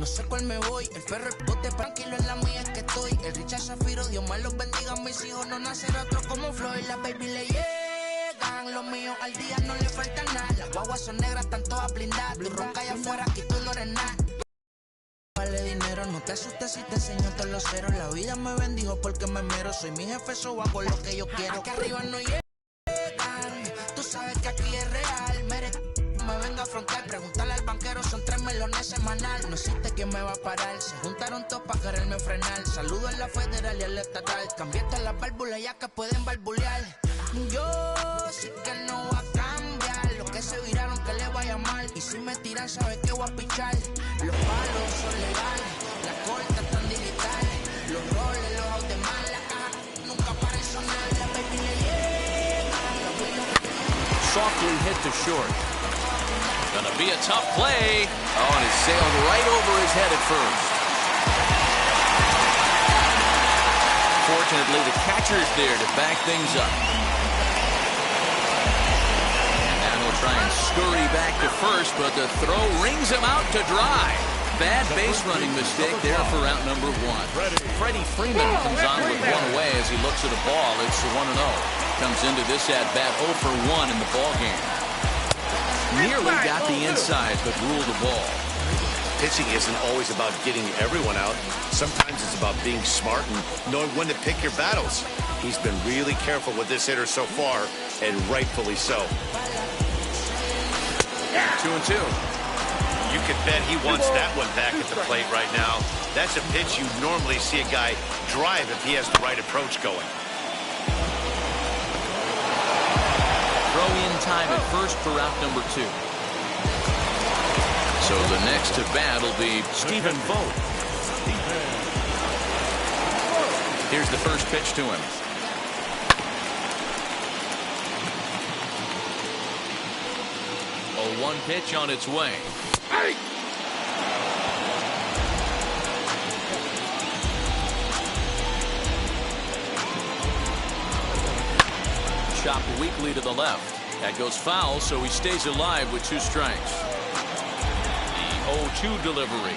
no sé cuál me voy. El ferro el bote, tranquilo en la mía es que estoy. El Richard Zafiro, Dios más los bendiga. Mis hijos no nacerá otro como Floyd. Las baby le llegan, los míos al día no le falta nada. Las guaguas son negras, están todas blindadas. Tú ronca allá afuera, aquí tú no eres nada. Vale dinero, no te asustes si te enseño todos los ceros. La vida me bendijo porque me mero. Soy mi jefe, so hago lo que yo quiero. Aquí arriba no llegan, tú sabes que aquí es real. Me venga a frontear, preguntarle al banquero, son 3 melones semanal. No existe quien me va a parar, se juntaron todos para quererme frenar. Saludo a la federal y a la estatal, cambié todas las válvulas ya que pueden barbulear. Yo sé que no va a cambiar, los que se viraron que le vaya mal. Y si me tiran sabes que voy a pichar. Los palos son legales, las cortas están digitales. Los roles, los autos de mal, la caja nunca paran sonar. La baby le llega. Softly hit to short. Gonna be a tough play. Oh, and it sailed right over his head at first. Fortunately, the catcher's there to back things up. And now he'll try and scurry back to first, but the throw rings him out to dry. Bad base running mistake there for out number 1. Freddie Freeman comes on with one away as he looks at a ball. It's the 1-0. Comes into this at-bat 0 for 1 in the ball game. Nearly got the inside, but ruled the ball. Pitching isn't always about getting everyone out. Sometimes it's about being smart and knowing when to pick your battles. He's been really careful with this hitter so far, and rightfully so. 2-2. You can bet he wants that one back at the plate right now. That's a pitch you normally see a guy drive if he has the right approach going. Throw in time at first for out number 2. So the next to bat will be Stephen Vogt. Here's the first pitch to him. 0-1 pitch on its way. Hey! Chopped weakly to the left. That goes foul, so he stays alive with 2 strikes. The 0-2 delivery.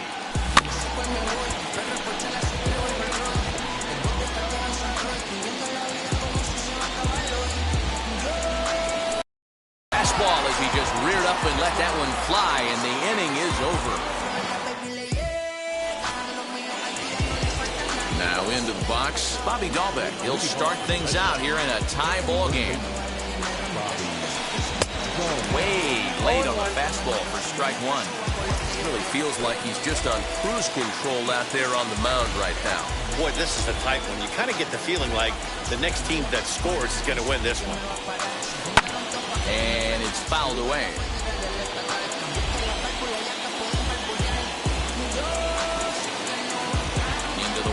Fastball as he just reared up and let that one fly, and the inning is over. Now into the box, Bobby Dahlbeck. He'll start things out here in a tie ball game. Way late on the fastball for strike 1. Really feels like he's just on cruise control out there on the mound right now. Boy, this is the type one. You kind of get the feeling like the next team that scores is going to win this one. And it's fouled away.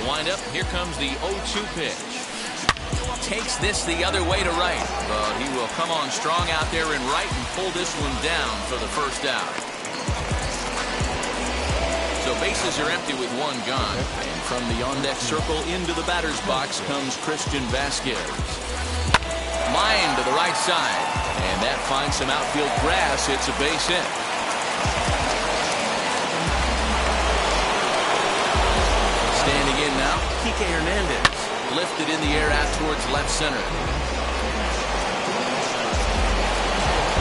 Windup. Here comes the 0-2 pitch. Takes this the other way to right, but he will come on strong out there in right and pull this one down for the first out. So bases are empty with 1 gone, and from the on-deck circle into the batter's box comes Christian Vasquez. Line to the right side, and that finds some outfield grass. It's a base hit. Standing in now, Kike Hernandez. Lifted in the air out towards left center.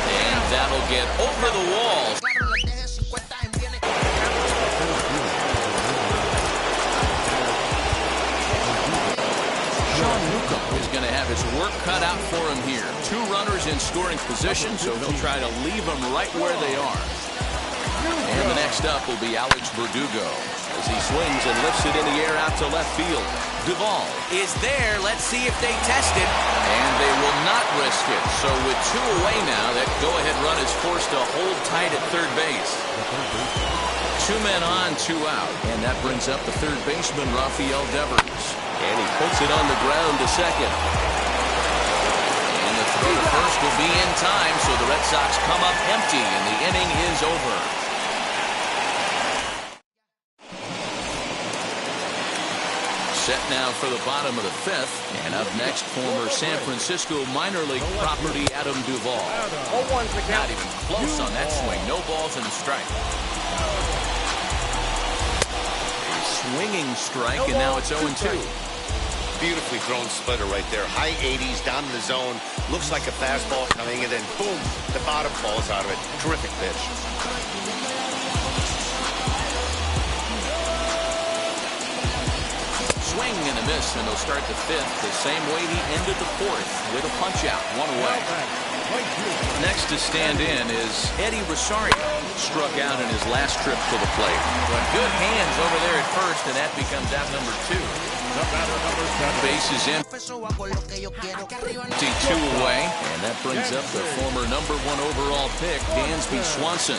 And that'll get over the wall. Sean Newcomb is going to have his work cut out for him here. 2 runners in scoring position, so he'll try to leave them right where they are. And the next up will be Alex Verdugo as he swings and lifts it in the air out to left field. Duvall is there. Let's see if they test it. And they will not risk it. So with 2 away now, that go-ahead run is forced to hold tight at third base. 2 men on, 2 out. And that brings up the third baseman, Rafael Devers. And he puts it on the ground to second. And the throw to first will be in time, so the Red Sox come up empty, and the inning is over. Set now for the bottom of the 5th, and up next, former San Francisco minor league property Adam Duvall. Not even close on that swing. No balls and a strike. swinging strike, and now it's 0-2. Beautifully thrown splitter right there. High 80s, down in the zone. Looks like a fastball coming, and then boom, the bottom falls out of it. Terrific pitch. Swing and a miss, and he'll start the fifth the same way he ended the fourth, with a punch-out, 1 away. Next to stand in is Eddie Rosario. Struck out in his last trip to the plate. But good hands over there at first, and that becomes out number 2. Base is empty, 2 away, and that brings up the former number 1 overall pick, Dansby Swanson.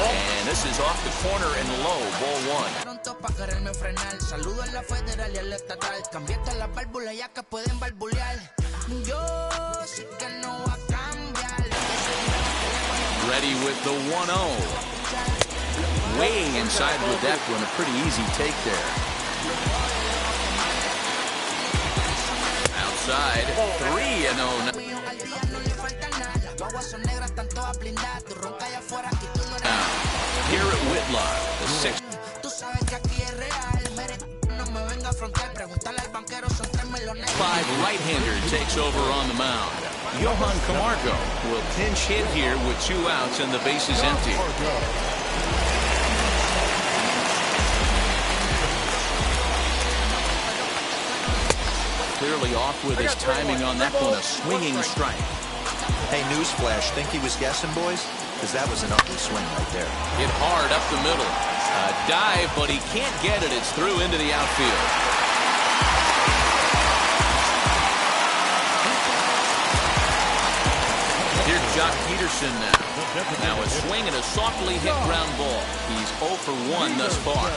And this is off the corner and low, ball 1. Ready with the 1-0. Way inside with that one, a pretty easy take there. Outside, 3-0. Here at Whitlock, the 6th. 5 right-hander takes over on the mound. Johan Camargo will pinch hit here with 2 outs and the base is empty. Clearly off with his timing on that one, a swinging strike. Hey, newsflash, think he was guessing, boys? Because that was an ugly swing right there. Hit hard up the middle. A dive, but he can't get it. It's through into the outfield. Here's Jock Peterson now. Now a swing and a softly hit ground ball. He's 0 for 1 thus far.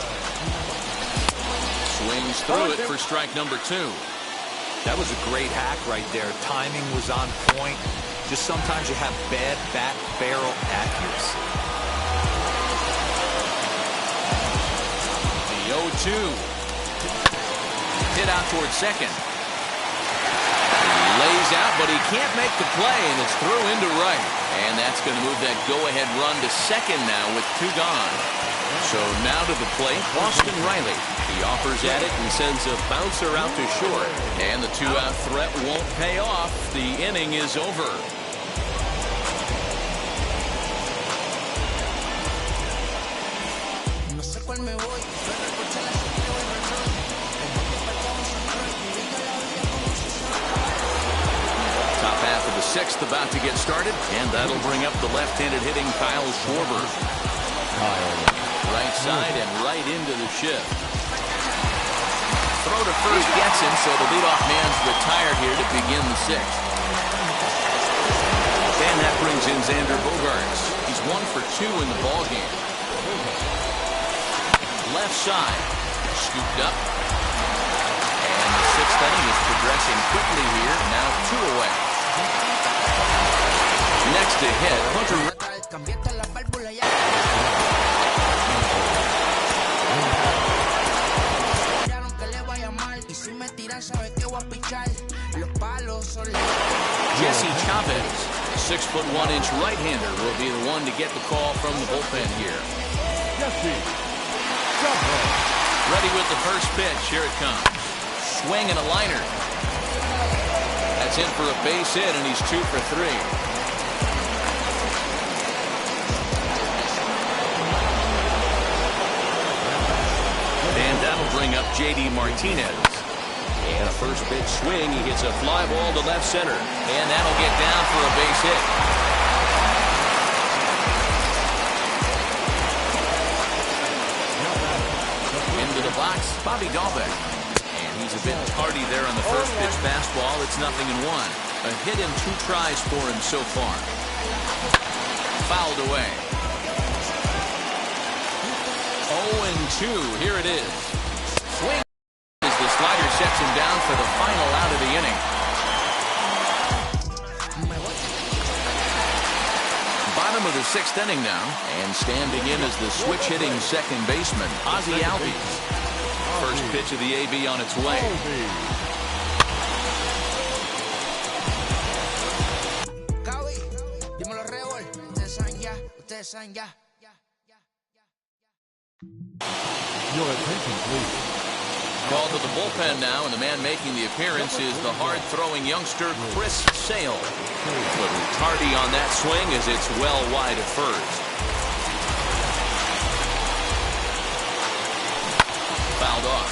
Swings through it for strike number 2. That was a great hack right there. Timing was on point. Just sometimes you have bad bat barrel accuracy. The 0-2. Hit out towards second. Lays out, but he can't make the play, and it's through into right. And that's going to move that go-ahead run to second now with 2 gone. So now to the plate, Boston Riley. He offers at it and sends a bouncer out to short. And the 2-out threat won't pay off. The inning is over. Top half of the 6th about to get started, and that'll bring up the left-handed hitting Kyle Schwarber. Right side and right into the shift. Throw to first gets him, so the leadoff man's retired here to begin the 6th. And that brings in Xander Bogaerts. He's 1 for 2 in the ballgame. Left side, scooped up. And the 6th inning is progressing quickly here, now 2 away. Next to hit, Hunter. Jesse Chavez, 6'1" right-hander, will be the one to get the call from the bullpen here. Ready with the first pitch. Here it comes. Swing and a liner. That's in for a base hit, and he's 2 for 3. And that'll bring up J.D. Martinez. And a first pitch swing. He hits a fly ball to left center. And that'll get down for a base hit. Into the box, Bobby Dahlbeck. And he's a bit tardy there on the first pitch fastball. It's 0-1. A hit in 2 tries for him so far. Fouled away. 0-2. Here it is. Swing as the slider sets him down for the final out of the inning. Bottom of the 6th inning now, and standing in as the switch-hitting second baseman, Ozzie Albies. First pitch of the AB on its way. Your of the bullpen now, and the man making the appearance is the hard-throwing youngster Chris Sale. But tardy on that swing as it's well wide at first. Fouled off.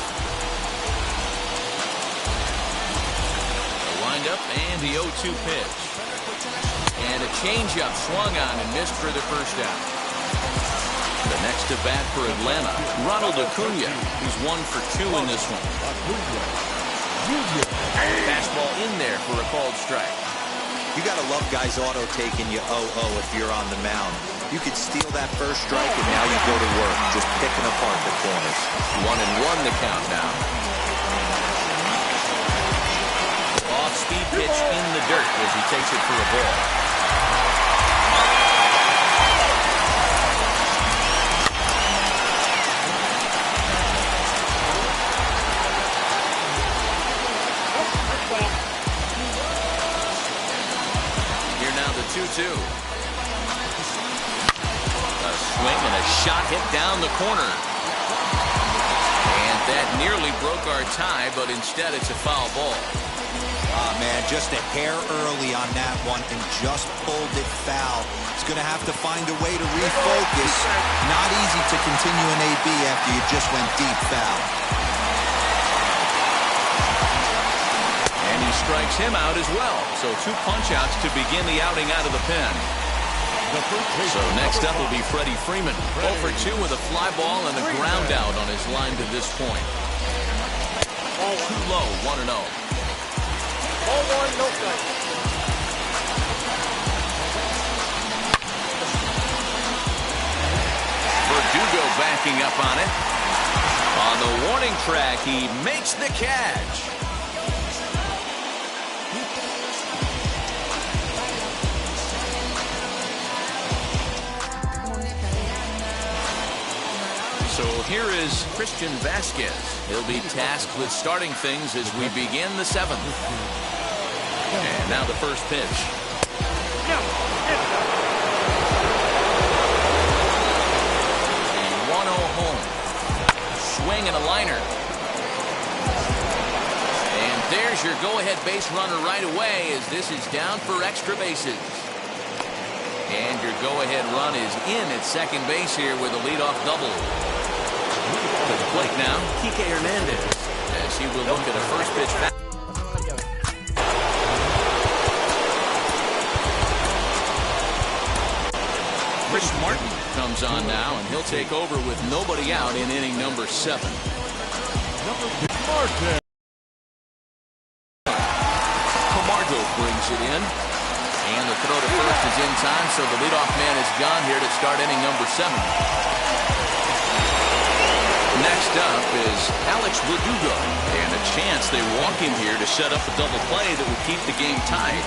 The windup and the 0-2 pitch. And a changeup swung on and missed for the first out. The next to bat for Atlanta, Ronald Acuna, who's 1 for 2 in this one. Fastball in there for a called strike. You got to love guys auto taking you 0-0 if you're on the mound. You could steal that first strike and now you go to work just picking apart the corners. 1-1 the count now. Off-speed pitch in the dirt as he takes it for a ball. Here now the 2-2. A swing and a shot hit down the corner. And that nearly broke our tie, but instead it's a foul ball. Ah, man, just a hair early on that one and just pulled it foul. He's going to have to find a way to refocus. Not easy to continue an AB after you just went deep foul. And he strikes him out as well. So 2 punch-outs to begin the outing out of the pen. So next up will be Freddie Freeman. 0 for 2 with a fly ball and a ground out on his line to this point. Too low, 1-0. 0-1, no strike. Verdugo backing up on it. On the warning track, he makes the catch. So here is Christian Vasquez. He'll be tasked with starting things as we begin the 7th. And now the first pitch. 1-0 home. Swing and a liner. And there's your go-ahead base runner right away as this is down for extra bases. And your go-ahead run is in at second base here with a leadoff double. To the plate now, Kike Hernandez, as he will look at a first pitch back. Chris Martin comes on now, and he'll take over with nobody out in inning number 7. Martin. Camargo brings it in. And the throw to first is in time, so the leadoff man is gone here to start inning number 7. Next up is Alex Verdugo, and a chance they walk him here to set up a double play that would keep the game tied.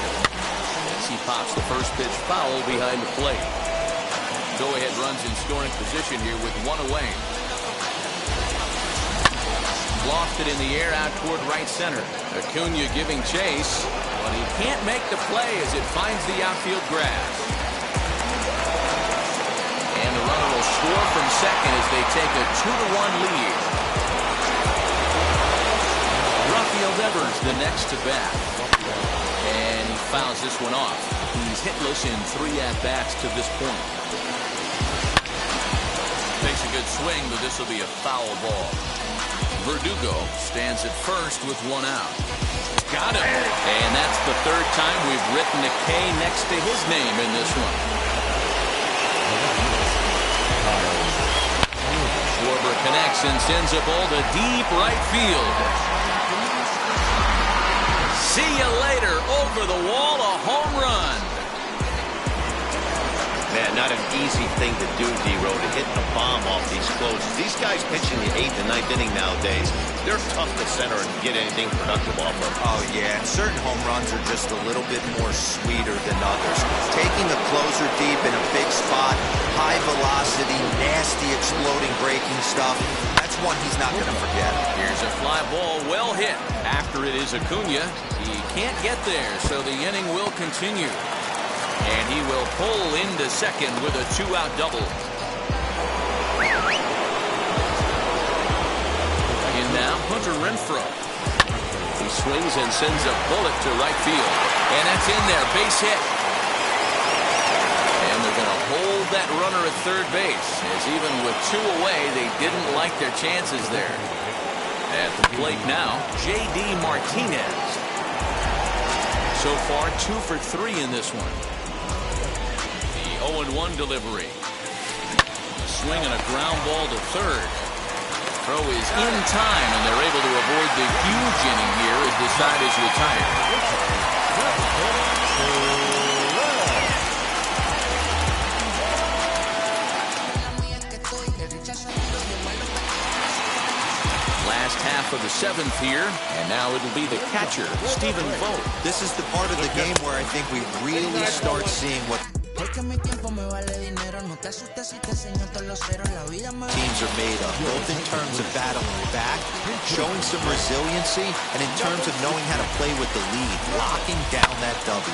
As he pops the first pitch foul behind the plate. Go-ahead runs in scoring position here with 1 away. Lofted in the air out toward right center. Acuna giving chase, but he can't make the play as it finds the outfield grass. And the runner will score from second as they take a 2-1 lead. Rafael Devers the next to bat. And he fouls this one off. He's hitless in 3 at-bats to this point. Takes a good swing, but this will be a foul ball. Verdugo stands at first with 1 out. Got him. And that's the 3rd time we've written a K next to his name in this one. Schwarber connects and sends a ball to deep right field. See you later. Over the wall, a home run. Man, not an easy thing to do, D-Row, to hit a bomb off these closes. These guys pitching the 8th and 9th inning nowadays, they're tough to center and get anything productive off of. Oh, yeah, and certain home runs are just a little bit more sweeter than others. Taking a closer deep in a big spot, high velocity, nasty exploding breaking stuff, that's one he's not going to forget. Here's a fly ball well hit. After it is Acuna, he can't get there, so the inning will continue. And he will pull into second with a 2-out double. In now, Hunter Renfroe. He swings and sends a bullet to right field. And that's in there. Base hit. And they're going to hold that runner at third base, as even with 2 away, they didn't like their chances there. At the plate now, J.D. Martinez. So far, 2 for 3 in this one. The 0-1 delivery. Swing and a ground ball to third. Throw is in time, and they're able to avoid the huge inning here as the side is retired. Last half of the 7th here, and now it'll be the catcher, Stephen Vogt. This is the part of the game where I think we really start seeing what teams are made of, both in terms of battling back, showing some resiliency, and in terms of knowing how to play with the lead, locking down that W.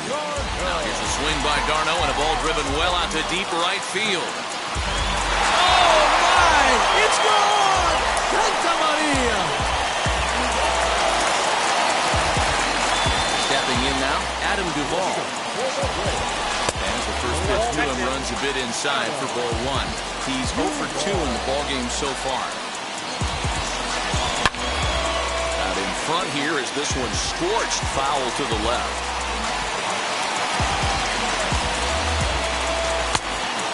Now here's a swing by Darno and a ball driven well out to deep right field. Oh my! It's gone! Santa Maria! Stepping in now, Adam Duvall. As the first pitch to him runs a bit inside for ball 1. He's 0 for 2 in the ballgame so far. Out in front here is this one scorched foul to the left.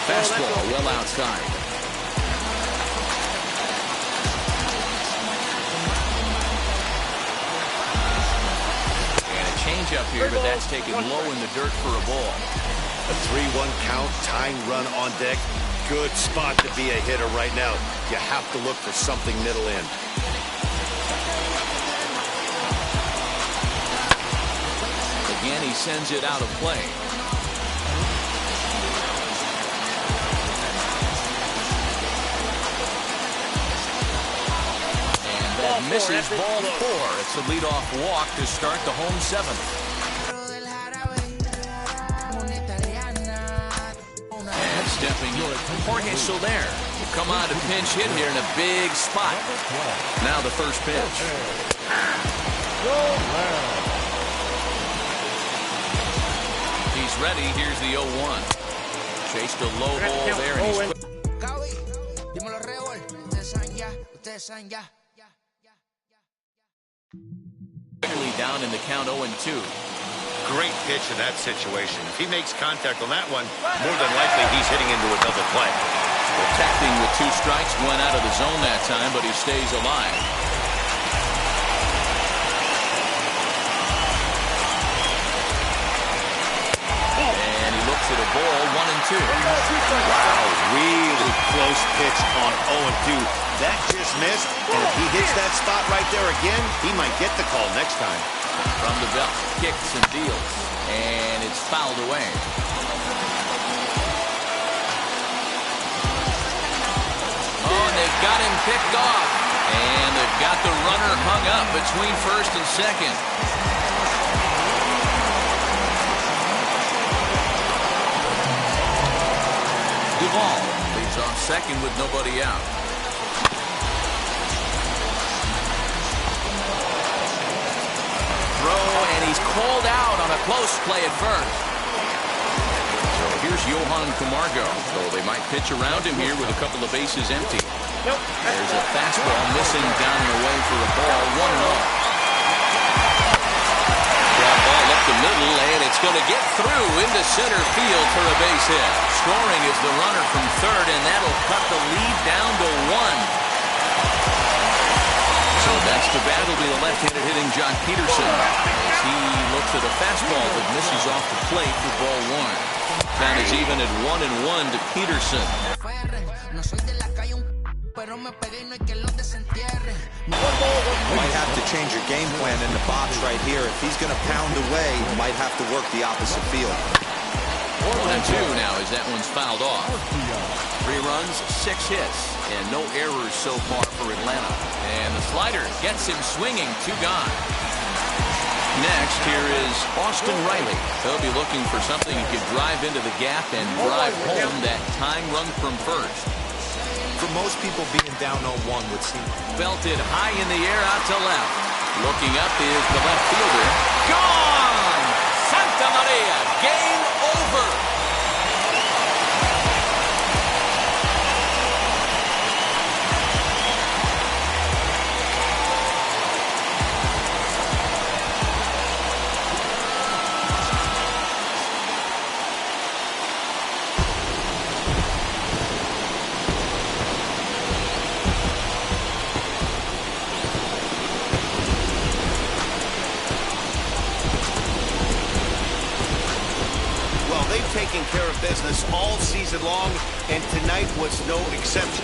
Fastball well outside. And a changeup here, but that's taken low in the dirt for a ball. A 3-1 count, tying run on deck. Good spot to be a hitter right now. You have to look for something middle in. Again, he sends it out of play. And that misses ball 4. It's a leadoff walk to start the home 7th. Stepping in, Jorge Soler will come on to pinch hit here in a big spot. Now the first pitch. He's ready. Here's the 0-1. Chased a low ball there, and he's quickly down in the count 0-2. Great pitch in that situation. If he makes contact on that one, more than likely he's hitting into a double play. Protecting with 2 strikes, went out of the zone that time, but he stays alive. And he looks at a ball, 1-2. Wow, really close pitch on 0-2. That just missed, and if he hits that spot right there again, he might get the call next time. From the belt, kicks and deals, and it's fouled away. Oh, and they've got him picked off, and they've got the runner hung up between first and second. Duvall leads off second with nobody out. And he's called out on a close play at first. So here's Johan Camargo. So they might pitch around him here with a couple of bases empty. There's a fastball missing down and away for a ball, 1-0. Ground ball up the middle, and it's going to get through into center field for a base hit. Scoring is the runner from third, and that'll cut the lead down to 1. So that's the bat. Will be the left-handed hitting John Peterson as he looks at a fastball that misses off the plate for ball 1. Count is even at 1-1 to Peterson. Might have to change your game plan in the box right here. If he's going to pound away, you might have to work the opposite field. 1-2 now as that one's fouled off. 3 runs, 6 hits, and no errors so far for Atlanta. And the slider gets him swinging, 2 gone. Next, here is Austin Riley. He'll be looking for something he could drive into the gap and drive home that tying run from first. For most people, being down 0-1 would seem... Belted high in the air out to left. Looking up is the left fielder. Gone! Santa Maria, game over. Taking care of business all season long, and tonight was no exception.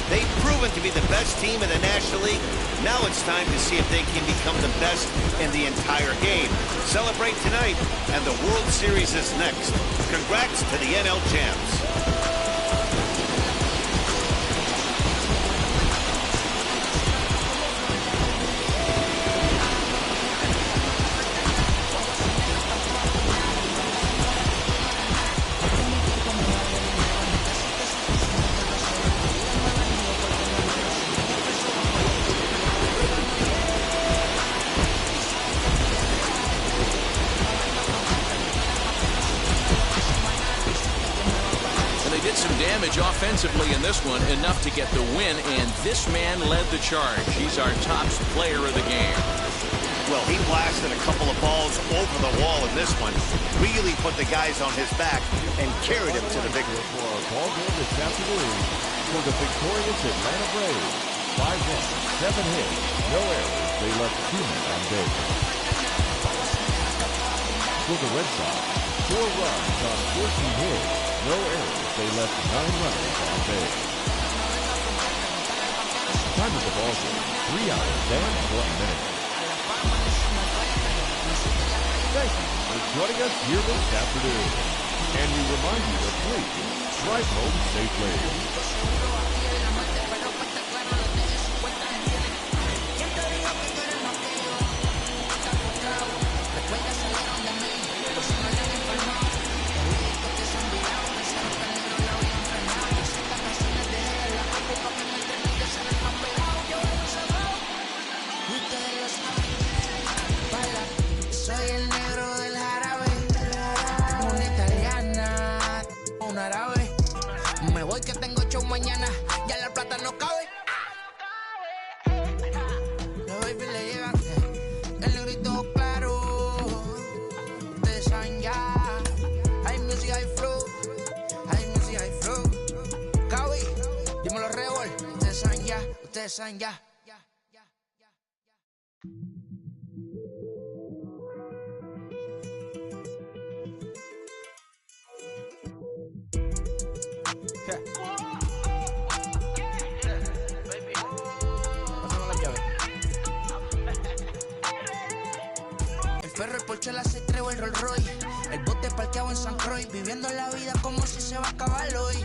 They've proven to be the best team in the National League. Now it's time to see if they can become the best in the entire game. Celebrate tonight, and the World Series is next. Congrats to the NL champs. Offensively in this one, enough to get the win, and this man led the charge. He's our top player of the game. Well, he blasted a couple of balls over the wall in this one. Really put the guys on his back and carried him to the victory. For our ball game this afternoon, for the victorious Atlanta Braves, 5 runs, 7 hits, no errors. They left 2 men on base. For the Red Sox, 4 runs on 14 hits, no errors. They left 9 runners on base. Time of the ball game, 3 hours and 20 minutes. Thank you for joining us here this afternoon. And we remind you to please drive home safely. Me voy que tengo show mañana, ya la plata no cabe. Los baby le llegan, el negrito claro. Ustedes saben ya, hay music, hay flow, hay music, hay flow. Cabi, dímelo Rebol, ustedes saben ya, ustedes saben ya. El perro, el Porsche, la C3 el Rolls Royce. El bote parqueado en San Croix, viviendo la vida como si se va a acabar hoy.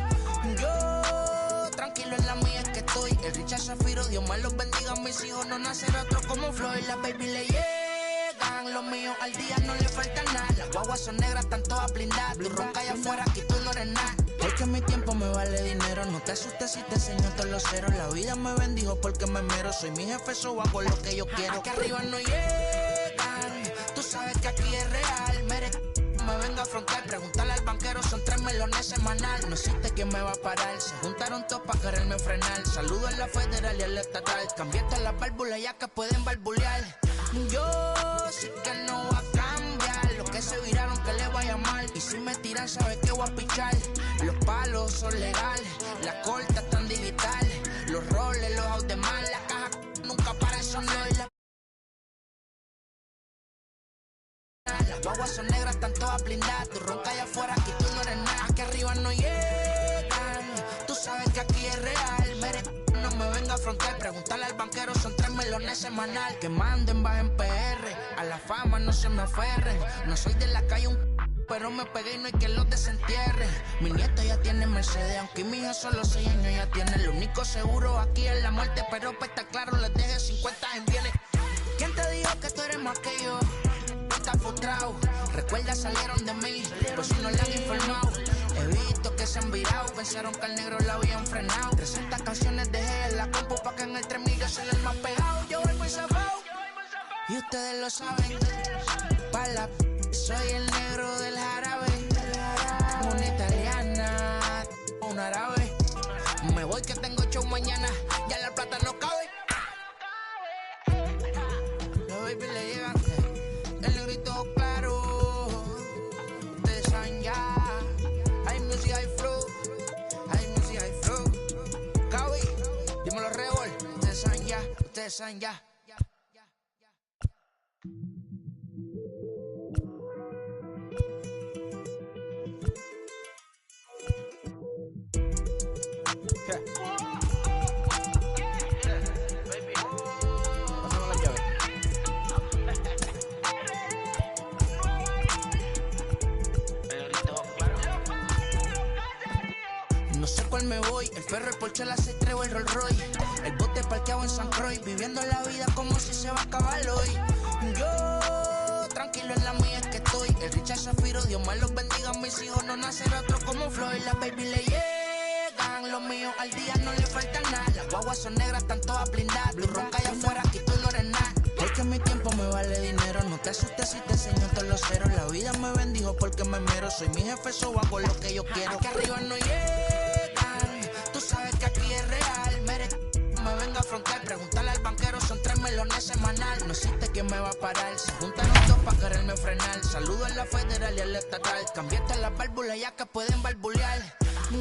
Yo, tranquilo en la mía es que estoy. El Richard Zafiro, Dios más los bendiga. Mis hijos no nacerán otro como Floyd. Las baby le llegan, los míos al día no le falta nada. Las guaguas son negras, están todas blindadas. Tu ronca allá afuera, aquí tú no eres nada. Es que mi tiempo me vale dinero. No te asustes si te enseño todos los ceros. La vida me bendijo porque me mero. Soy mi jefe, so hago lo que yo quiero. Aquí arriba no llegan. Tú sabes que aquí es real. Me venga a afrontar, preguntarle al banquero, son 3 melones semanal. No existe quien me va a parar. Se juntaron todos para quererme frenar. Saludo a la federal y a la estatal. Cambié todas las válvulas ya que pueden barbulear. Yo sí que no voy a cambiar. Los que se viraron que les vaya mal. Y si me tiran, sabes que voy a pichar. Los palos son legales, las cortas están digitales. Los roles, los out de mal. La caja nunca para eso no es la. Las guaguas son negras, están todas blindadas. Tu ronca allá afuera, aquí tú no eres nada. Aquí arriba no llegan. Tú sabes que aquí es real. No me venga a afrontar, preguntarle al banquero, son 3 melones semanal. Que manden, bajen PR. A la fama no se me aferren. No soy de la calle pero me pegué y no hay que los desentierre. Mi nieto ya tiene Mercedes, aunque mi hija solo 6 años ya tiene. Lo único seguro aquí es la muerte, pero para estar claro les deje 50 en bienes. ¿Quién te dijo que tú eres más que yo? Estás frustrado, recuerda salieron de mí, pues si no le han informado. He visto que se han virado, pensaron que al negro la habían frenado. 300 canciones dejé en la compu pa' que en el 3000 yo soy el más pegado. Yo voy muy zafado y ustedes lo saben. Pala, soy el negro del jarabe. Una italiana, un árabe. Me voy que tengo show mañana, ya la plata no cabe. Los baby le llegan, el negrito claro. Ustedes saben ya, hay music, hay flow. Hay music, hay flow. Cabi, dímelo Rebol, ustedes saben ya, ustedes saben ya. No sé cuál me voy, el ferro, el Porsche, la Trevo, el Rolls Royce. El bote parqueado en San Croix, viviendo la vida como si se va a acabar hoy. Yo, tranquilo en la mía es que estoy. El Richard Zafiro, Dios más los bendiga. Mis hijos no nacerá otro como Floyd. Las baby le llegan, los míos al día no le falta nada. Las guaguas son negras, están todas blindadas. Tú ronca allá afuera, aquí tú no eres nada. Es que mi tiempo me vale dinero, no te asustes si te enseño todos los ceros. La vida me bendijo porque me mero. Soy mi jefe, so hago lo que yo quiero. Aquí arriba no llegan, tú sabes que aquí es real. Me venga a frontear, preguntarle al banquero, son 3 melones semanal. No existe quien me va a parar, se juntaron dos para quererme frenar. Saludo a la federal y al estatal, cambiaste las válvulas ya que pueden barbulear.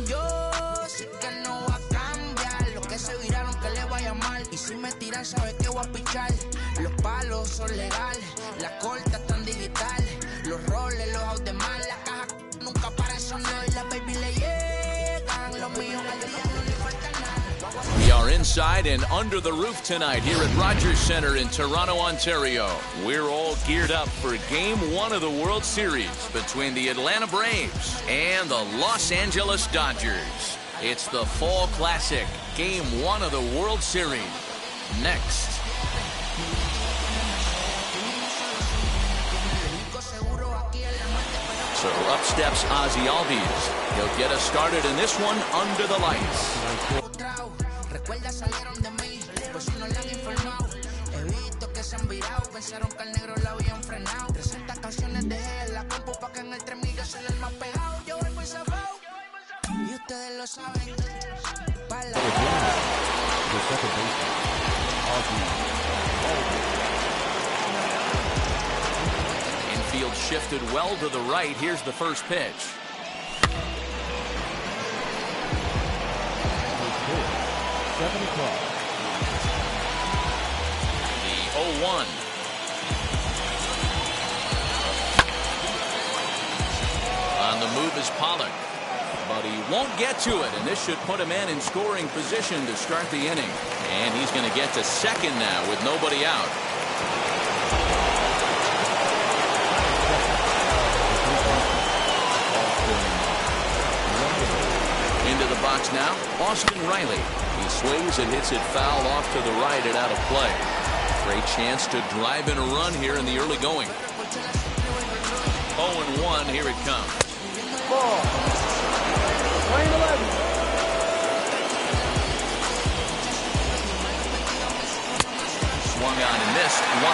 Yo sí que no voy a cambiar, los que se viraron que les vaya mal. Y si me tiran sabes que voy a pichar. Los palos son legales, las cortas están digitales. Los roles, los out de mal, la caja nunca para eso no. Y las baby le llegan, los míos al día no le falta nada. We are inside and under the roof tonight here at Rogers Centre in Toronto, Ontario. We're all geared up for Game 1 of the World Series between the Atlanta Braves and the Los Angeles Dodgers. It's the Fall Classic, Game 1 of the World Series. Next. So up steps Ozzy Albies. He'll get us started in this one under the lights. Recuerda salieron de mí, pues si no le han informado. He visto que se han virado, pensaron que al negro la habían frenado. 300 canciones dejé en la compu pa' que en el 3000 yo soy el más pegado. Yo voy muy zafado y ustedes lo saben. Pala. Infield shifted well to the right. Here's the first pitch. The 0-1. On the move is Pollock, but he won't get to it, and this should put a man in scoring position to start the inning. And he's going to get to second now with nobody out. Into the box now, Austin Riley. He swings and hits it foul off to the right and out of play. Great chance to drive in a run here in the early going. 0-1, here it comes. Ball. Lane 11. Swung on and missed. 1-2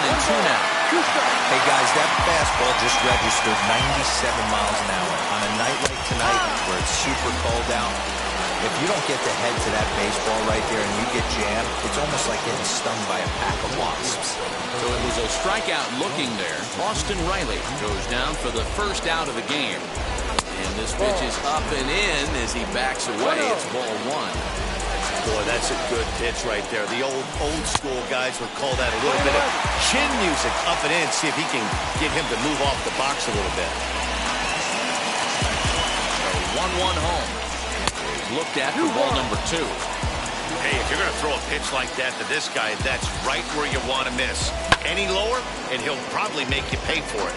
now. Hey guys, that fastball just registered 97 miles an hour. On a night like tonight, where it's super cold out, if you don't get the head to that baseball right there and you get jammed, it's almost like getting stung by a pack of wasps. So it was a strikeout looking there. Austin Riley goes down for the first out of the game. And this pitch is up and in as he backs away. It's ball 1. Boy, that's a good pitch right there. The old school guys would call that a little bit of chin music up and in. See if he can get him to move off the box a little bit. So 1-1 home. Looked at for ball number 2. Hey, if you're going to throw a pitch like that to this guy, that's right where you want to miss. Any lower, and he'll probably make you pay for it.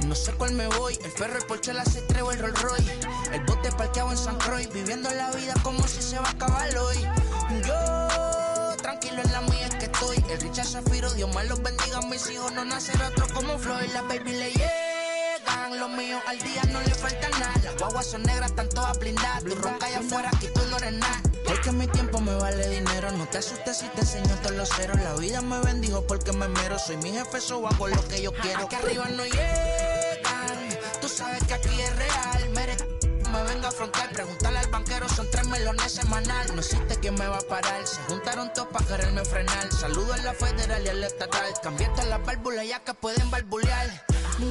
No sé cuál me voy, el ferro, el Porsche, la C3 o el Rolls Royce. El bote parqueado en San Croix, viviendo la vida como si se va a acabar hoy. Yo, tranquilo en la mía es que estoy. El Richard Zafiro, Dios más los bendiga. Mis hijos no nacerán otro como Floyd. Las baby le llegan, los míos al día no le falta nada. Las guaguas son negras, están todas blindadas. Tú ronca allá afuera, aquí tú no eres nada. Es que mi tiempo me vale dinero, no te asustes si te enseño todos los ceros. La vida me bendijo porque me mero, soy mi jefe, so hago lo que yo quiero. Aquí arriba no llegan, tú sabes que aquí es real. Me venga a afrontar, preguntarle al banquero, son 3 melones semanal. No existe quien me va a parar, se juntaron todos para quererme frenar. Saludo a la federal y a la estatal, cambié todas las válvulas ya que pueden barbulear.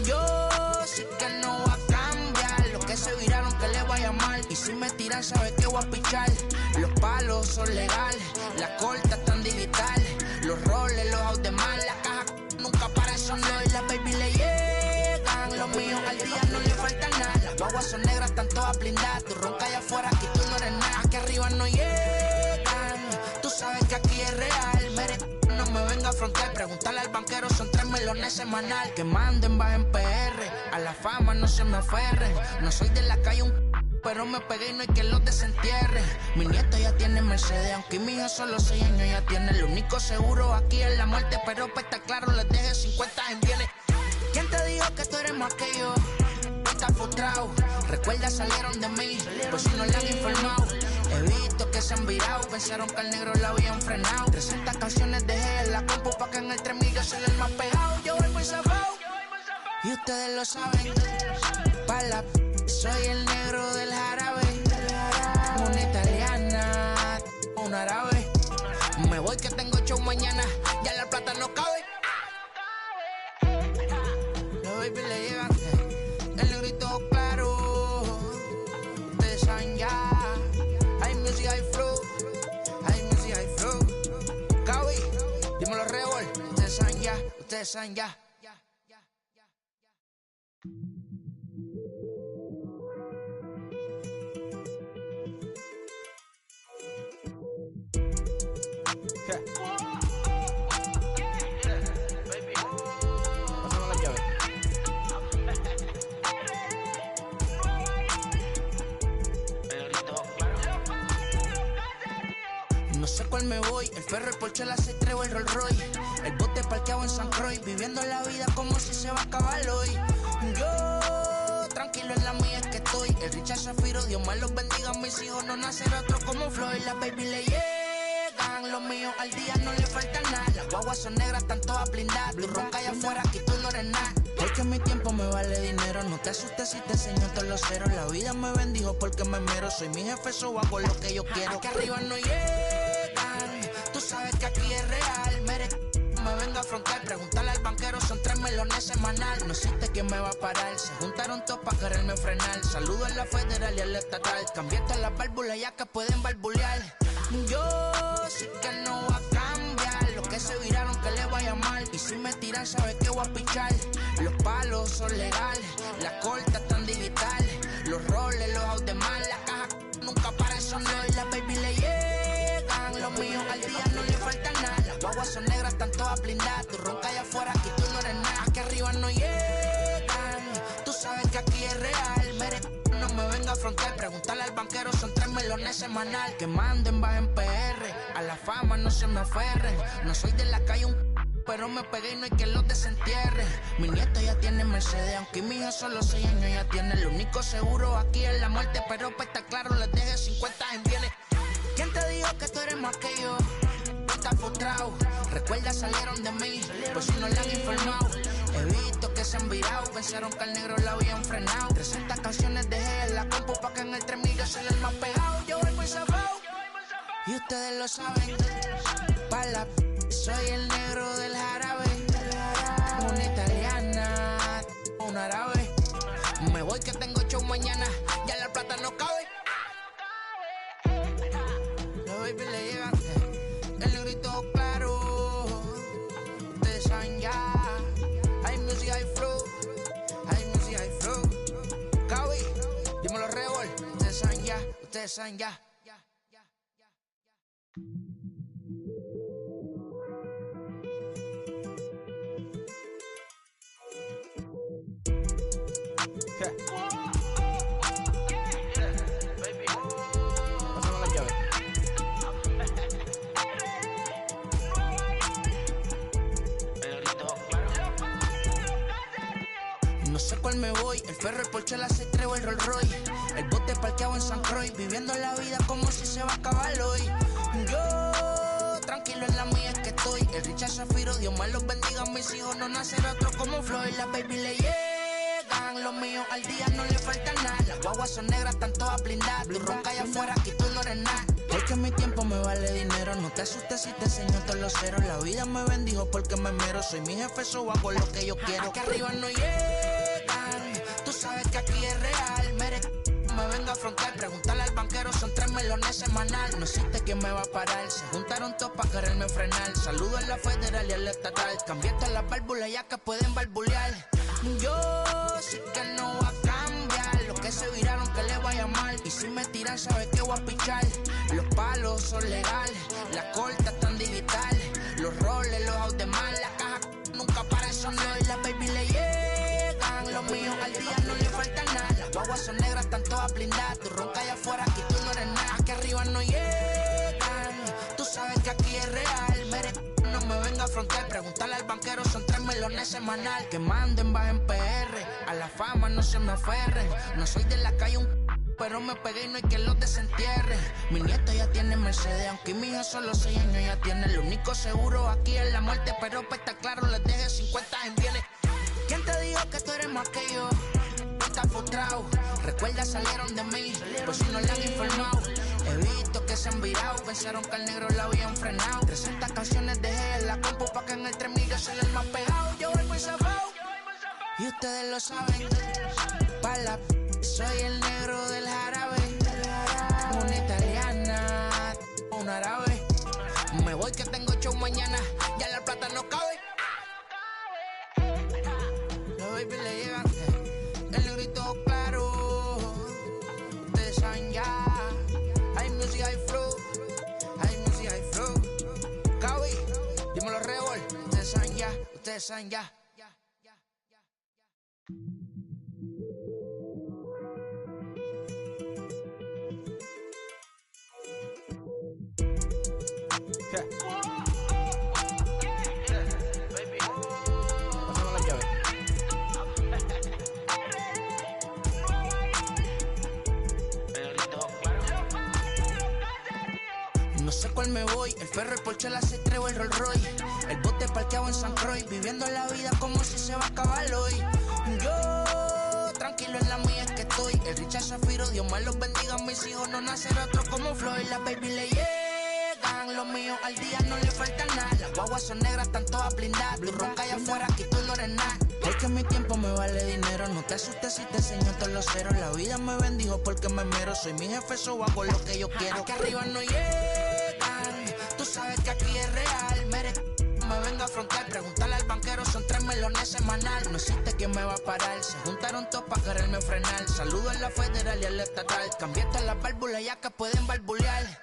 Yo sí que no va a cambiar, los que se viraron que le vaya mal. Y si me tiran sabe que voy a pichar. Los palos son legales, las cortas están digitales. Los roles, los out de mal, la caja nunca para son y las baby le llegan. Los míos al día no le falta nada. Las guaguas son negras, están todas blindadas. Tú ronca allá afuera, aquí tú no eres nada. Aquí arriba no llegan, tú sabes que aquí es real. No me venga a afrontar, preguntarle al banquero, son 3 melones semanal. Que manden, bajen PR, a la fama no se me aferren. No soy de la calle pero me pegué y no hay que los desentierre. Mi nieto ya tiene Mercedes, aunque mi hijo solo 6 años ya tiene. Lo único seguro aquí es la muerte, pero para estar claro les deje 50 en bienes. ¿Quién te dijo que tú eres más que yo? Estás frustrado, recuerda salieron de mí, por si no le han informado. He visto que se han virado, pensaron que al negro la habían frenado. 300 canciones dejé en la compu pa' que en el 3000 yo soy el más pegado. Yo voy muy zafado, y ustedes lo saben. Pa' la soy el negro del jarabe. Una italiana, un árabe. Me voy que tengo show mañana, ya la plata no cabe. Los baby le llegan, el negrito claro. Ustedes saben ya. Hay music, hay flow. Hay music, hay flow. Cabi, dímelo Rebol. Ustedes saben ya, ustedes saben ya. No sé cuál me voy, el ferro, el Porsche, la C3 o el Rolls Royce. El bote parqueado en San Croix, viviendo la vida como si se va a acabar hoy. Yo, tranquilo en la mía es que estoy. El Richard Zafiro, Dios más los bendiga. Mis hijos no nacerán otro como Floyd. Las baby le llegan, los míos al día no le falta nada. Las guaguas son negras, están todas blindadas. Tú ronca allá afuera, aquí tú no eres nada. Es que mi tiempo me vale dinero, no te asustes si te enseño todos los ceros. La vida me bendijo porque me mero, soy mi jefe, so hago lo que yo quiero. Aquí arriba no llegan, tú sabes que aquí es real. Me venga a afrontar, preguntarle al banquero, son 3 melones semanal. No existe quien me va a parar, se juntaron todos para quererme frenar. Saludo a la federal y a la estatal, cambié todas las válvulas ya que pueden barbulear. Yo sí que no va a cambiar, los que se viraron que le vaya mal. Y si me tiran sabe que voy a pichar. Los palos son legales, las cortas están digitales. Los roles, los out de mal, la caja nunca para son y las baby le llegan. Los míos al día no le falta nada. Las guaguas son negras, están todas blindadas. Tú ronca allá afuera, aquí tú no eres nada. Aquí arriba no llegan, tú sabes que aquí es real. No me venga a afrontar, preguntarle al banquero, son 3 melones semanal. Que manden, bajen PR, a la fama no se me aferren. No soy de la calle pero me pegué y no hay que los desentierre. Mi nieto ya tiene Mercedes, aunque mi hijo solo 6 años ya tiene. Lo único seguro aquí es la muerte, pero para estar claro les deje 50 en bienes. ¿Quién te dijo que tú eres más que yo? Estás frustrado, recuerda salieron de mí, por si no le han informado. He visto que se han virado, pensaron que al negro la habían frenado. 300 canciones dejé en la compu pa' que en el 3000 yo soy el más pegado. Yo voy muy zafado, y ustedes lo saben. Pa' la soy el negro del jarabe. Una italiana, un árabe. Me voy que tengo show mañana, ya la plata no cabe. Los baby le llegan, el negrito claro. Ustedes saben ya. Hay music, hay flow. Hay music, hay flow. ustedes saben ya. Pásame la llave. No sé cuál me voy, el ferro, el Porsche, la C3 o el Rolls Royce. El bote parqueado en San Croix, viviendo la vida como si se va a acabar hoy. Yo, tranquilo en la mía es que estoy. El Richard Zafiro, Dios más los bendiga, mis hijos no nacerá otro como Floyd. Las baby le llegan, los míos al día no le falta nada. Las guaguas son negras, están todas blindadas. Tu ronca allá afuera, aquí tú no eres nada. Es que mi tiempo me vale dinero, no te asustes si te enseño todos los ceros. La vida me bendijo porque me mero, soy mi jefe, so hago lo que yo quiero. Aquí arriba no llegan, tú sabes que aquí es real. Me vengo a afrontar, preguntarle al banquero, son 3 melones semanal. No existe quien me va a parar, se juntaron todos para quererme frenar. Saludo a la federal y a la estatal, cambié todas las válvulas ya que pueden barbulear. Yo sí que no voy a cambiar, los que se viraron que les vaya mal. Y si me tiran sabes que voy a pichar. Los palos son legales, las cortas están digitales. Los roles, los out de mal, la caja nunca para eso no. Y las baby le llegan, los míos al día no le falta nada. Las guaguas son negras, están todas blindadas. Tu ronca allá afuera, aquí tú no eres nada. Aquí arriba no llegan, tú sabes que aquí es real. No me venga a afrontar, preguntarle al banquero, son 3 melones semanal. Que manden, bajen PR, a la fama no se me aferren. No soy de la calle pero me pegué y no hay que los desentierre. Mi nieto ya tiene Mercedes, aunque mi hija solo 6 años ya tiene. Lo único seguro aquí es la muerte, pero para estar claro les deje 50 en bienes. ¿Quién te dijo que tú eres más que yo? Estás frustrado, recuerda salieron de mí, pues si no le han informado. He visto que se han virado, pensaron que al negro la habían frenado. 300 canciones dejé en la compu pa' que en el 3000 yo soy el más pegado. Yo voy muy zafado, y ustedes lo saben. Pa' la soy el negro del jarabe, una italiana, un árabe. Me voy que tengo show mañana, ya la plata no cabe. Los baby le llegan, el negrito claro. Ustedes saben ya, hay music, hay flow, hay music, hay flow. Cabi, dímelo Rebol, ustedes saben ya, ustedes saben ya. Pásame la llave. No sé cuál me voy, el ferro, el Porsche, la C3 o el Rolls Royce. El bote parqueado en San Croix, viviendo la vida como si se va a acabar hoy. Yo, tranquilo en la mía es que estoy. El Richard Zafiro, Dios más los bendiga, mis hijos no nacerá otro como Floyd. Las baby le llegan, los míos al día no le falta nada. Las guaguas son negras, están todas blindadas. Tu ronca allá afuera, aquí tú no eres nada. Es que mi tiempo me vale dinero, no te asustes si te enseño todos los ceros. La vida me bendijo porque me mero, soy mi jefe, so hago lo que yo quiero. Aquí arriba no llegan, tú sabes que aquí es real. Me vengo a afrontar, preguntarle al banquero, son 3 melones semanal. No existe quien me va a parar, se juntaron todos para quererme frenar. Saludo a la federal y a la estatal, cambié todas las válvulas ya que pueden barbulear.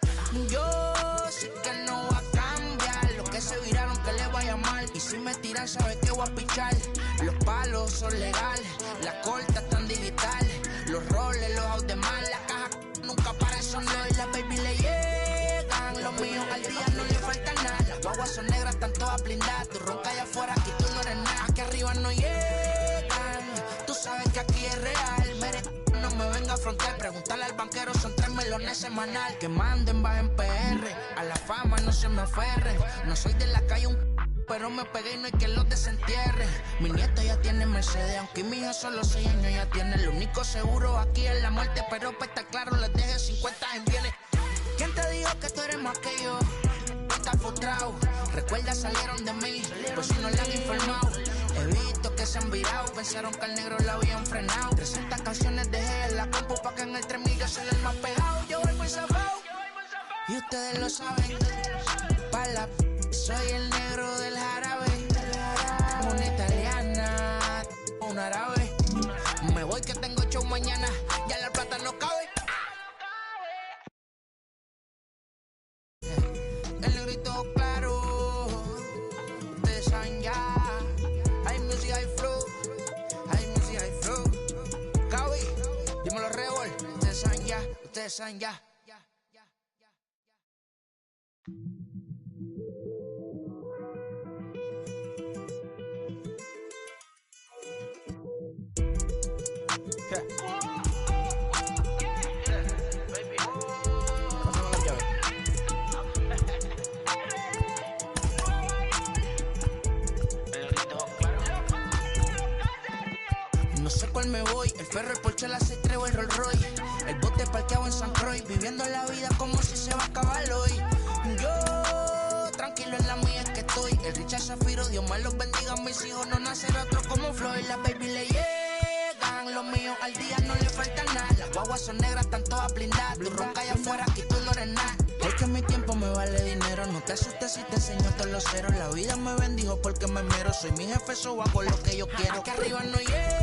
Yo sí que no voy a cambiar, los que se viraron que les vaya mal. Y si me tiran sabes que voy a pichar. Los palos son legales, las cortas están digitales. Los roles, los out de mal, la caja nunca para eso no. Y las baby le llegan, los míos al día no le falta nada. Las guaguas son negras, están todas blindadas. Tu ronca allá afuera, aquí tú no eres nada. Aquí arriba no llegan, tú sabes que aquí es real. No me venga a afrontar, preguntarle al banquero, son 3 melones semanal. Que manden, bajen PR, a la fama no se me aferren. No soy de la calle pero me pegué y no hay que los desentierre. Mi nieto ya tiene Mercedes, aunque mi hija solo 6 años ya tiene. Lo único seguro aquí es la muerte, pero para estar claro les deje 50 en bienes. ¿Quién te dijo que tú eres más que yo? Estás frustrado, recuerda salieron de mí, pues si no le han informado. He visto que se han virado, pensaron que al negro la habían frenado. 300 canciones dejé en la compu pa' que en el 3000 yo soy el más pegado. Yo voy muy zafado, y ustedes lo saben. Pa' la soy el negro del jarabe, una italiana, un árabe. Me voy que tengo show mañana, ya la plata no cabe. saben ya. Hay music, hay flow. Hay music, hay flow. Cabi, dímelo Rebol. Ustedes saben ya, ustedes saben ya. No sé cuál me voy, el ferro, el Porsche, la C3 o el Rolls Royce. El bote parqueado en San Croix, viviendo la vida como si se va a acabar hoy. Yo, tranquilo en la mía es que estoy. El Richard Zafiro, Dios más los bendiga. Mis hijos no nacerá otro como Floyd. Las baby le llegan, los míos al día no le falta nada. Las guaguas son negras, están todas blindadas. Tu ronca allá afuera, aquí tú no eres nada. Es que mi tiempo me vale dinero. No te asustes si te enseño todos los ceros. La vida me bendijo porque me mero. Soy mi jefe, so hago lo que yo quiero. Aquí arriba no llegan.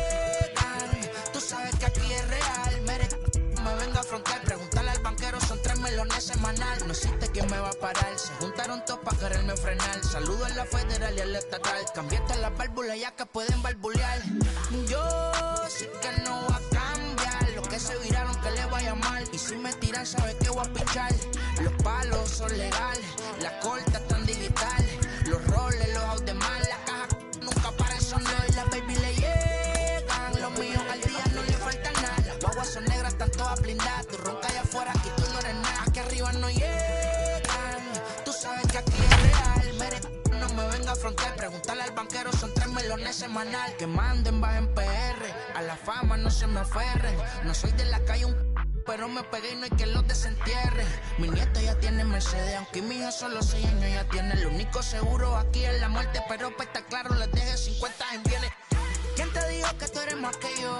Tú sabes que aquí es real. Me venga a afrontar. Preguntarle al banquero, son 3 melones semanal. No existe quien me va a parar. Se juntaron todos para quererme frenar. Saludo a la federal y a la estatal. Cambié todas las válvulas ya que pueden barbulear. Yo sé que no va a cambiar. Los que se viraron que le vaya mal. Y si me tiran, sabes que voy a pichar. Los palos son legales. Las cortas están digitales. Los roles, los out de mal. La caja nunca para son y las baby le llegan. Los míos al día no le falta nada. Las guaguas son negras, están todas blindadas. Tu ronca allá afuera, aquí tú no eres nada. Aquí arriba no llegan. Tú sabes que aquí es real. No me venga a afrontar. Preguntarle al banquero, son 3 melones semanal. Que manden, bajen PR. A la fama no se me aferren. No soy de la calle pero me pegué y no hay que los desentierre. Mi nieto ya tiene Mercedes, aunque mi hija solo 6 años ya tiene. Lo único seguro aquí es la muerte, pero para estar claro les deje 50 en bienes. ¿Quién te dijo que tú eres más que yo?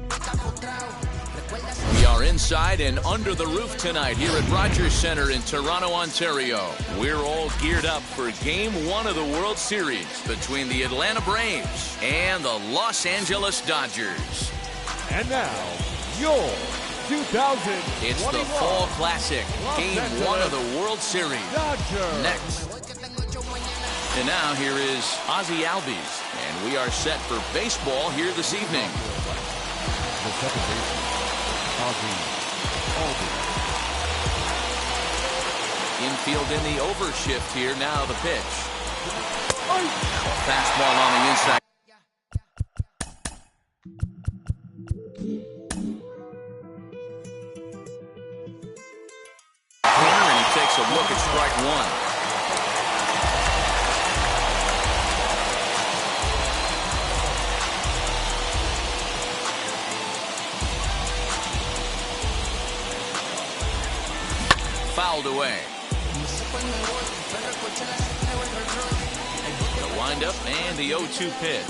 Estás frustrado. We are inside and under the roof tonight here at Rogers Center in Toronto, Ontario. We're all geared up for Game 1 of the World Series between the Atlanta Braves and the Los Angeles Dodgers. And now, your 2021 It's the Fall Classic, Game 1 of the World Series. Dodgers. Next. And now here is Ozzie Albies, and we are set for baseball here this evening. The second baseman, Ozzie Albies. Infield in the overshift here. Now the pitch. Fastball on the inside. And he takes a look at strike one. Fouled away. The windup and the 0-2 pitch.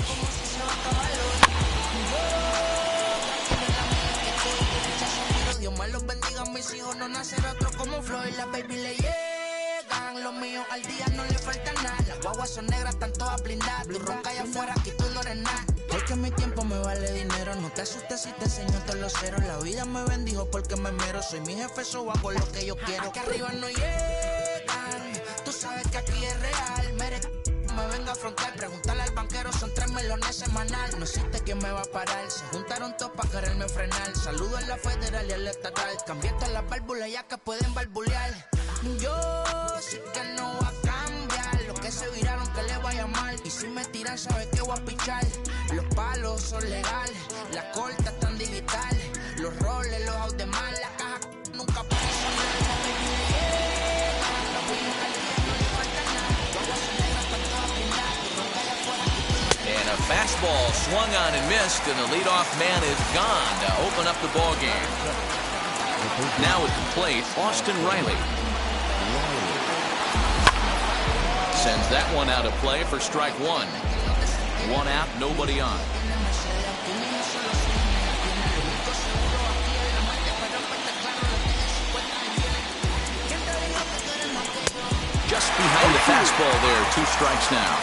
Dios más los bendiga, mis hijos no nacerá otro como Floyd. Las baby le llegan, los míos al día no le falta nada. Las guaguas son negras, están todas blindadas. Tu ronca allá afuera, aquí tú no eres nada. Es que mi tiempo me vale dinero. No te asustes si te enseño todos los ceros. La vida me bendijo porque me mero. Soy mi jefe, so hago lo que yo quiero. Aquí arriba no llegan. Tú sabes que aquí es real. Me venga a afrontar. Preguntarle al banquero, son 3 melones semanal. No existe quien me va a parar. Se juntaron todos para quererme frenar. Saludo a la federal y a la estatal. Cambié todas las válvulas ya que pueden barbulear. Yo sé que no va a cambiar. Los que se viraron que le vaya mal. Y si me tiran, sabes que voy a pichar. Los palos son legales. Las cortas están digitales. Los roles, los out de mal. La caja nunca para sonar. La baby le llegan. Los míos al día no le falta nada. Guaguas son negras, están todas blindadas. Tu ronca allá afuera. And a fastball swung on and missed, and the leadoff man is gone to open up the ball game. Now at the plate, Austin Riley. Sends that one out of play for strike one. One out, nobody on. Just behind the fastball there, 2 strikes now.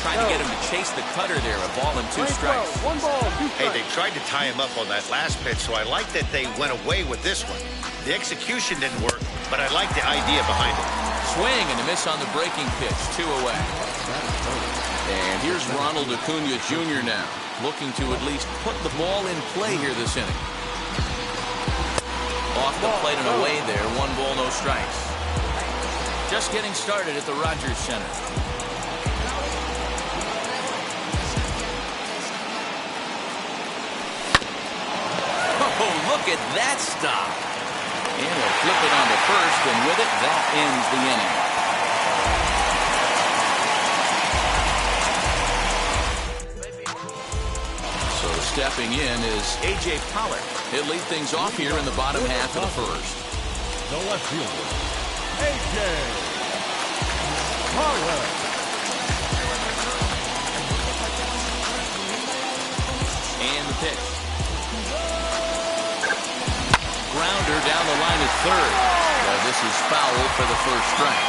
Trying to get him to chase the cutter there, a ball and 2 strikes. 1 ball, 2 strikes. Hey, they tried to tie him up on that last pitch, so I like that they went away with this one. The execution didn't work, but I like the idea behind it. Swing and a miss on the breaking pitch. 2 away. And here's Ronald Acuna Jr. now, looking to at least put the ball in play here this inning. Off the plate and away there. 1 ball, no strikes. Just getting started at the Rogers Center. Oh, look at that stop. And he'll flip it on to first, and with it, that ends the inning. So stepping in is A.J. Pollard. He'll lead things off here in the bottom half of the first. The left fielder, A.J. Pollard. And the pitch. Grounder down the line at third. Well, this is foul for the first strike.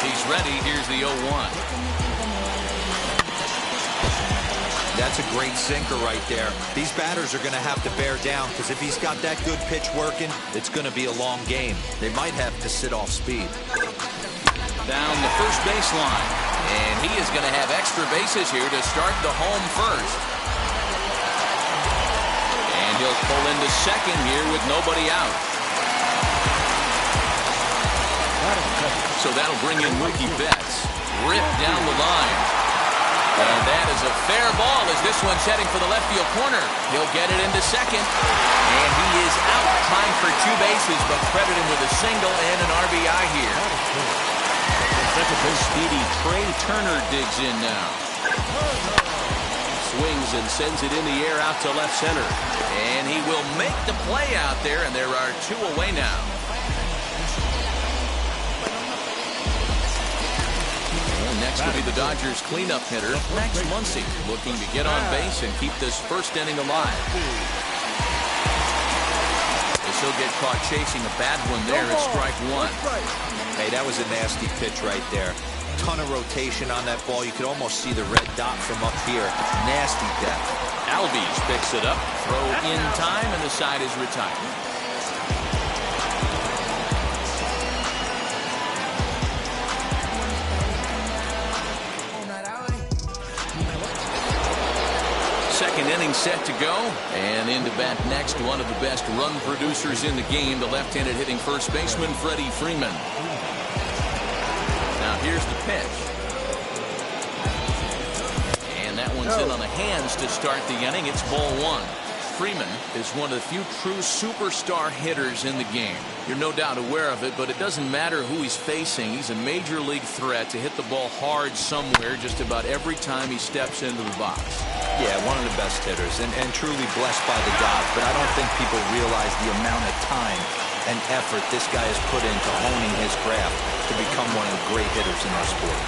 He's ready. Here's the 0-1. That's a great sinker right there. These batters are going to have to bear down because if he's got that good pitch working, it's going to be a long game. They might have to sit off speed. Down the first baseline. And he is going to have extra bases here to start the home first. And he'll pull into second here with nobody out. So that'll bring in Mookie Betts. Ripped down the line. And that is a fair ball as this one's heading for the left field corner. He'll get it into second. And he is out, trying for 2 bases, but credit him with a single and an RBI here. Speedy Trey Turner digs in now. Swings and sends it in the air out to left center. And he will make the play out there, and there are 2 away now. And next will be the Dodgers cleanup hitter, Max Muncy, looking to get on base and keep this first inning alive. He'll get caught chasing a bad one there at strike 1. Hey, that was a nasty pitch right there. Ton of rotation on that ball. You could almost see the red dot from up here. Nasty depth. Albies picks it up. Throw in time, and the side is retired. Second inning set to go, and in to bat next, one of the best run producers in the game, the left-handed hitting first baseman, Freddie Freeman. Now here's the pitch. And that one's in on the hands to start the inning. It's ball 1. Freeman is one of the few true superstar hitters in the game. You're no doubt aware of it, but it doesn't matter who he's facing. He's a major league threat to hit the ball hard somewhere just about every time he steps into the box. Yeah, one of the best hitters and truly blessed by the gods, but I don't think people realize the amount of time and effort this guy has put into honing his craft to become one of the great hitters in our sport.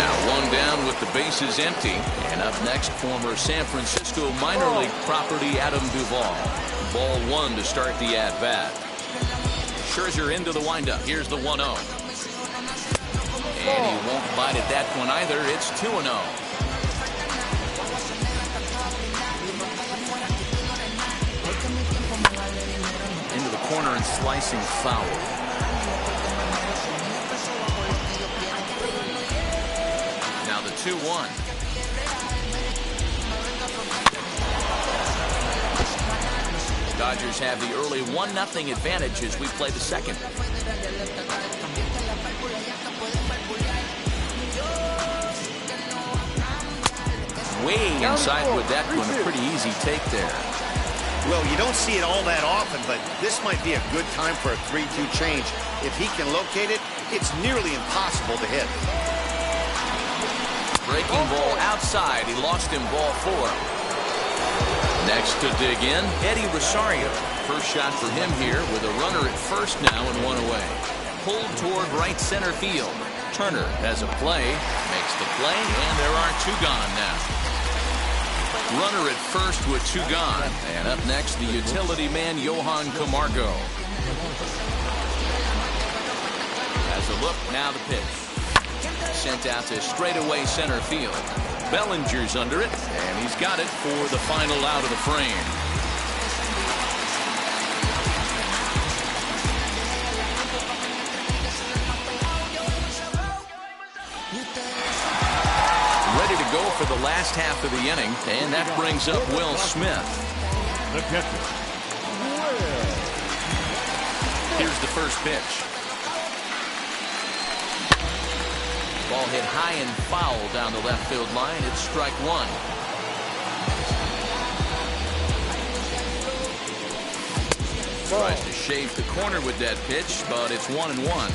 Now 1 down with the bases empty, and up next, former San Francisco minor league property Adam Duvall. Ball 1 to start the at-bat. Scherzer into the windup. Here's the 1-0. And he won't bite at that one either. It's 2-0. Into the corner and slicing foul. Now the 2-1. Dodgers have the early 1-0 advantage as we play the second. Way inside with that one. A pretty easy take there. Well, you don't see it all that often, but this might be a good time for a 3-2 change. If he can locate it, it's nearly impossible to hit. Breaking ball outside. He lost him, ball 4. Next to dig in, Eddie Rosario. First shot for him here with a runner at first now and 1 away. Pulled toward right center field. Turner has a play, makes the play, and there are 2 gone now. Runner at first with 2 gone. And up next, the utility man, Johan Camargo. Has a look, now the pitch. Sent out to straightaway center field. Bellinger's under it, and he's got it for the final out of the frame. Ready to go for the last half of the inning, and that brings up Will Smith. The catcher, Will. Here's the first pitch. Ball hit high and foul down the left field line. It's strike one. Tries to shave the corner with that pitch, but it's 1-1.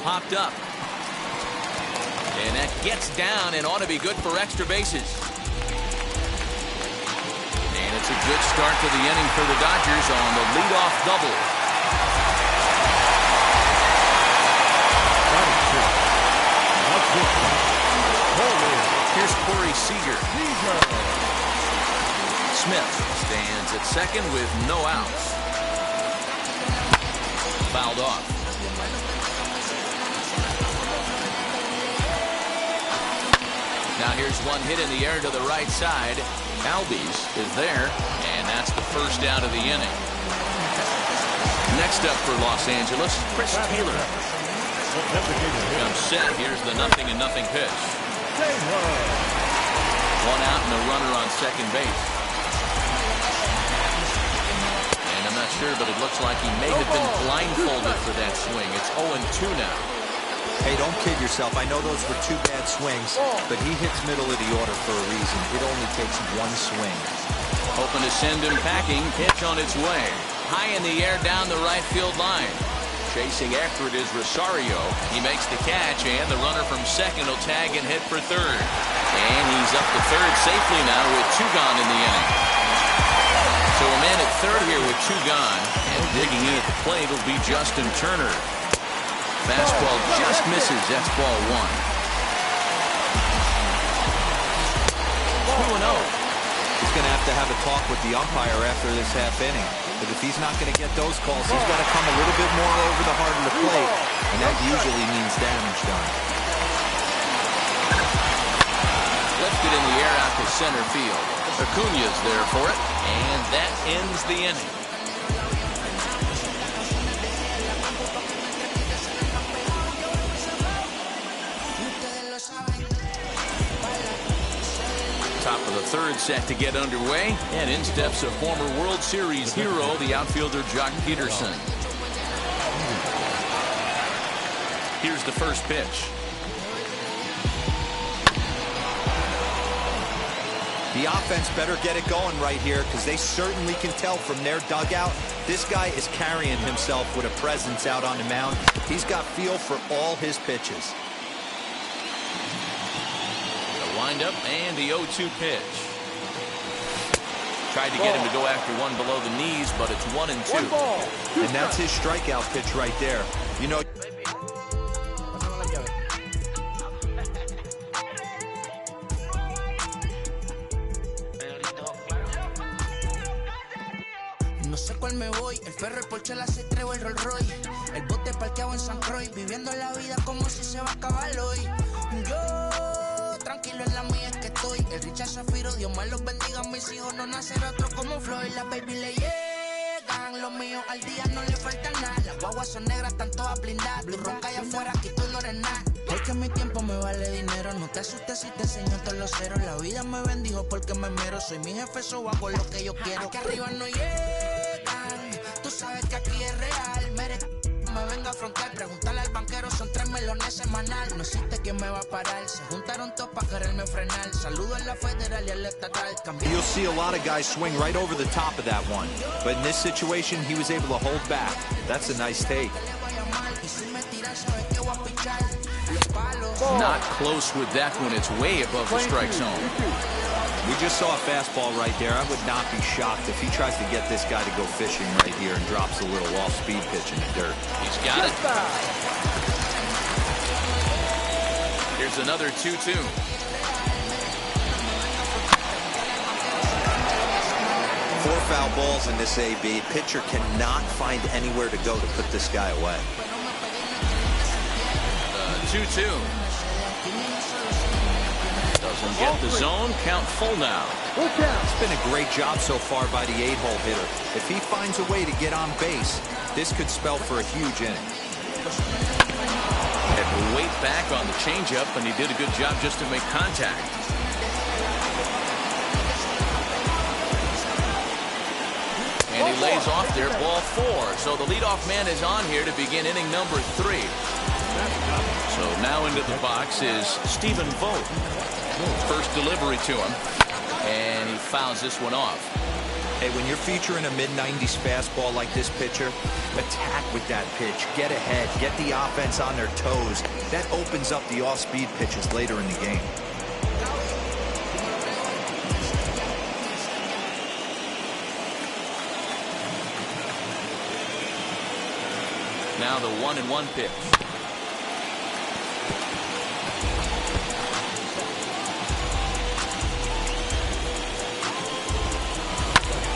Popped up. And that gets down and ought to be good for extra bases. And it's a good start to the inning for the Dodgers on the leadoff double. Here's Corey Seager. Smith stands at second with no outs. Fouled off. Now here's one hit in the air to the right side. Albies is there, and that's the first out of the inning. Next up for Los Angeles, Chris Taylor. Comes set. Here's the 0-0 pitch. One out and a runner on second base. And I'm not sure, but it looks like he may have been blindfolded for that swing. It's 0-2 now. Hey, don't kid yourself. I know those were two bad swings, but he hits middle of the order for a reason. It only takes one swing. Hoping to send him packing. Pitch on its way. High in the air down the right field line. Chasing after it is Rosario. He makes the catch, and the runner from second will tag and hit for third. And he's up to third safely now with two gone in the inning. So a man at third here with two gone. And digging in at the plate will be Justin Turner. Fastball just misses. That's ball one. 2-0. He's going to have a talk with the umpire after this half inning. But if he's not going to get those calls, he's got to come a little bit more over the heart of the plate. And that usually means damage done. Lifted in the air out to center field. Acuña's there for it. And that ends the inning. Top of the third set to get underway, and in steps a former World Series hero, the outfielder Jock Peterson. Here's the first pitch. The offense better get it going right here, because they certainly can tell from their dugout this guy is carrying himself with a presence out on the mound. He's got feel for all his pitches. Wind-up and the 0-2 pitch. Tried to get him to go after one below the knees, but it's 1-2. And that's his strikeout pitch right there. You know, no sé cuál me voy, el ferro, el Porsche, la C3 o el Rolls Royce. El bote parqueado en San Croix, viviendo la vida como si se va a acabar hoy. Yo tranquilo en la mía es que estoy. El Richard Zafiro, Dios más los bendiga. Mis hijos no nacerá otro como Floyd. Las baby le llegan. Los míos al día no le falta nada. Las guaguas son negras, están todas blindadas. Tú ronca allá afuera, aquí tú no eres nada. Porque mi tiempo me vale dinero. No te asustes si te enseño todos los ceros. La vida me bendijo porque me mero. Soy mi jefe, so hago lo que yo quiero. Aquí arriba no llegan. Tú sabes que aquí es real. Me venga a frontear, preguntarle al banquero, son 3 melones semanal. No existe quien me va a parar, se juntaron todos para quererme frenar. Saludo a la federal y al estatal. You'll see a lot of guys swing right over the top of that one, but in this situation he was able to hold back. That's a nice take. Not close with that one. It's way above the strike zone. We just saw a fastball right there. I would not be shocked if he tries to get this guy to go fishing right here and drops a little off-speed pitch in the dirt. He's got it. Here's another 2-2. foul balls in this AB. Pitcher cannot find anywhere to go to put this guy away. 2-2. Doesn't get the zone. Count full now. It's been a great job so far by the 8-hole hitter. If he finds a way to get on base, this could spell for a huge inning. Had to wait back on the changeup, and he did a good job just to make contact. And he lays off there, ball 4. So the leadoff man is on here to begin inning number 3. So now into the box is Stephen Vogt. First delivery to him, and he fouls this one off. Hey, when you're featuring a mid-90s fastball like this pitcher, attack with that pitch. Get ahead. Get the offense on their toes. That opens up the off-speed pitches later in the game. Now the 1-1 pitch.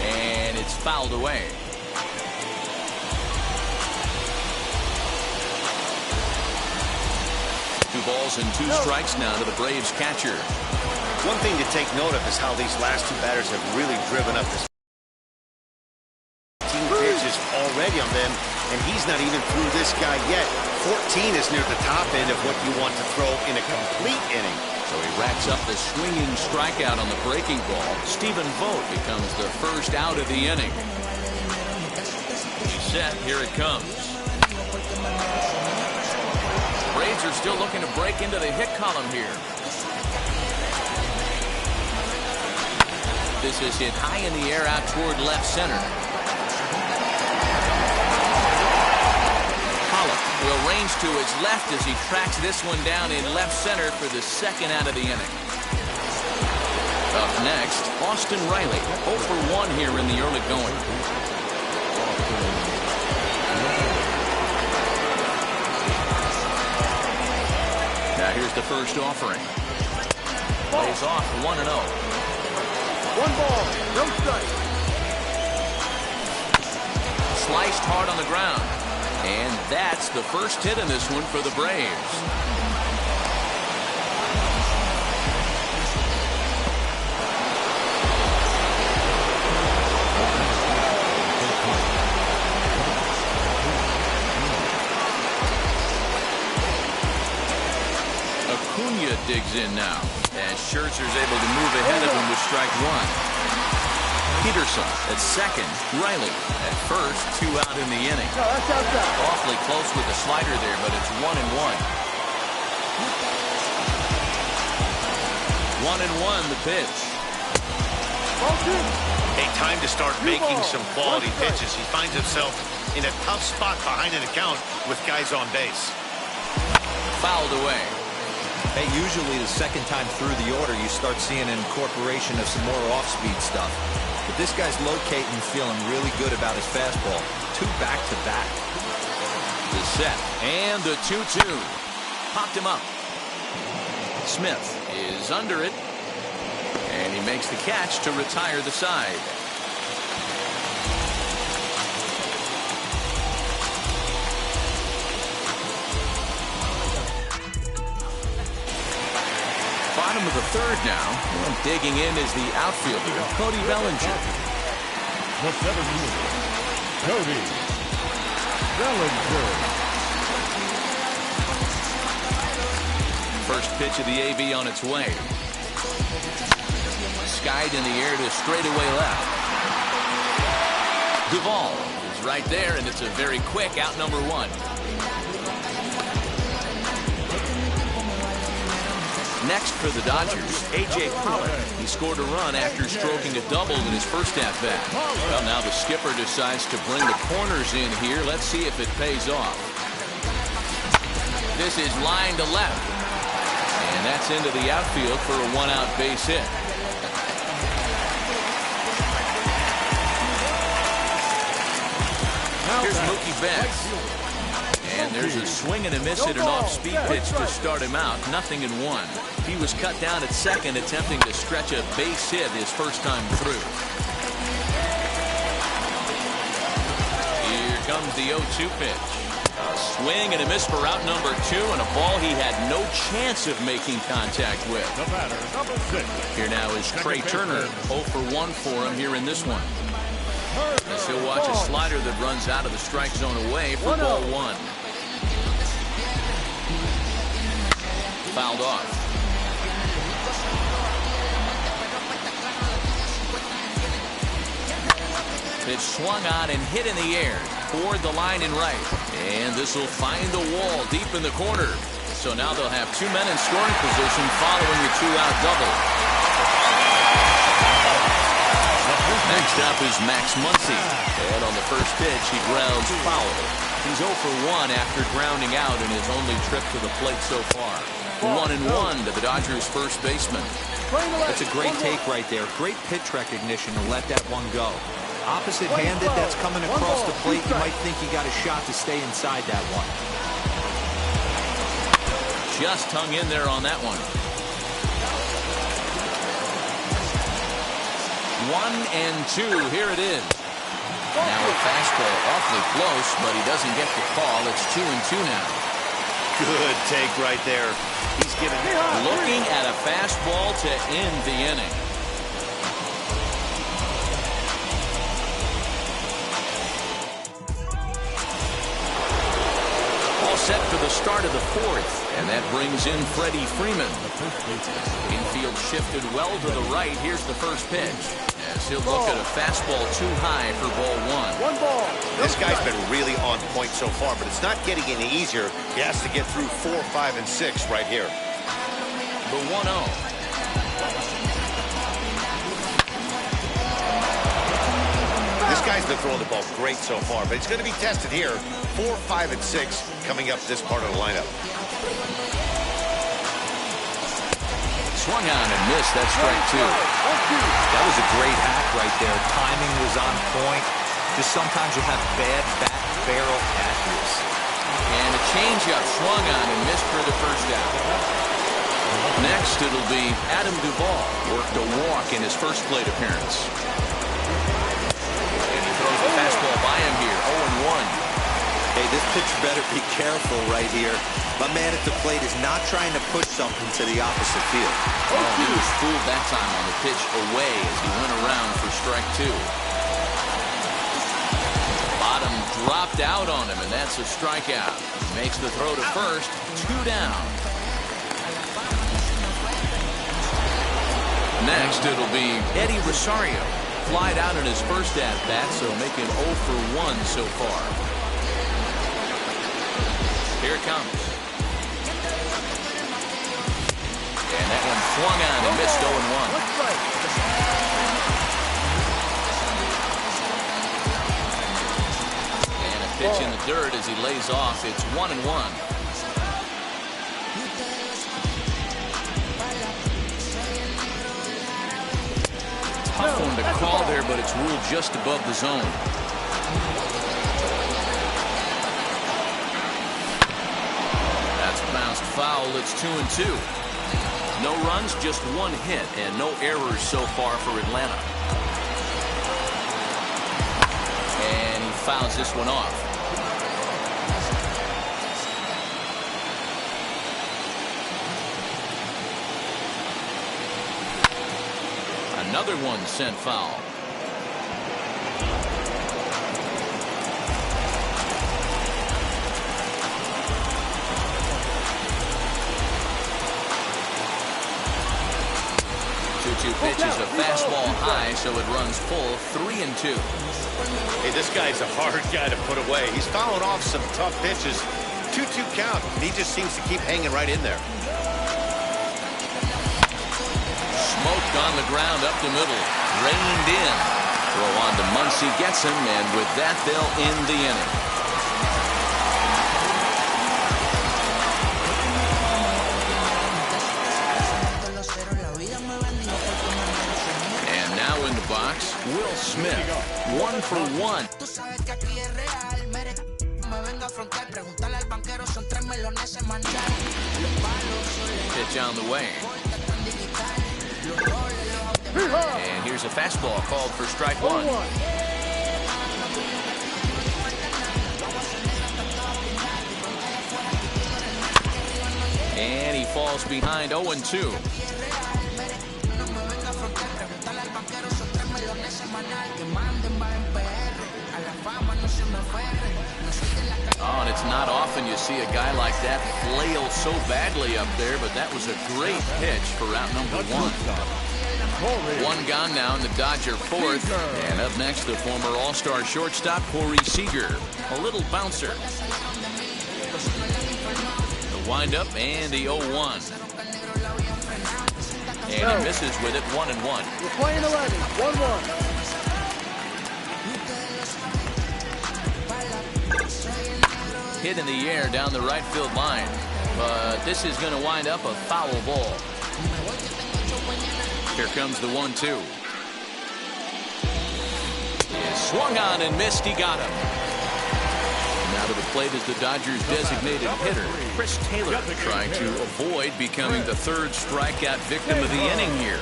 And it's fouled away. Two balls and 2 strikes now to the Braves catcher. One thing to take note of is how these last 2 batters have really driven up this team pitches already on them, and he's not even through this guy yet. 14 is near the top end of what you want to throw in a complete inning. So he racks up the swinging strikeout on the breaking ball. Stephen Vogt becomes the first out of the inning. He's set. Here it comes. Braves are still looking to break into the hit column here. This is hit high in the air out toward left center. Will range to his left as he tracks this one down in left center for the second out of the inning. Up next, Austin Riley, 0 for 1 here in the early going. Now here's the first offering. Plays off 1-0. 1 ball, no strike. Sliced hard on the ground. And that's the first hit in this one for the Braves. Acuna digs in now, and Scherzer's able to move ahead of him with strike 1. Peterson at second, Riley at first, 2 out in the inning. Awfully close with the slider there, but it's 1-1. 1-1 the pitch. Hey, time to start making some quality pitches. He finds himself in a tough spot behind an account with guys on base. Fouled away. Hey, usually the second time through the order, you start seeing an incorporation of some more off-speed stuff. But this guy's locating and feeling really good about his fastball. 2 back-to-back. The set and the 2-2. Popped him up. Smith is under it, and he makes the catch to retire the side. Bottom of the 3rd now. And digging in is the outfielder, Cody Bellinger. The 17, Cody Bellinger. First pitch of the AB on its way. Skied in the air to straightaway left. Duvall is right there, and it's a very quick out number 1. Next for the Dodgers, A.J. Pollock. He scored a run after stroking a double in his first at-bat. Well, now the skipper decides to bring the corners in here. Let's see if it pays off. This is line to left. And that's into the outfield for a 1-out base hit. Here's Mookie Betts. And there's a swing and a miss at an off-speed pitch to start him out. 0-1. He was cut down at second, attempting to stretch a base hit his first time through. comes the 0-2 pitch. A swing and a miss for route number 2, and a ball he had no chance of making contact with. The batter, number 6. Here now is Trey Turner. 0 for 1 for him here in this one. As he'll watch a slider that runs out of the strike zone away for ball 1. Fouled off. Pitch swung on and hit in the air toward the line and right. And this will find the wall deep in the corner. So now they'll have 2 men in scoring position following the 2-out double. Next up is Max Muncy. And on the first pitch, he grounds foul. He's 0 for 1 after grounding out in his only trip to the plate so far. 1-1 to the Dodgers' first baseman. That's a great take right there. Great pitch recognition to let that one go. Opposite-handed, that's coming across the plate. You might think he got a shot to stay inside that one. Just hung in there on that one. 1-2. Here it is. Now a fastball awfully close, but he doesn't get the call. It's 2-2 now. Good take right there. He's looking at a fastball to end the inning. All set for the start of the 4th, and that brings in Freddie Freeman. Infield shifted well to the right. Here's the first pitch, as he'll look at a fastball too high for ball 1. This guy's been really on point so far, but it's not getting any easier. He has to get through 4, 5, and 6 right here. The 1-0. This guy's been throwing the ball great so far, but it's going to be tested here. 4, 5, and 6 coming up this part of the lineup. Swung on and missed. That's strike 2. That was a great hack right there. Timing was on point. Just sometimes you'll have bad back barrel accuracy. And a changeup swung on and missed for the first out. Next, it'll be Adam Duvall. Worked a walk in his first plate appearance. And he throws the fastball by him here. 0-1. Hey, this pitcher better be careful right here. My man at the plate is not trying to push something to the opposite field. Oh, he was fooled that time on the pitch away as he went around for strike 2. Bottom dropped out on him, and that's a strikeout. Makes the throw to first. 2 down. Next, it'll be Eddie Rosario. Flied out in his first at-bat, so making 0 for 1 so far. Here it comes. And that one swung on and missed 0-1. And a pitch in the dirt as he lays off. It's 1-1. Tough one to call there, but it's ruled just above the zone. That's bounced foul. It's 2-2. No runs, just 1 hit, and no errors so far for Atlanta. And he fouls this one off. Another one sent foul. Pitch is a fastball high, so it runs full. 3-2. Hey, this guy's a hard guy to put away. He's fouling off some tough pitches. 2-2 count. He just seems to keep hanging right in there. Smoked on the ground up the middle. Reined in. Throw on to Muncy, gets him, and with that, they'll end the inning. Box, Will Smith, 1 for 1. Pitch on the way. And here's a fastball called for strike 1. And he falls behind 0-2. Oh, and it's not often you see a guy like that flail so badly up there, but that was a great pitch for route number 1. One gone now in the Dodger fourth. And up next, the former All-Star shortstop, Corey Seager. A little bouncer. The windup and the 0-1. And he misses with it, 1-1. We're playing 11, 1-1. Hit in the air down the right field line. But this is going to wind up a foul ball. Here comes the 1-2. Swung on and missed. He got him. Now to the plate is the Dodgers' designated hitter, Chris Taylor, trying to avoid becoming the third strikeout victim of the inning here.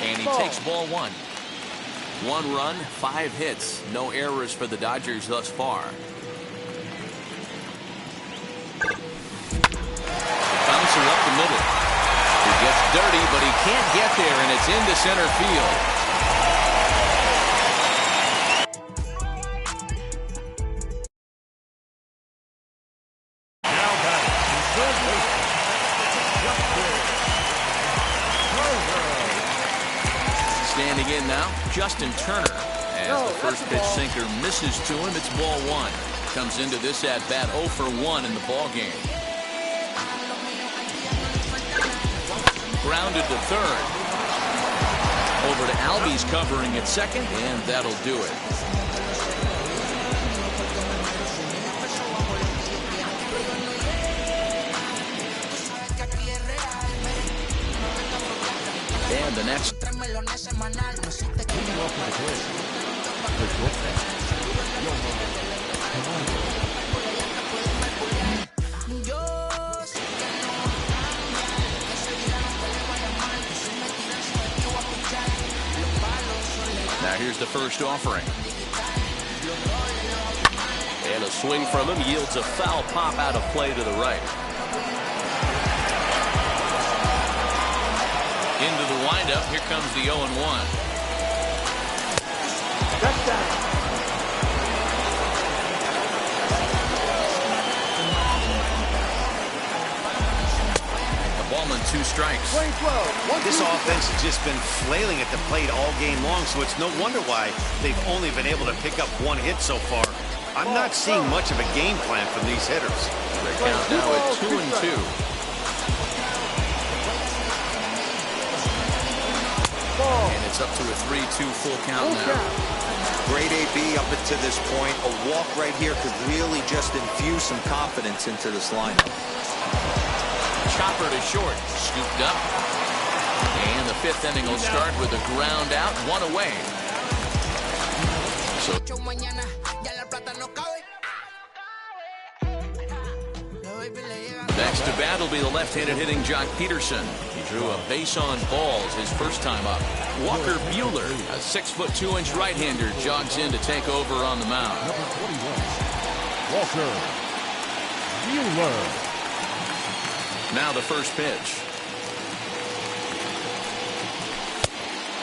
And he takes ball 1. 1 run, 5 hits. No errors for the Dodgers thus far. Bouncer up the middle. He gets dirty, but he can't get there, and it's into center field. Standing in now, Justin Turner. As the first pitch sinker misses to him, it's ball 1. Comes into this at bat 0 for 1 in the ball game. Grounded to third. Over to Albies covering at second, and that'll do it. And the next. Now here's the first offering. And a swing from him yields a foul pop out of play to the right. Into the windup. Here comes the 0-1. A ball and 2 strikes. This offense has just been flailing at the plate all game long, so it's no wonder why they've only been able to pick up 1 hit so far. I'm not seeing much of a game plan from these hitters. They count now at 2-2. And it's up to a 3-2 full count now. Great AB up until this point. A walk right here could really just infuse some confidence into this lineup. Chopper to short, scooped up. And the 5th inning will start with a ground out, 1 away. So next to bat will be the left-handed hitting Jock Peterson. He drew a base on balls his first time up. Walker Buehler, a 6'2" right-hander, jogs in to take over on the mound. Number 21, Walker Buehler. Now the first pitch.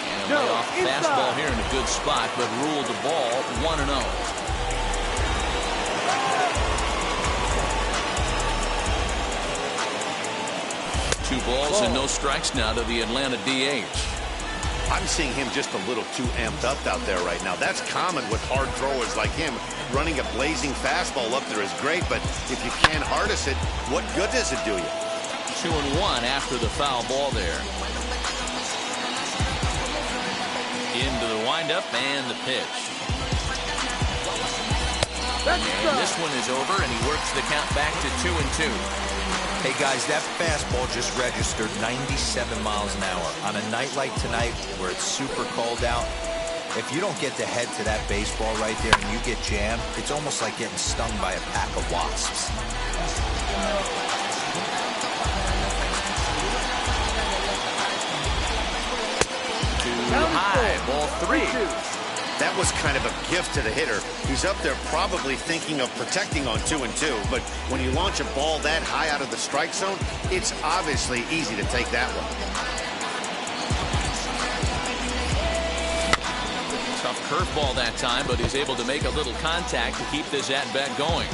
And a layoff fastball here in a good spot, but ruled the ball 1-0. 2 balls and no strikes now to the Atlanta DH. I'm seeing him just a little too amped up out there right now. That's common with hard throwers like him. Running a blazing fastball up there is great, but if you can't harness it, what good does it do you? 2-1 after the foul ball there. Into the windup and the pitch. And this one is over, and he works the count back to 2-2. Hey guys, that fastball just registered 97 miles an hour. On a night like tonight where it's super cold out, if you don't get the head to that baseball right there and you get jammed, it's almost like getting stung by a pack of wasps. Too high, ball 3. That That was kind of a gift to the hitter. He's up there probably thinking of protecting on 2-2, but when you launch a ball that high out of the strike zone, it's obviously easy to take that one. Tough curveball that time, but he's able to make a little contact to keep this at-bat going.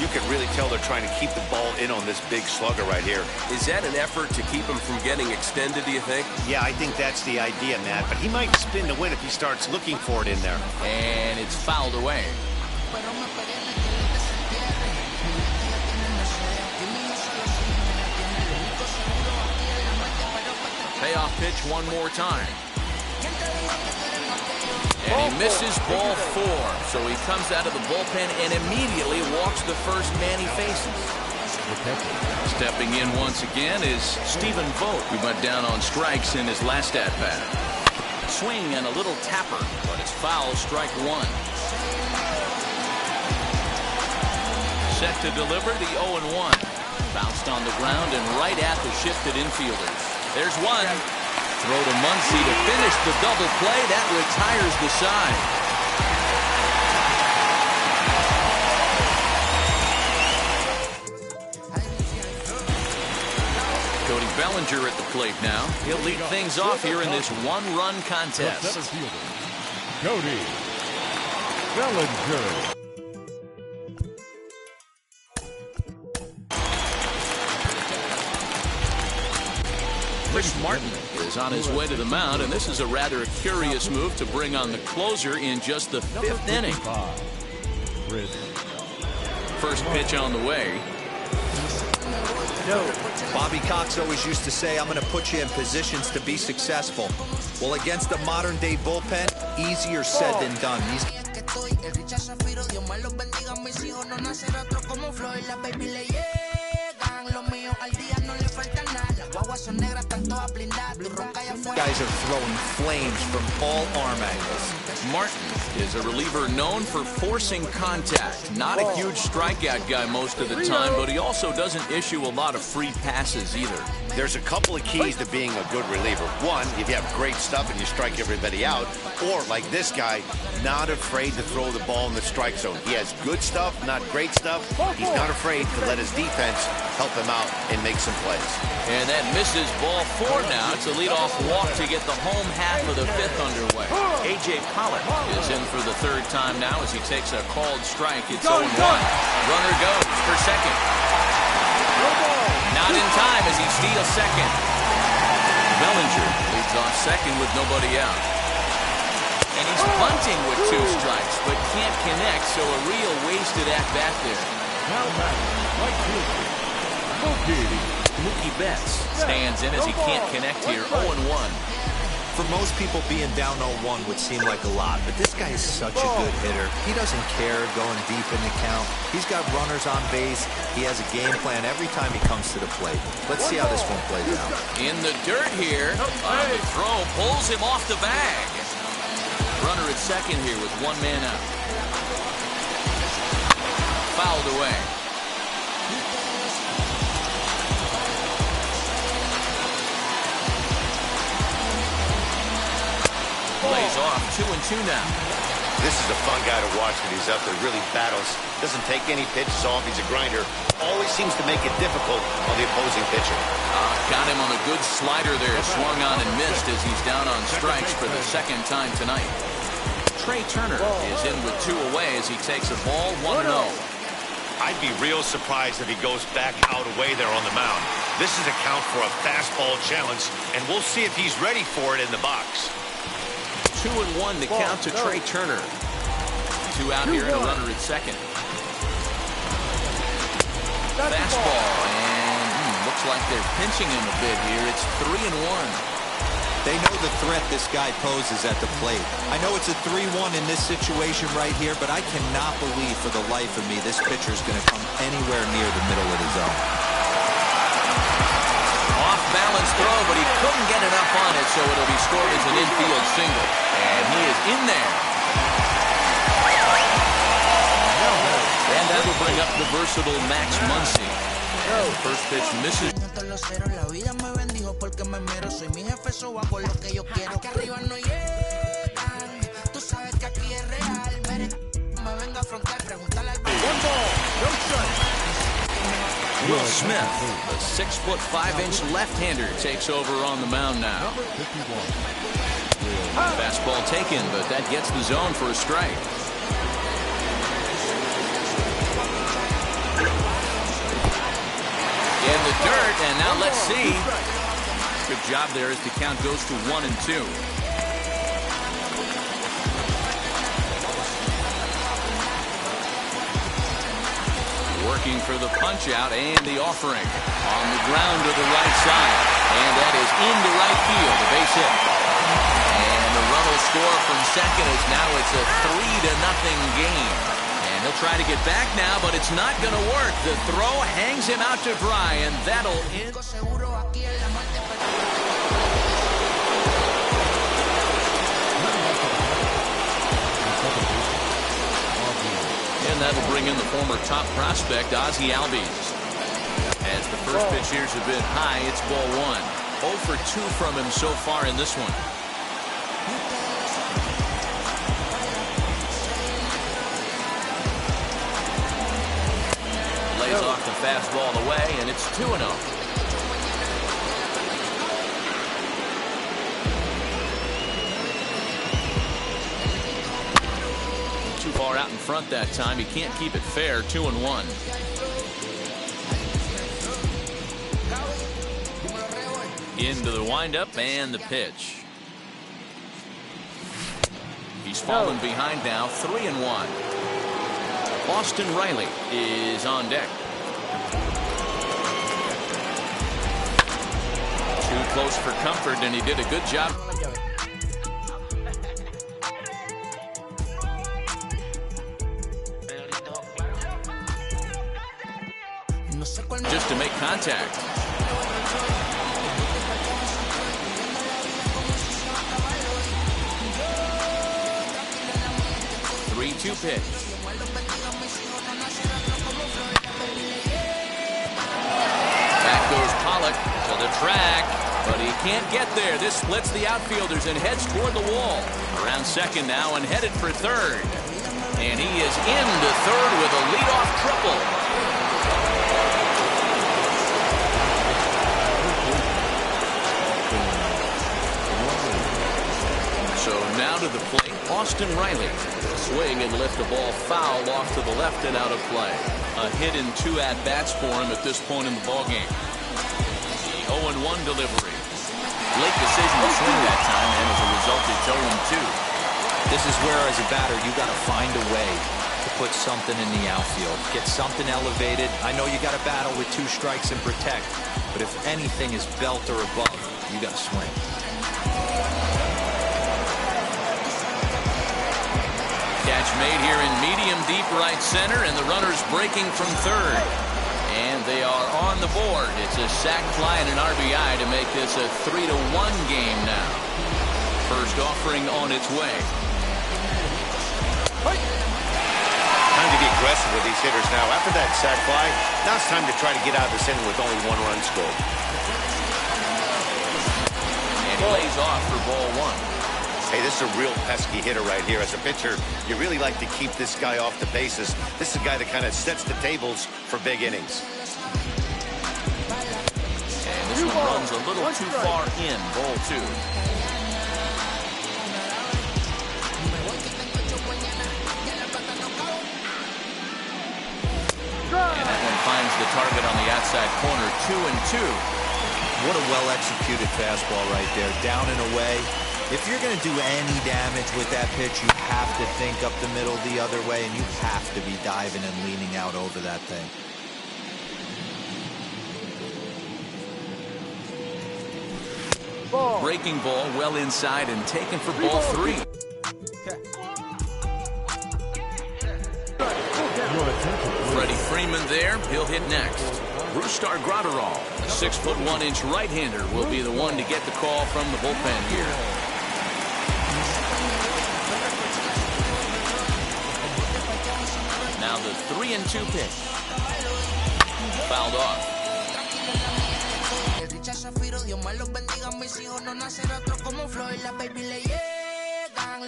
You can really tell they're trying to keep the ball in on this big slugger right here. Is that an effort to keep him from getting extended, do you think? Yeah, I think that's the idea, Matt. But he might spin to win if he starts looking for it in there. And it's fouled away. Payoff pitch one more time. And he misses ball 4, so he comes out of the bullpen and immediately walks the first man he faces. Stepping in once again is Stephen Vogt, who went down on strikes in his last at-bat. Swing and a little tapper, but it's foul, strike 1. Set to deliver the 0-1. Bounced on the ground and right at the shifted infielders. There's one. Throw to Muncy to finish the double play. That retires the side. Cody Bellinger at the plate now. He'll lead things off here in this one-run contest. Center fielder, Cody Bellinger. Chris Martin is on his way to the mound, and this is a rather curious move to bring on the closer in just the 5th inning. First pitch on the way. Bobby Cox always used to say, I'm going to put you in positions to be successful. Well, against a modern-day bullpen, easier said than done. Guys are throwing flames from all arm angles. Martin is a reliever known for forcing contact. Not a huge strikeout guy most of the time, but he also doesn't issue a lot of free passes either. There's a couple of keys to being a good reliever. One, if you have great stuff and you strike everybody out, or like this guy, not afraid to throw the ball in the strike zone. He has good stuff, not great stuff. He's not afraid to let his defense help him out and make some plays. And that misses ball 4 now. It's a leadoff walk to get the home half of the 5th underway. A.J. Pollock is in for the 3rd time now as he takes a called strike. It's 0-1. Runner goes for second. Not in time as he steals second. Bellinger leads off second with nobody out. And he's bunting with 2 strikes, but can't connect, so a real wasted at-bat there. Now back, right fielder, Mookie Betts stands in as he can't connect here. 0-1. For most people, being down 0-1 would seem like a lot, but this guy is such a good hitter. He doesn't care going deep in the count. He's got runners on base. He has a game plan every time he comes to the plate. Let's see how this one plays out. In the dirt here. On the throw, pulls him off the bag. Runner at second here with 1 man out. Fouled away. Lays off 2-2 now. This is a fun guy to watch when he's up there. Really battles. Doesn't take any pitches off. He's a grinder. Always seems to make it difficult on the opposing pitcher. Got him on a good slider there. Swung on and missed as he's down on strikes for the 2nd time tonight. Trey Turner is in with 2 away as he takes a ball 1-0. I'd be real surprised if he goes back out away there on the mound. This is a count for a fastball challenge, and we'll see if he's ready for it in the box. 2-1 to count to Trey Turner. 2 out here and a runner at second. Fastball, and looks like they're pinching him a bit here. It's 3-1. They know the threat this guy poses at the plate. I know it's a 3-1 in this situation right here, but I cannot believe for the life of me this pitcher's going to come anywhere near the middle of the zone. Off-balance throw, but he couldn't get enough on it, so it'll be scored as an infield single. And he is in there. And that will bring up the versatile Max Muncy. First pitch misses. La vida me bendijo porque me mero. Soy mi jefe, so hago lo que yo quiero. Que arriba no llegan. Tú sabes que aquí es real. Me venga a frontear, preguntarle al One ball, no strike. Will Smith, the 6'5" left-hander, takes over on the mound now. Number 51. Fastball taken, but that gets the zone for a strike. In the dirt, and now let's see. Good job there as the count goes to 1-2. Working for the punch out and the offering on the ground to the right side, and that is into right field, a base hit. And the run will score from second as now it's a 3-0 game. And he'll try to get back now, but it's not going to work. The throw hangs him out to dry, and that'll end. And that'll bring in the former top prospect, Ozzie Albies. As the first pitch here's have been high, it's ball 1. 0 for 2 from him so far in this one. Lays off the fastball away, and it's 2-0. Too far out in front that time. He can't keep it fair. 2-1. Into the windup and the pitch. He's fallen behind now. 3-1. Austin Riley is on deck. Too close for comfort, and he did a good job. Just to make contact. 3-2 pitch. Back goes Pollock to the track, but he can't get there. This splits the outfielders and heads toward the wall. Around second now and headed for third. And he is into third with a leadoff triple. So now to the plate, Austin Riley. Swing and lift the ball foul off to the left and out of play. A hit in 2 at-bats for him at this point in the ballgame. The 0-1 delivery. Late decision to swing that time, and as a result, it's 0-2. This is where, as a batter, you got to find a way to put something in the outfield. Get something elevated. I know you got to battle with 2 strikes and protect, but if anything is belt or above, you got to swing. Catch made here in medium deep right center, and the runners breaking from third. And they are on the board. It's a sac fly and an RBI to make this a 3-1 game now. First offering on its way. Time to be aggressive with these hitters now. After that sac fly, now it's time to try to get out of this inning with only 1 run scored. And he lays off for ball 1. Hey, this is a real pesky hitter right here. As a pitcher, you really like to keep this guy off the bases. This is a guy that kind of sets the tables for big innings. And this one runs a little too far in, ball 2. And that one finds the target on the outside corner, 2-2. What a well-executed fastball right there, down and away. If you're going to do any damage with that pitch, you have to think up the middle the other way, and you have to be diving and leaning out over that thing. Breaking ball well inside and taken for ball 3. Freddie Freeman there. He'll hit next. Brustar Gratterall, the 6'1" right-hander, will be the one to get the call from the bullpen here. Now the 3-2 pitch. Fouled off.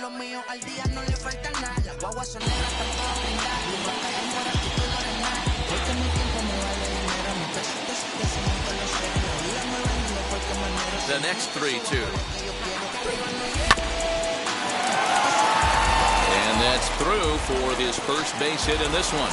Los míos míos al día no le falta nada. Las guaguas son negras, tampoco brindar. Y no caen por aquí, tú no eres nada. Porque mi tiempo me vale dinero. Mi pesito se te suman con los ceros. La vida me vendió porque manero. The next 3-2. And that's through for his first base hit in this one.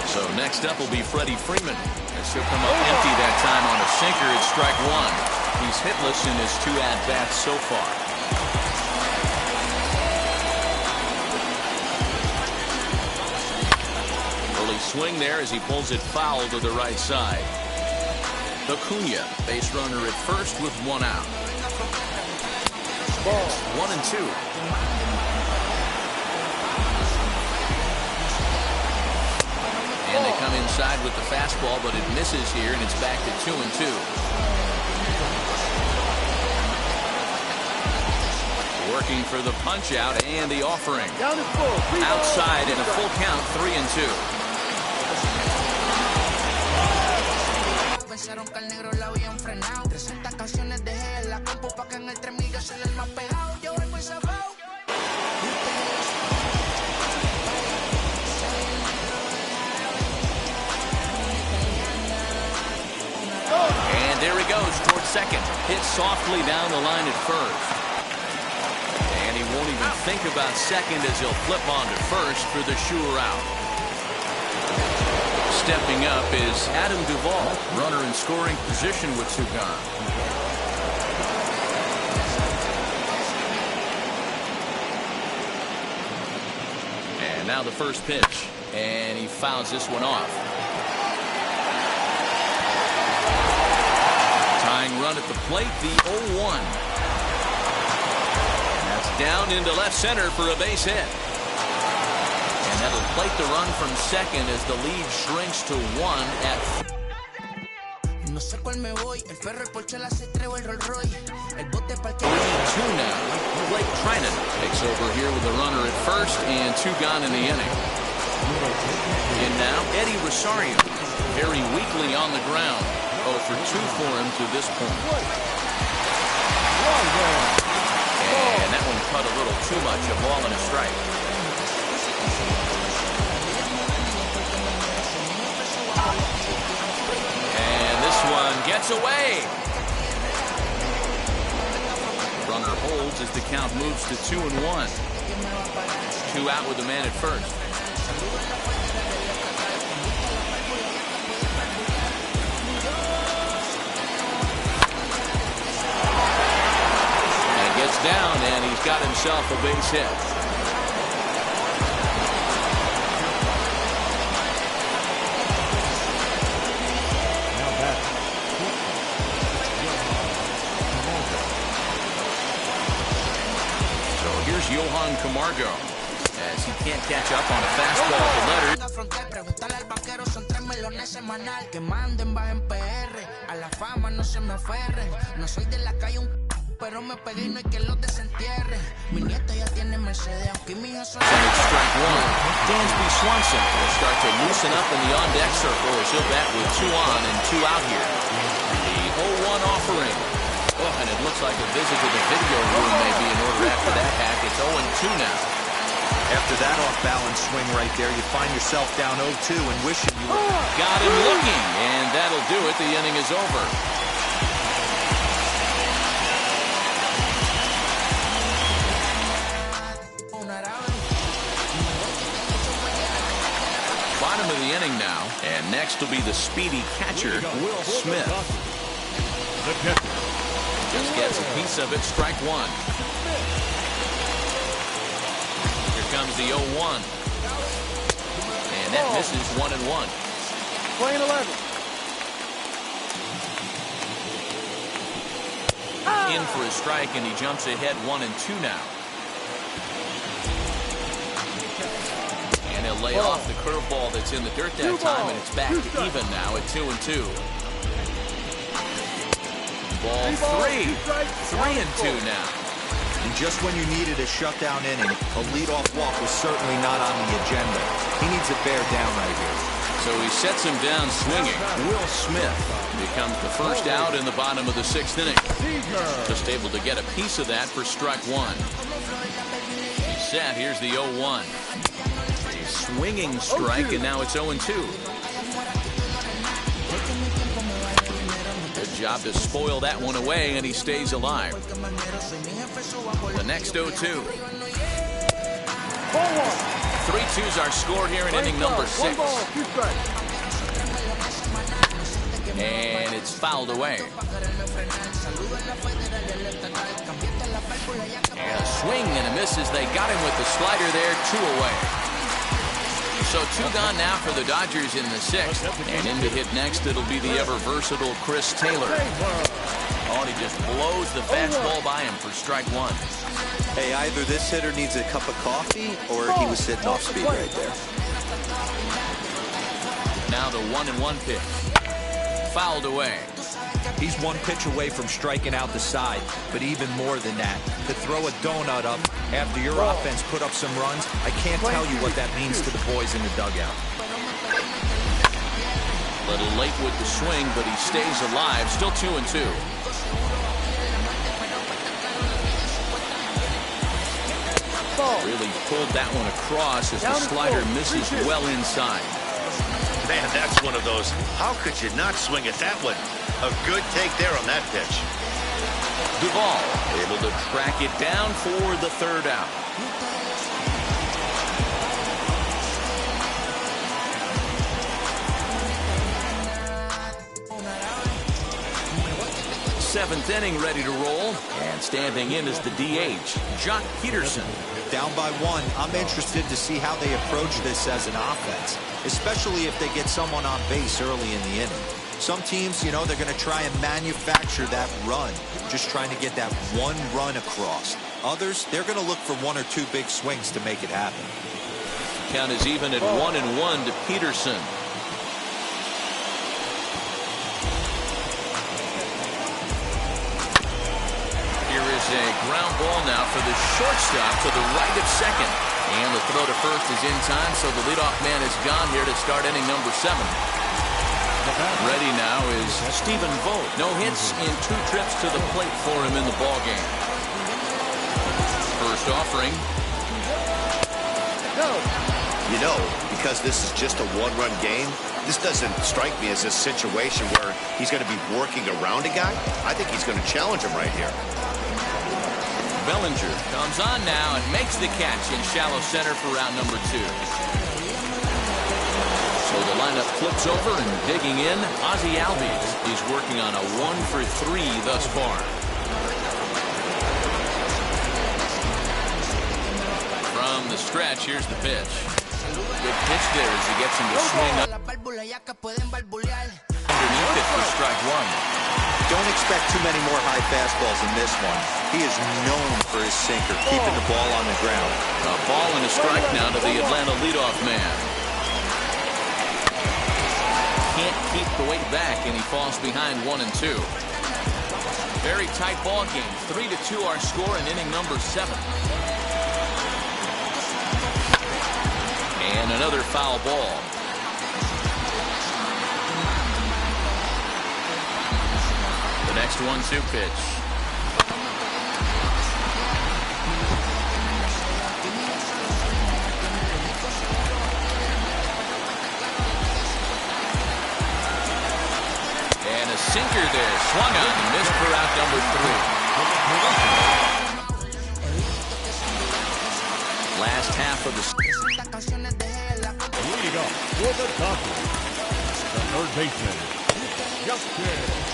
So next up will be Freddie Freeman. As he'll come up empty that time on a sinker at strike one. He's hitless in his 2 at-bats so far. Early swing there as he pulls it foul to the right side. Acuna, base runner at first with 1 out. Ball. 1-2. And they come inside with the fastball, but it misses here, and it's back to 2-2. Working for the punch out and the offering. Down is full. Outside in a full count, 3-2. Pensaron que al negro la habían frenado. 300 canciones dejé en la compu pa' que en el 3000 soy el más pegado. Yo voy muy zafado. And there he goes towards second. Hit softly down the line at first. And he won't even think about second as he'll flip on to first for the sure out. Stepping up is Adam Duvall, runner in scoring position with 2 gone. And now the first pitch, and he fouls this one off. Tying run at the plate, the 0-1. And that's down into left center for a base hit. And that'll plate the run from second as the lead shrinks to 1 at. No sé cuál me voy, el ferro, el Porchela, se trevo, el Rolls Royce, el bote para el que... 3-2 now. Blake Trinan takes over here with a runner at first and 2 gone in the inning. And now Eddie Rosario, very weakly on the ground. 0 for 2 for him to this point. And that one cut a little too much, a ball and a strike. And this one gets away. Runner holds as the count moves to 2-1. 2 out with the man at first. And gets down, and he's got himself a base hit. Johan Camargo, as he can't catch up on a fastball to Letter. Preguntarle al banquero, son 3 melones semanal. Que manden, bajen PR. A la fama no se me aferren. No soy de la calle, pero me pegué y no hay que los desentierre. Mi nieto ya tiene Mercedes, aunque mi hija son... Strike one. Dansby Swanson will start to loosen up in the on-deck circle as he'll bat with 2 on and 2 out here. The 0-1 offering. Oh, and it looks like a visit to the video room may be in order after that hack. It's 0-2 now. After that off-balance swing right there, you find yourself down 0-2 and wishing you were... Got him looking, and that'll do it. The inning is over. Bottom of the inning now, and next will be the speedy catcher, Will Smith. The catcher. Just gets a piece of it, strike 1. Here comes the 0-1. And that misses 1-1. Playing 11. In for a strike, and he jumps ahead 1-2 now. And he'll lay off the curveball that's in the dirt that time, and it's back to even now at 2-2. Ball 3. 3-2 now. And just when you needed a shutdown inning, a leadoff walk was certainly not on the agenda. He needs to bear down right here. So he sets him down swinging. Will Smith becomes the first out in the bottom of the 6th inning. Just able to get a piece of that for strike one. He's set. Here's the 0-1. A swinging strike, and now it's 0-2. Good job to spoil that one away, and he stays alive. The next 0-2. 3-2's our score here in inning number 6. And it's fouled away. And a swing and a miss as they got him with the slider there, 2 away. So 2 gone now for the Dodgers in the 6th. And in to hit next, it'll be the ever-versatile Chris Taylor. Oh, and he just blows the fastball by him for strike one. Hey, either this hitter needs a cup of coffee or he was sitting off speed right there. Now the 1-1 pitch. Fouled away. He's 1 pitch away from striking out the side, but even more than that, to throw a donut up after your offense put up some runs, I can't tell you what that means to the boys in the dugout. A little late with the swing, but he stays alive. Still 2-2. Really pulled that one across as the slider misses well inside. Man, that's one of those. How could you not swing at that one? A good take there on that pitch. Duvall able to track it down for the 3rd out. Seventh inning ready to roll, and standing in is the DH, Jock Peterson. Down by 1, I'm interested to see how they approach this as an offense, especially if they get someone on base early in the inning. Some teams, you know, they're going to try and manufacture that run, just trying to get that 1 run across. Others, they're going to look for 1 or 2 big swings to make it happen. Count is even at 1-1 to Peterson. A ground ball now for the shortstop to the right of second. And the throw to first is in time, so the leadoff man is gone here to start inning number 7. Ready now is Stephen Vogt. No hits in 2 trips to the plate for him in the ballgame. First offering. You know, because this is just a 1-run game, this doesn't strike me as a situation where he's going to be working around a guy. I think he's going to challenge him right here. Bellinger comes on now and makes the catch in shallow center for round number 2. So the lineup flips over and digging in, Ozzie Albies. He's working on a 1-for-3 thus far. From the stretch, here's the pitch. Good pitch there as he gets him to swing up underneath it for strike 1. Don't expect too many more high fastballs in this one. He is known for his sinker, keeping the ball on the ground. A ball and a strike now to the Atlanta leadoff man. Can't keep the weight back, and he falls behind 1-2. Very tight ball game. 3-2 our score in inning number 7. And another foul ball. Next 1-2 pitch. And a sinker there, swung on, missed for out number 3. Last half of the leading off for the Dodgers, the 3rd baseman, Justin.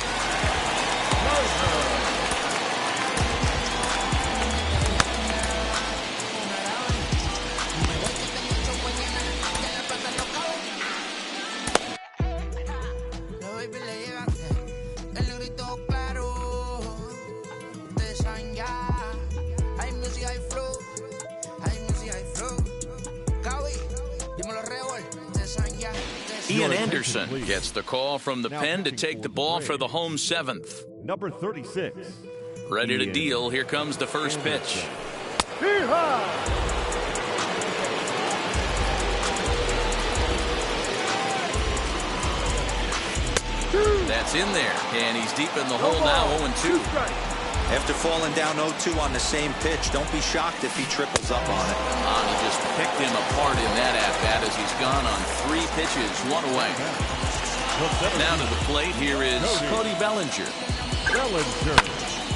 Ian Anderson gets the call from the pen to take the ball for the home 7th. Number 36, Ready to deal. Here comes the first pitch. That's in there, and he's deep in the hole now, 0-2. After falling down 0-2 on the same pitch, don't be shocked if he triples up on it. He just picked him apart in that at-bat as he's gone on 3 pitches, 1 away. Now to the plate, here is Cody Bellinger.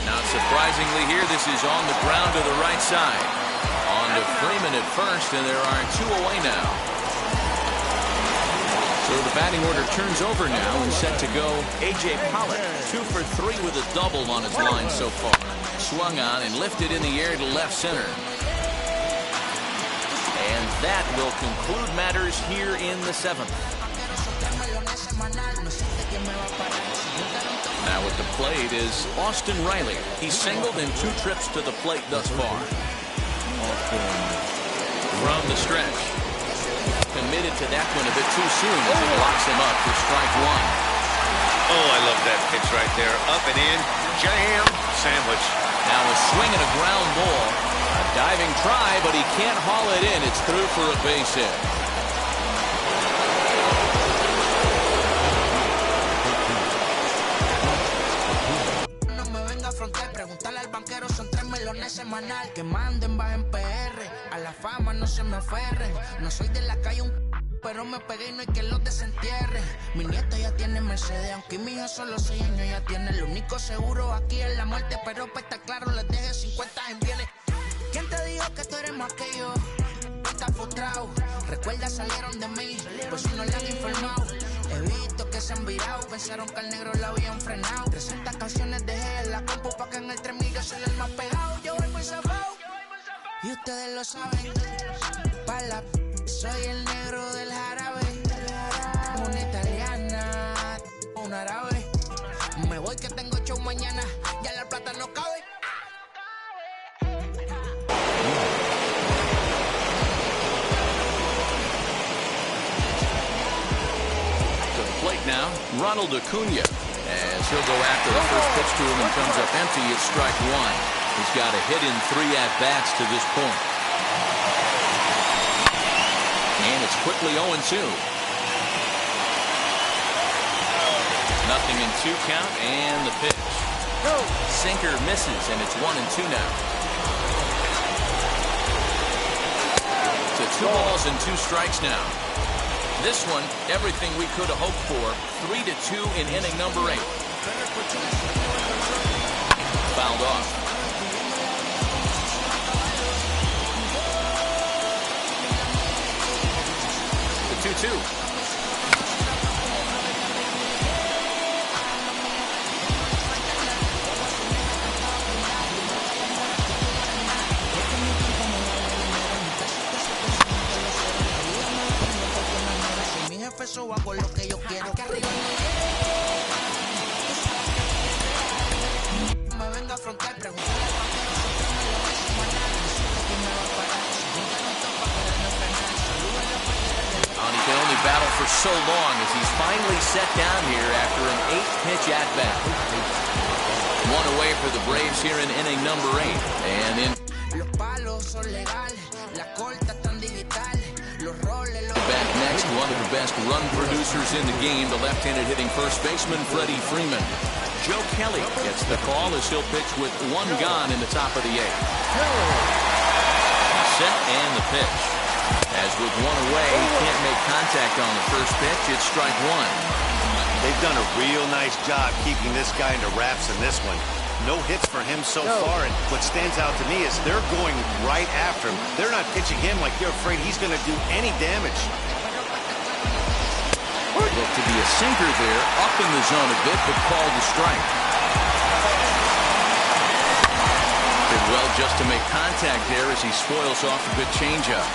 Now, surprisingly here, this is on the ground to the right side. On to Freeman at first, and there are 2 away now. So the batting order turns over now and set to go A.J. Pollock. 2 for 3 with a double on his line so far. Swung on and lifted in the air to left center. And that will conclude matters here in the 7th. Now at the plate is Austin Riley. He's singled in 2 trips to the plate thus far. From the stretch. Committed to that one a bit too soon as it locks him up for strike 1. Oh, I love that pitch right there. Up and in. Jam. Sandwich. Now a swing and a ground ball. A diving try, but he can't haul it in. It's through for a base hit. Semanal que manden bajen PR a la fama no se me aferren, no soy de la calle pero me pegué y no hay que los desentierre. Mi nieta ya tiene Mercedes, aunque mi hija solo 6 años ya tiene. Lo único seguro aquí es la muerte, pero para estar claro les deje 50 en bienes. ¿Quién te dijo que tú eres más que yo? Estás frustrado, recuerda salieron de mí, pues si no le han informado. He visto que se han virado, pensaron que al negro lo habían frenado. 300 canciones dejé en la compu pa' que en el 3000 yo soy el más pegado. Yo voy muy zafado, y ustedes lo saben. Soy el negro del jarabe. Una italiana, un árabe. Me voy que tengo show mañana, ya la plata no cabe. Plate now, Ronald Acuna, as he'll go after the first pitch to him and comes up empty at strike 1. He's got a hit in 3 at-bats to this point. And it's quickly 0-2. Nothing in 2 count, and the pitch. Sinker misses, and it's 1-2 now. To 2 balls and 2 strikes now. This one, everything we could have hoped for. 3-2 in inning number 8. Fouled off. The 2-2. Eso hago lo que yo quiero. Que arriba me venga a afrontar, preguntarle al He can only battle for so long as he's finally set down here after an 8-pitch at-bat. 1 away for the Braves here in inning number 8. And in los palos son legales, la corta tan digital. Back next, one of the best run producers in the game, the left-handed hitting first baseman, Freddie Freeman. Joe Kelly gets the call as he'll pitch with 1 gone in the top of the 8th. Set and the pitch. As with 1 away, he can't make contact on the first pitch. It's strike 1. They've done a real nice job keeping this guy under wraps in this one. No hits for him so far, and what stands out to me is they're going right after him. They're not pitching him like they're afraid he's going to do any damage. Look to be a sinker there, up in the zone a bit, but called a strike. Did well just to make contact there as he spoils off a good changeup.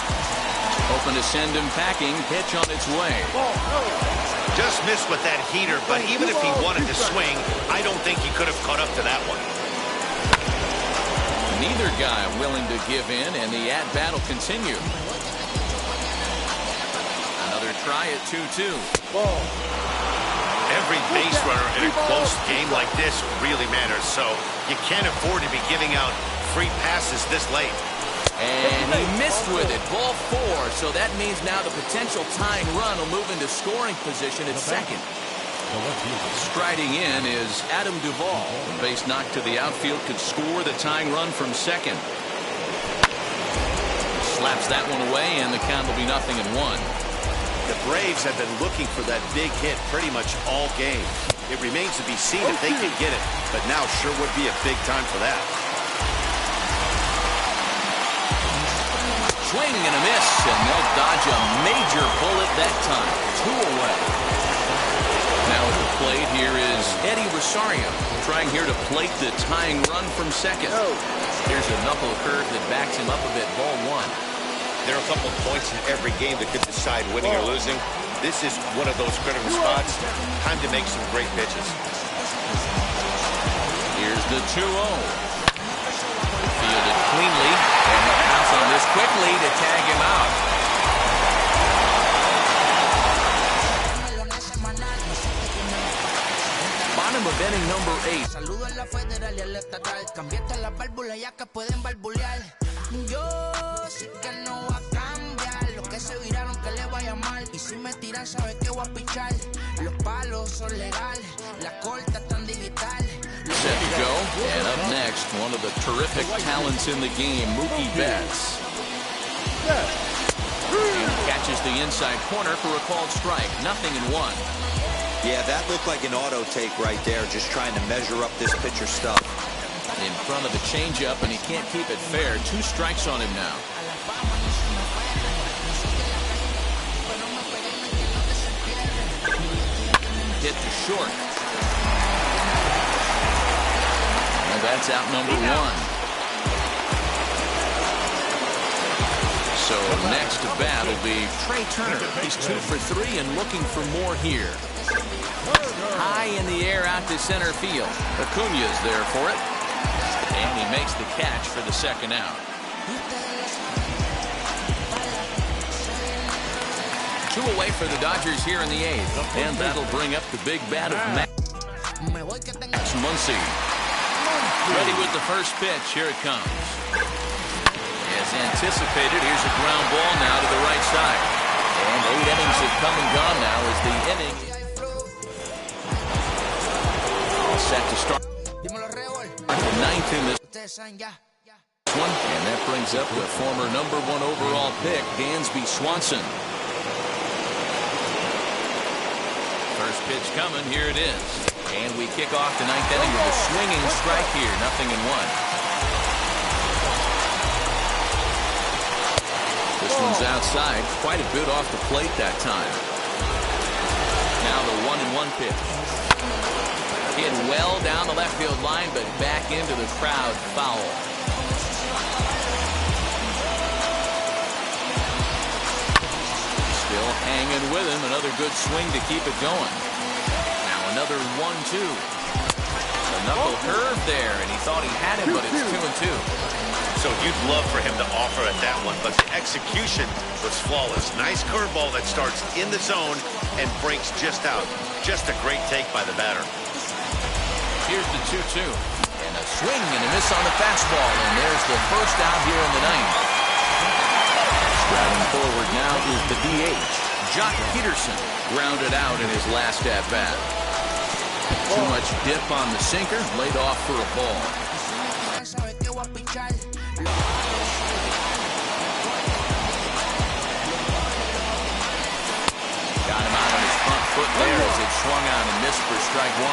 Hoping to send him packing, pitch on its way. Just missed with that heater, but even if he wanted to swing, I don't think he could have caught up to that one. Neither guy willing to give in, and the at-bat will continue. Another try at 2-2. every base runner in a close game like this really matters, so you can't afford to be giving out free passes this late. And he missed with it. Ball 4, so that means now the potential tying run will move into scoring position at second. Striding in is Adam Duvall. The base knock to the outfield could score the tying run from second. Slaps that one away, and the count will be 0-1. The Braves have been looking for that big hit pretty much all game. It remains to be seen if they can get it, but now sure would be a big time for that. Swing and a miss, and they'll dodge a major bullet that time. 2 away. Now at the plate, here is Eddie Rosario, trying here to plate the tying run from second. Here's a knuckle curve that backs him up a bit. Ball 1. There are a couple of points in every game that could decide winning or losing. This is one of those critical spots. Time to make some great pitches. Here's the 2-0. Fielded cleanly, and he'll pounce on this quickly to tag him out. Bottom of inning number 8. Saludo a la federal y al estatal. Cambiaste la válvula ya que pueden barbulear. Yo sí que no voy a cambiar. Los que se viraron que le vaya mal. Y si me tiran sabes que voy a pichar. Los palos son legales. La corta tan digital. Set to go, and up next, one of the terrific talents in the game, Mookie Betts. He catches the inside corner for a called strike. 0-1. Yeah, that looked like an auto take right there, just trying to measure up this pitcher's stuff. In front of the changeup, and he can't keep it fair. 2 strikes on him now. Hit to short. And that's out number 1. So next to bat will be Trey Turner. He's 2 for 3 and looking for more here. High in the air out to center field. Acuña's there for it. And he makes the catch for the second out. 2 away for the Dodgers here in the 8th. And that'll bring up the big bat of Max Muncy. Ready with the first pitch. Here it comes. As anticipated, here's a ground ball now to the right side. And 8 innings have come and gone now as the inning all set to start. The 9th in this one. And that brings up the former number 1 overall pick, Dansby Swanson. First pitch coming. Here it is. And we kick off the 9th inning with a swinging strike here. 0-1. This one's outside. Quite a bit off the plate that time. Now the 1-1 pitch. Hit well down the left field line, but back into the crowd. Foul. Still hanging with him. Another good swing to keep it going. Now another 1-2. A knuckle curve there, and he thought he had him, but it's 2-2. So you'd love for him to offer at that one, but the execution was flawless. Nice curveball that starts in the zone and breaks just out. Just a great take by the batter. Here's the 2-2. And a swing and a miss on the fastball, and there's the first out here in the 9th. Striding forward now is the DH, Jock Peterson, grounded out in his last at-bat. Too much dip on the sinker, laid off for a ball. Got him out on his front foot there as it swung on and missed for strike 1.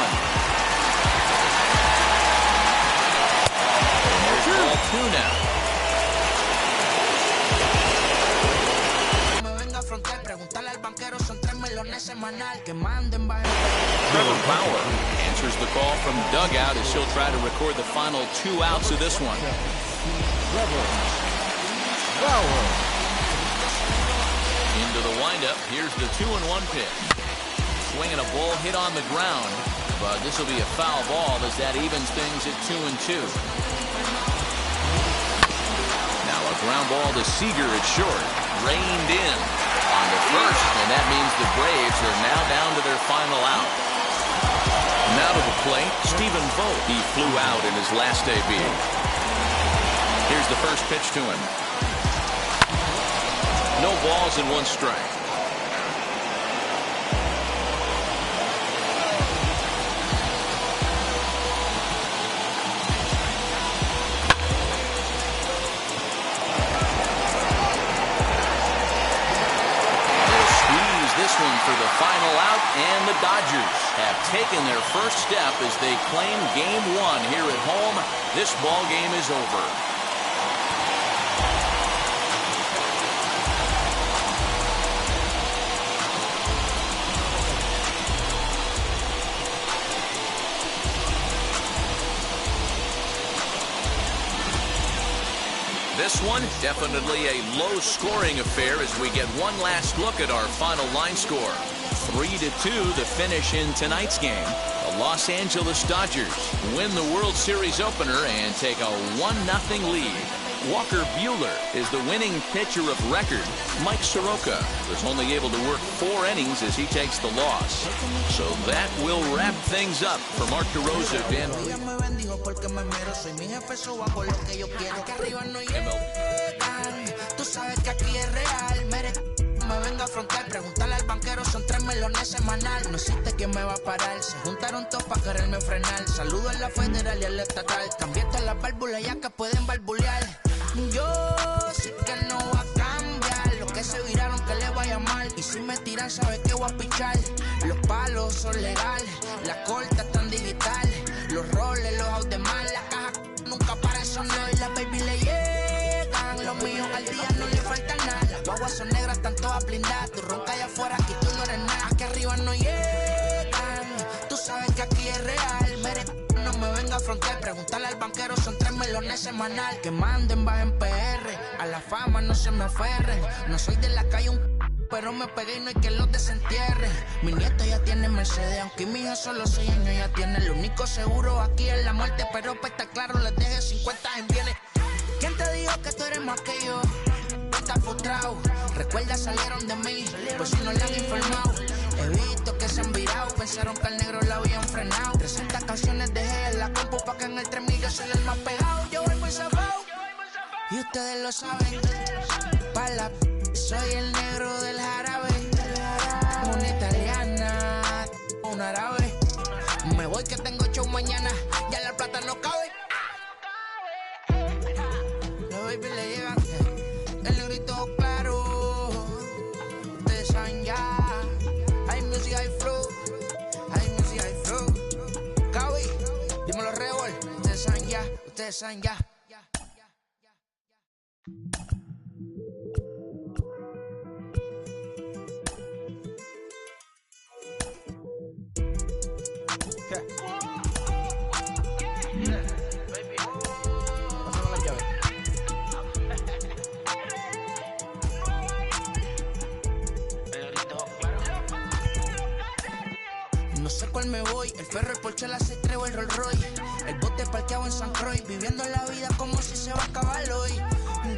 And there's ball 2 now. Trevor Bauer answers the call from dugout as he'll try to record the final 2 outs of this one. Trevor Bauer. Into the windup. Here's the 2-1 pitch. Swinging a ball hit on the ground, but this will be a foul ball as that evens things at 2-2. Now a ground ball to Seager at short. Reined in on the first, and that means the Braves are now down to their final out. Now to the plate, Stephen Vogt. He flew out in his last debut. Here's the first pitch to him. No balls and 1 strike. One for the final out, and the Dodgers have taken their first step as they claim Game 1 here at home. This ball game is over. This one, definitely a low-scoring affair as we get one last look at our final line score. 3-2 the finish in tonight's game. The Los Angeles Dodgers win the World Series opener and take a 1-0 lead. Walker Buehler is the winning pitcher of record. Mike Soroka was only able to work 4 innings as he takes the loss. So that will wrap things up for Mark DeRosa. Me vengo a afrontar, preguntarle al banquero, son 3 melones semanal. No existe quien me va a parar, se juntaron todos para quererme frenar. Saludo a la federal y a la estatal, cambié todas las válvulas ya que pueden barbulear. Yo sé que no va a cambiar, los que se viraron que le vaya mal. Y si me tiran sabe que voy a pichar. Los palos son legales, las cortas están digitales. Los roles, los out de mal, la caja nunca para eso no. Y las baby le llegan, los míos al día no le falta nada. Las guaguas son negras, están todas blindadas. Tú ronca allá afuera, aquí tú no eres nada. Aquí arriba no llegan, tú sabes que aquí es real. Mere, no me venga a afrontar, preguntarle al banquero, son 3 melones semanal. Que manden, bajen PR, a la fama no se me aferren. No soy de la calle pero me pegué y no hay que los desentierre. Mi nieto ya tiene Mercedes, aunque mi hijo solo 6 años ya tiene. Lo único seguro aquí es la muerte, pero para estar claro les deje 50 en bienes. ¿Quién te dijo que tú eres más que yo? Estás frustrado, recuerda salieron de mí, por si no le han informado. He visto que se han virado, pensaron que al negro la habían frenado. 300 canciones dejé en la compu pa' que en el 3000 yo soy el más pegado. Yo voy muy zafado, y ustedes lo saben. Pa' la soy el negro del jarabe. Una italiana, un árabe. Me voy que tengo show mañana, ya la plata no cabe. Los baby le llegan, el negrito claro. Ustedes saben ya. Hay music, hay flow. Hay music, hay flow. Cabe, dímelo Rebol. Ustedes saben ya, ustedes saben ya. No sé cuál me voy, el ferro, el Porsche, la C3 o el Rolls Royce. El bote parqueado en San Croix, viviendo la vida como si se va a acabar hoy.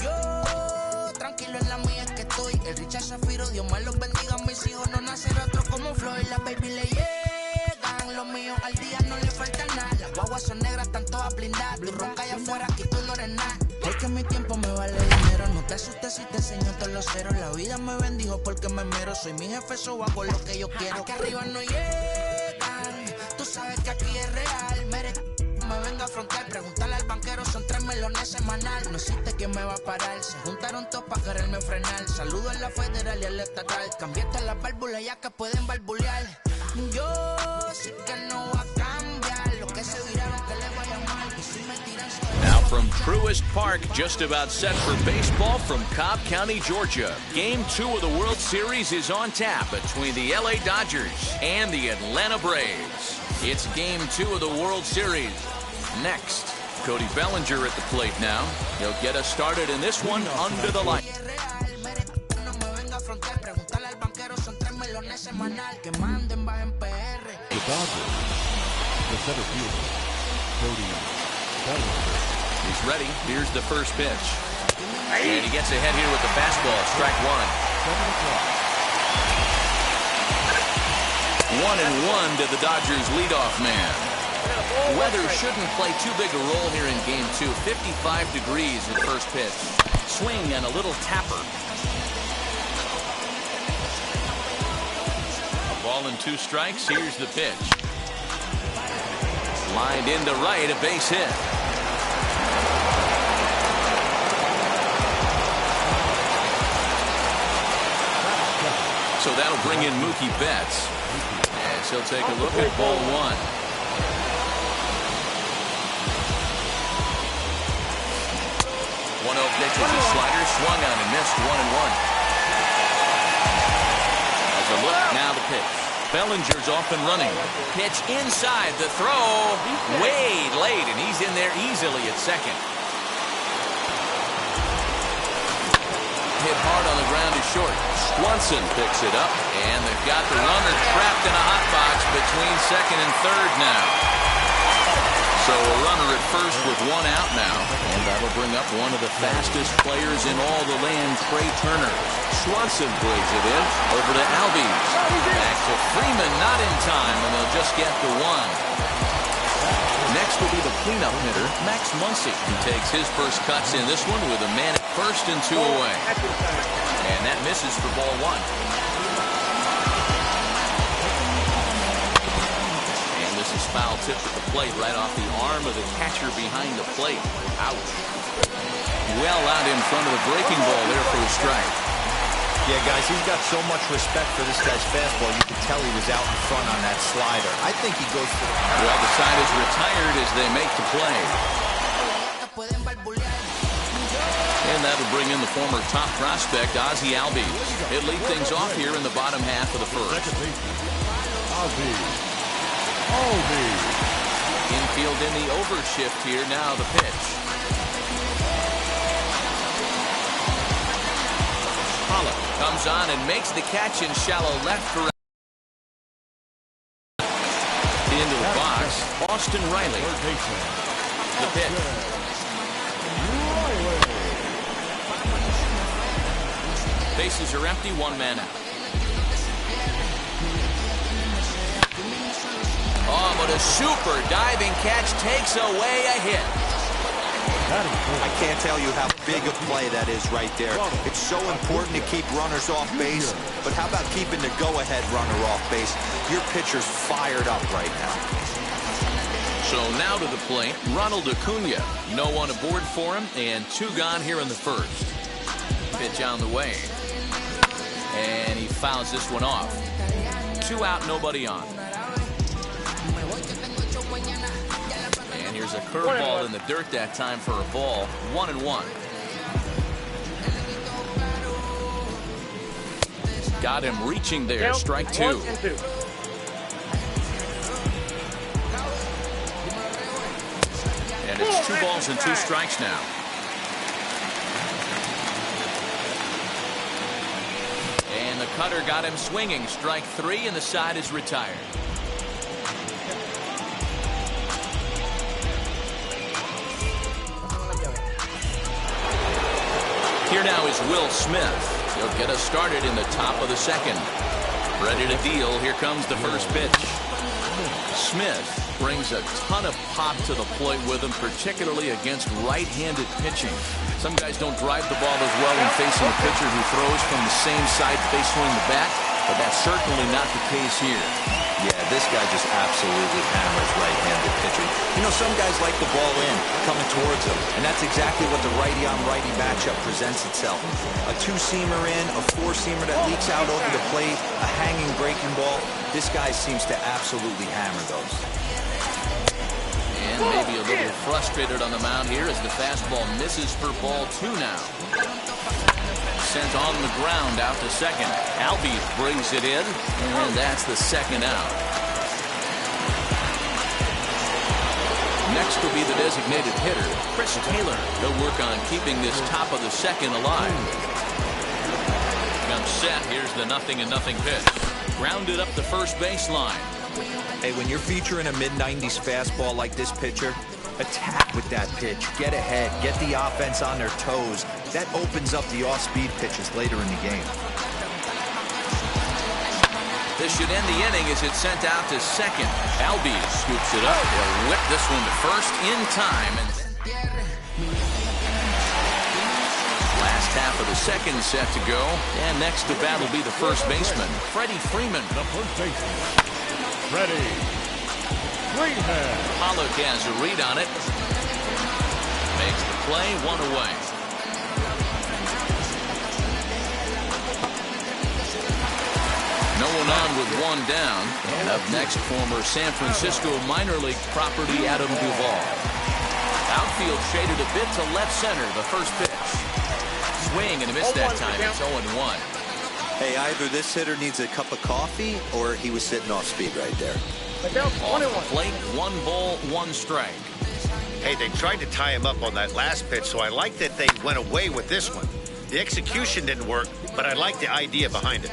Yo, tranquilo en la mía es que estoy. El Richard Zafiro, Dios más los bendiga, mis hijos no nacer otro como Floyd. Las baby le llegan, los míos al día no le falta nada. Las guaguas son negras, están todas blindadas. Tú ronca allá afuera, aquí tú no eres nada. Porque mi tiempo me vale dinero, no te asustes si te enseño todos los ceros. La vida me bendijo porque me mero, soy mi jefe, so hago lo que yo quiero. Aquí arriba no llegan, tú sabes que aquí es real. Mere, me vengo a afrontar, preguntarle al banquero, son 3 melones semanal. No existe quien me va a parar, se juntaron todos para quererme frenar. Saludo a la federal y a la estatal, cambié todas las válvulas ya que pueden barbulear. Yo sé que no va a cambiar, lo que se viraron que le vaya mal. Y si me tiran now from Truist Park, just about set for baseball from Cobb County, Georgia. Game 2 of the World Series is on tap between the LA Dodgers and the Atlanta Braves. It's Game 2 of the World Series. Next, Cody Bellinger at the plate now. He'll get us started in this one under the light. The Dodgers, the center fielder, Cody Bellinger. He's ready. Here's the first pitch. And he gets ahead here with the fastball. Strike 1. 7 o'clock. 1-1 to the Dodgers leadoff man. Weather shouldn't play too big a role here in game 2. 55 degrees at first pitch. Swing and a little tapper. A ball and 2 strikes. Here's the pitch. Lined into right, a base hit. So that'll bring in Mookie Betts. As he'll take a look at ball 1. 1-0 pitch is a slider, swung on and missed. 1-1. As a look, now the pitch. Bellinger's off and running. Pitch inside, the throw. Way late, and he's in there easily at second. Hit hard on the ground is short. Swanson picks it up, and they've got the runner trapped in a hot box between second and third now. So a runner at first with 1 out now, and that'll bring up one of the fastest players in all the land, Trey Turner. Swanson brings it in over to Albies. Back to Freeman, not in time, and they'll just get the 1. Next will be the cleanup hitter, Max Muncy. He takes his first cuts in this one with a man at first and 2 away. And that misses for ball 1. And this is foul tip at the plate right off the arm of the catcher behind the plate. Ouch. Well out in front of the breaking ball there for a strike. Yeah, guys, he's got so much respect for this guy's fastball. You can tell he was out in front on that slider. I think he goes for it. Well, the side is retired as they make the play. And that'll bring in the former top prospect, Ozzie Albies. He'll lead things off here in the bottom half of the first. Infield in the overshift here, now the pitch. Pollock comes on and makes the catch in shallow left for into the box. Austin Riley. The pitch. Bases are empty, 1 man out. Oh, but a super diving catch takes away a hit. I can't tell you how big a play that is right there. It's so important to keep runners off base, but how about keeping the go-ahead runner off base? Your pitcher's fired up right now. So now to the plate, Ronald Acuna. No one aboard for him, and 2 gone here in the first. Pitch on the way. And he fouls this one off. 2 out, nobody on. And here's a curveball in the dirt that time for a ball. 1-1. Got him reaching there. Strike 2. And it's 2 balls and 2 strikes now. And the cutter got him swinging. Strike 3, and the side is retired. Here now is Will Smith. He'll get us started in the top of the second. Ready to deal. Here comes the first pitch. Smith brings a ton of pop to the plate with him, particularly against right-handed pitching. Some guys don't drive the ball as well when facing a pitcher who throws from the same side facing the bat, but that's certainly not the case here. Yeah, this guy just absolutely hammers right-handed pitching. You know, some guys like the ball in, coming towards them, and that's exactly what the righty-on-righty matchup presents itself. A 2-seamer in, a 4-seamer that leaks out over the plate, a hanging breaking ball. This guy seems to absolutely hammer those. And maybe a little frustrated on the mound here as the fastball misses for ball 2 now. Sent on the ground out to second. Albies brings it in, and that's the 2nd out. Next will be the designated hitter, Chris Taylor. He'll work on keeping this top of the second alive. Comes set. Here's the 0-0 pitch. Grounded up the first baseline. Hey, when you're featuring a mid-90s fastball like this pitcher, attack with that pitch. Get ahead. Get the offense on their toes. That opens up the off-speed pitches later in the game. This should end the inning as it's sent out to second. Albies scoops it up. They'll whip this one to first in time. And last half of the second set to go. And next to bat will be the first baseman, Freddie Freeman. The first baseman, Freddie Freeman. Pollock has a read on it. Makes the play, one away. No one on with one down. And up next, former San Francisco minor league property Adam Duvall. Outfield shaded a bit to left center, the first pitch. Swing and a miss that time. It's 0-1. Hey, either this hitter needs a cup of coffee or he was sitting off speed right there. Off the plate, 1 ball, 1 strike. Hey, they tried to tie him up on that last pitch, so I like that they went away with this one. The execution didn't work, but I like the idea behind it.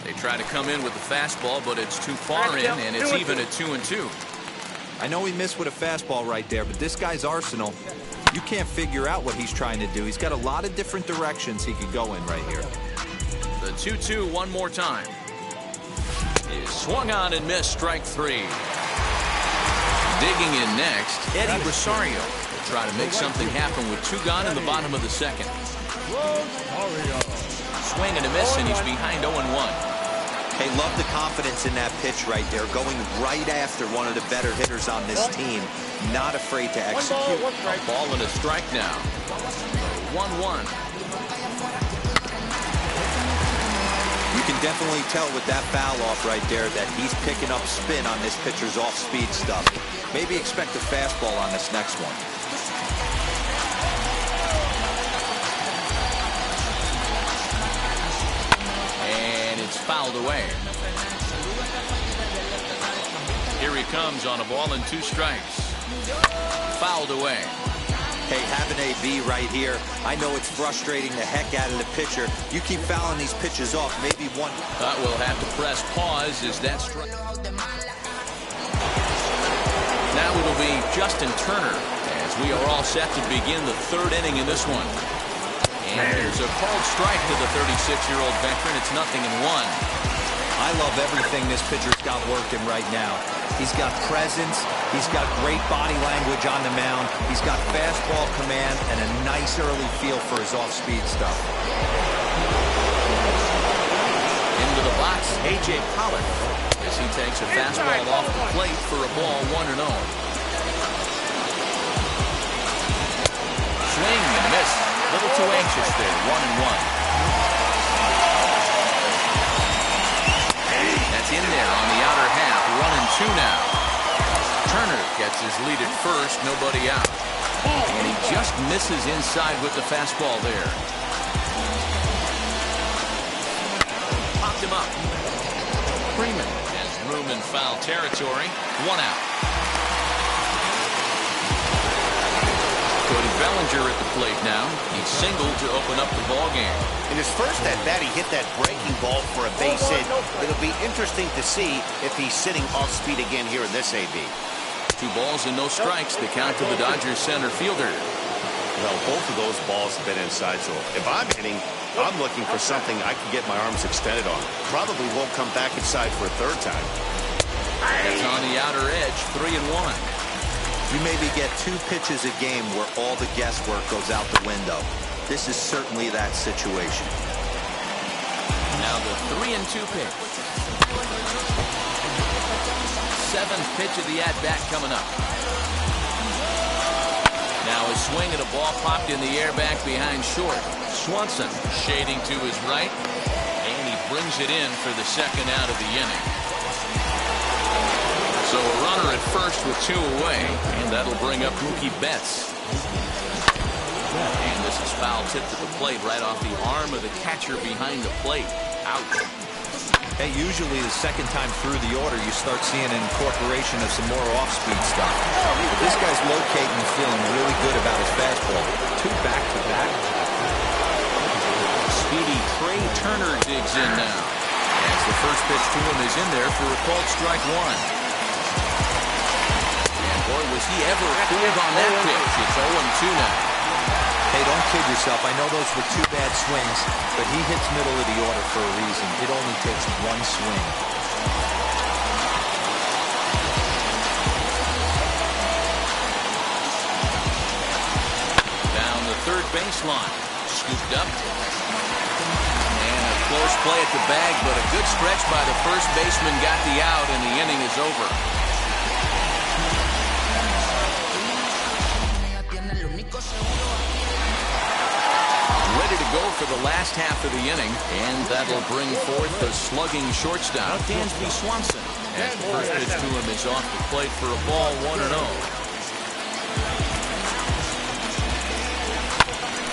They try to come in with the fastball, but it's too far in, and it's even at 2-2. I know he missed with a fastball right there, but this guy's arsenal, you can't figure out what he's trying to do. He's got a lot of different directions he could go in right here. The 2-2 one more time. He swung on and missed, strike 3. Digging in next, Eddie Rosario will try to make something happen with 2 gone in the bottom of the second. Swing and a miss, and he's behind 0-1. Hey, love the confidence in that pitch right there, going right after one of the better hitters on this team, not afraid to execute. A ball and a strike now. 1-1. You can definitely tell with that foul off right there that he's picking up spin on this pitcher's off-speed stuff. Maybe expect a fastball on this next one. Fouled away. Here he comes on a ball and 2 strikes. Fouled away. Hey, have an AB right here. I know it's frustrating the heck out of the pitcher. You keep fouling these pitches off, maybe one. But we'll have to press pause as that strike. Now it'll be Justin Turner as we are all set to begin the 3rd inning in this one. And there's a called strike to the 36-year-old veteran. It's 0-1. I love everything this pitcher's got working right now. He's got presence. He's got great body language on the mound. He's got fastball command and a nice early feel for his off-speed stuff. Into the box, A.J. Pollock as he takes a fastball off the plate for a ball, 1-0. Swing and a miss. A little too anxious there, 1-1. That's in there on the outer half, 1-2 now. Turner gets his lead at first, nobody out. And he just misses inside with the fastball there. Popped him up. Freeman has room in foul territory, 1 out. Cody Bellinger at the plate now. He singled to open up the ball game. In his first at-bat, he hit that breaking ball for a base hit. It'll be interesting to see if he's sitting off speed again here in this AB. 2 balls and no strikes. The count to the Dodgers center fielder. Well, both of those balls have been inside, so if I'm hitting, I'm looking for something I can get my arms extended on. Probably won't come back inside for a 3rd time. It's on the outer edge, 3-1. You maybe get 2 pitches a game where all the guesswork goes out the window. This is certainly that situation. Now the 3-2 pitch. 7th pitch of the at-bat coming up. Now a swing and a ball popped in the air back behind short. Swanson shading to his right, and he brings it in for the 2nd out of the inning. So a runner at first with 2 away, and that'll bring up Mookie Betts. And this is foul tipped at the plate right off the arm of the catcher behind the plate. Out. Hey, usually the 2nd time through the order, you start seeing an incorporation of some more off-speed stuff. But this guy's locating and feeling really good about his fastball. 2 back-to-back. Speedy Trey Turner digs in now. As the first pitch to him is in there for a called strike 1. And boy, was he ever fooled on that pitch. It's 0-2 now. Hey, don't kid yourself. I know those were 2 bad swings, but he hits middle of the order for a reason. It only takes 1 swing. Down the third baseline. Scooped up. And a close play at the bag, but a good stretch by the first baseman got the out, and the inning is over. Ready to go for the last half of the inning, and that'll bring forth the slugging shortstop, Dansby Swanson. As the first pitch to him is off the plate for a ball, 1-0.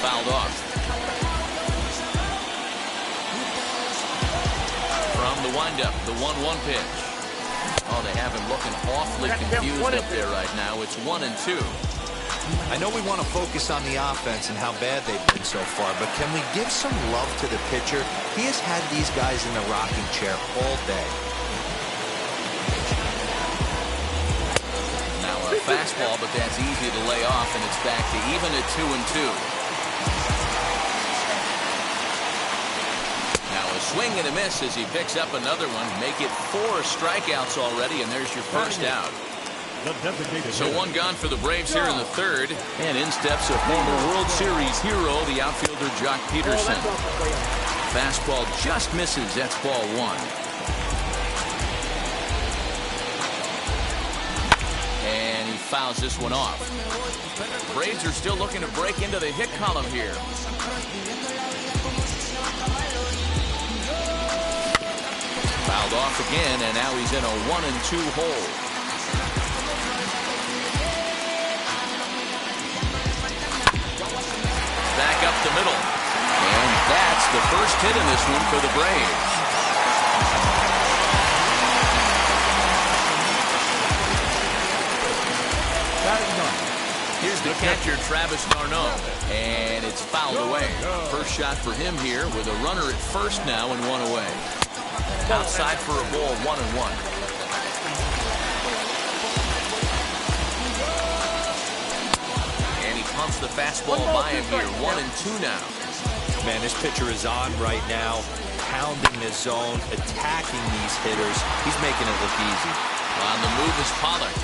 Fouled off. From the windup, the 1-1 pitch. Oh, they have him looking awfully confused up there right now. It's 1-2. I know we want to focus on the offense and how bad they've been so far, but can we give some love to the pitcher? He has had these guys in the rocking chair all day. Now a fastball, but that's easy to lay off, and it's back to even at 2-2. Now a swing and a miss as he picks up another one. Make it 4 strikeouts already, and there's your first out. So 1 gone for the Braves here in the third. And in steps a former World Series hero, the outfielder Jock Peterson. Fastball just misses. That's ball 1. And he fouls this one off. Braves are still looking to break into the hit column here. Fouled off again, and now he's in a 1-2 hole. Back up the middle. And that's the first hit in this one for the Braves. Here's the catcher, Travis d'Arnaud. And it's fouled away. First shot for him here with a runner at first now and 1 away. Outside for a ball, 1-1. Pumps the fastball by him here. 1-2 now. Man, this pitcher is on right now, pounding the zone, attacking these hitters. He's making it look easy. On the move is Pollard.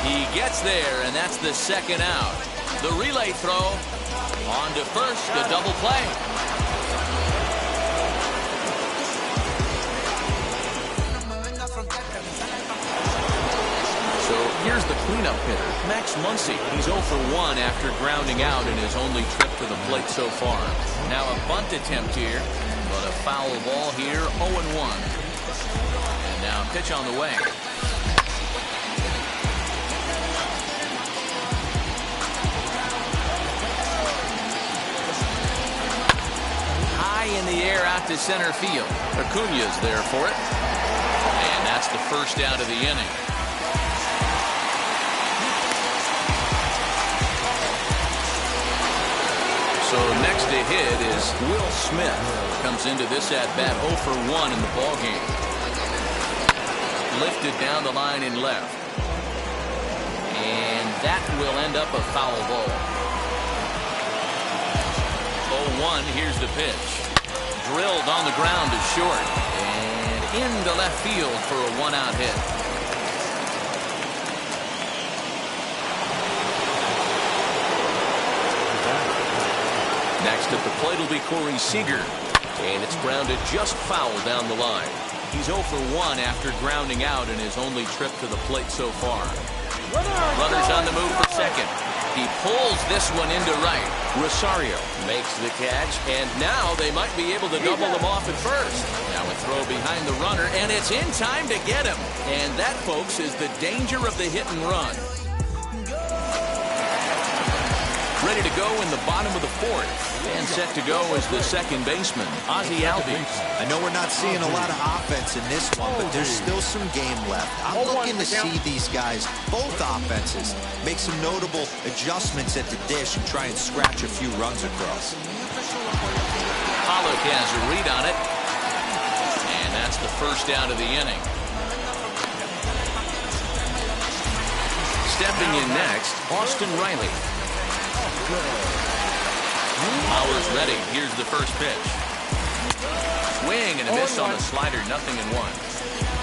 He gets there, and that's the second out. The relay throw on to first, a double play. So here's the cleanup hitter, Max Muncy. He's 0 for 1 after grounding out in his only trip to the plate so far. Now a bunt attempt here, but a foul ball here, 0-1. And now pitch on the way. High in the air out to center field. Acuña's there for it. And that's the first out of the inning. So next to hit is Will Smith. Comes into this at-bat 0 for 1 in the ballgame. Lifted down the line in left. And that will end up a foul ball. 0-1, here's the pitch. Drilled on the ground to short. And into left field for a 1-out hit. Next at the plate will be Corey Seager. And it's grounded just foul down the line. He's 0 for 1 after grounding out in his only trip to the plate so far. Runners on the move for second. He pulls this one into right. Rosario makes the catch, and now they might be able to double them off at first. Now a throw behind the runner, and it's in time to get him. And that, folks, is the danger of the hit and run. Ready to go in the bottom of the fourth. And set to go is the second baseman, Ozzie Albies. I know we're not seeing a lot of offense in this one, but there's still some game left. I'm looking to see these guys, both offenses, make some notable adjustments at the dish and try and scratch a few runs across. Pollock has a read on it. And that's the first out of the inning. Stepping in next, Austin Riley. Power's ready. Here's the first pitch. Swing and a miss on the slider. 0-1.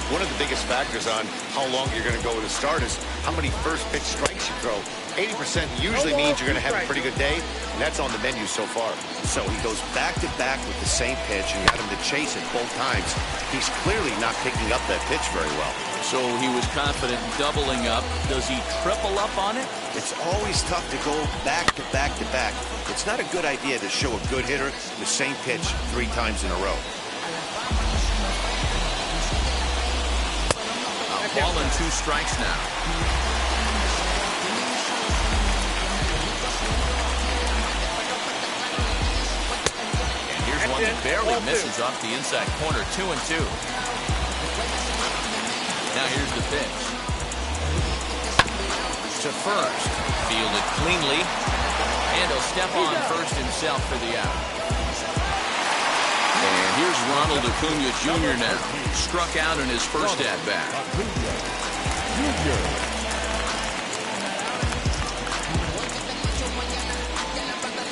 One of the biggest factors on how long you're going to go with a start is how many first pitch strikes you throw. 80% usually means you're going to have a pretty good day, and that's on the menu so far. So he goes back-to-back with the same pitch, and got him to chase it both times. He's clearly not picking up that pitch very well. So he was confident doubling up. Does he triple up on it? It's always tough to go back-to-back-to-back. It's not a good idea to show a good hitter the same pitch 3 times in a row. A ball and 2 strikes now. And here's one that barely misses off the inside corner. 2-2. Now here's the pitch. To first. Fielded cleanly. And he'll step on first himself for the out. And here's Ronald Acuna Jr. now. Struck out in his first at-bat.